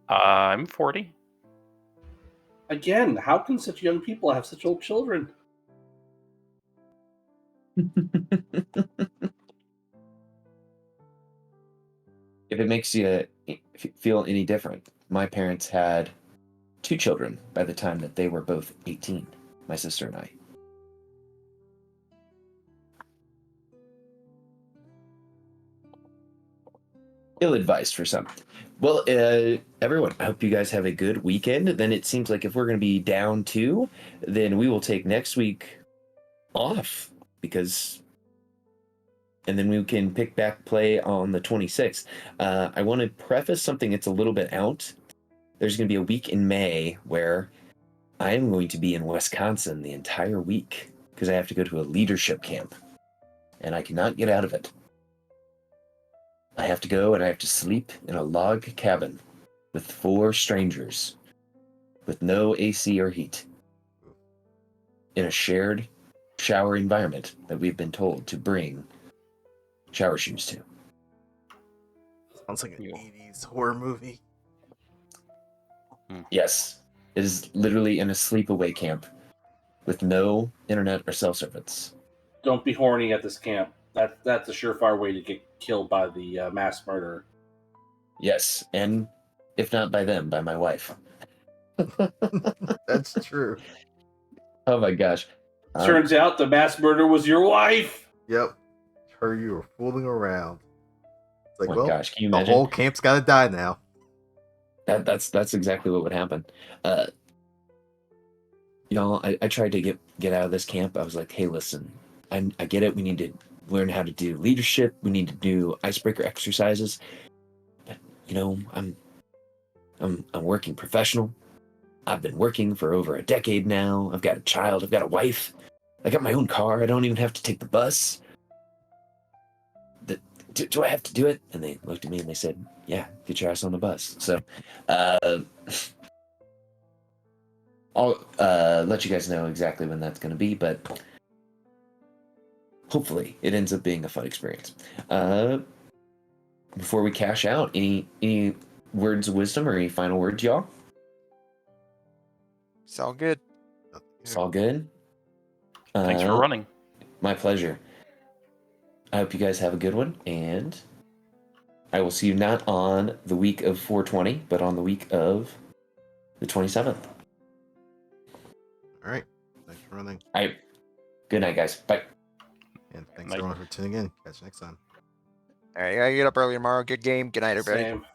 I'm 40. Again, how can such young people have such old children? If it makes you feel any different, my parents had 2 children by the time that they were both 18, my sister and I. Ill-advised for some. Well, everyone, I hope you guys have a good weekend. Then it seems like if we're going to be down 2, then we will take next week off because... And then we can pick back play on the 26th. I want to preface something that's a little bit out. There's going to be a week in May where I'm going to be in Wisconsin the entire week because I have to go to a leadership camp. And I cannot get out of it. I have to go and I have to sleep in a log cabin with 4 strangers with no AC or heat in a shared shower environment that we've been told to bring shower shoes to. Sounds like an Yeah. 80s horror movie. Yes, it is literally in a sleepaway camp with no internet or cell service. Don't be horny at this camp. That's a surefire way to get killed by the mass murderer. Yes, and if not by them, by my wife. That's true. Oh my gosh. Turns out the mass murderer was your wife. Yep. Her, you were fooling around. It's like, Oh my well, gosh, can you the imagine? whole camp's gotta die now. That's exactly what would happen. Y'all, I tried to get out of this camp. I was like, hey, listen, I get it. We need to learn how to do leadership. We need to do icebreaker exercises. But I'm working professional. I've been working for over a decade now. I've got a child. I've got a wife. I got my own car. I don't even have to take the bus. Do I have to do it? And they looked at me and they said, yeah, get your ass on the bus. So I'll let you guys know exactly when that's going to be, but hopefully it ends up being a fun experience. Before we cash out, any words of wisdom or any final words, y'all? It's all good. It's all good. Thanks for running. My pleasure. I hope you guys have a good one, and I will see you not on the week of 420, but on the week of the 27th. All right. Thanks for running. All right. Good night, guys. Bye. And thanks Night. everyone for tuning in. Catch you next time. All right, I gotta get up early tomorrow. Good game. Good night, everybody. Same.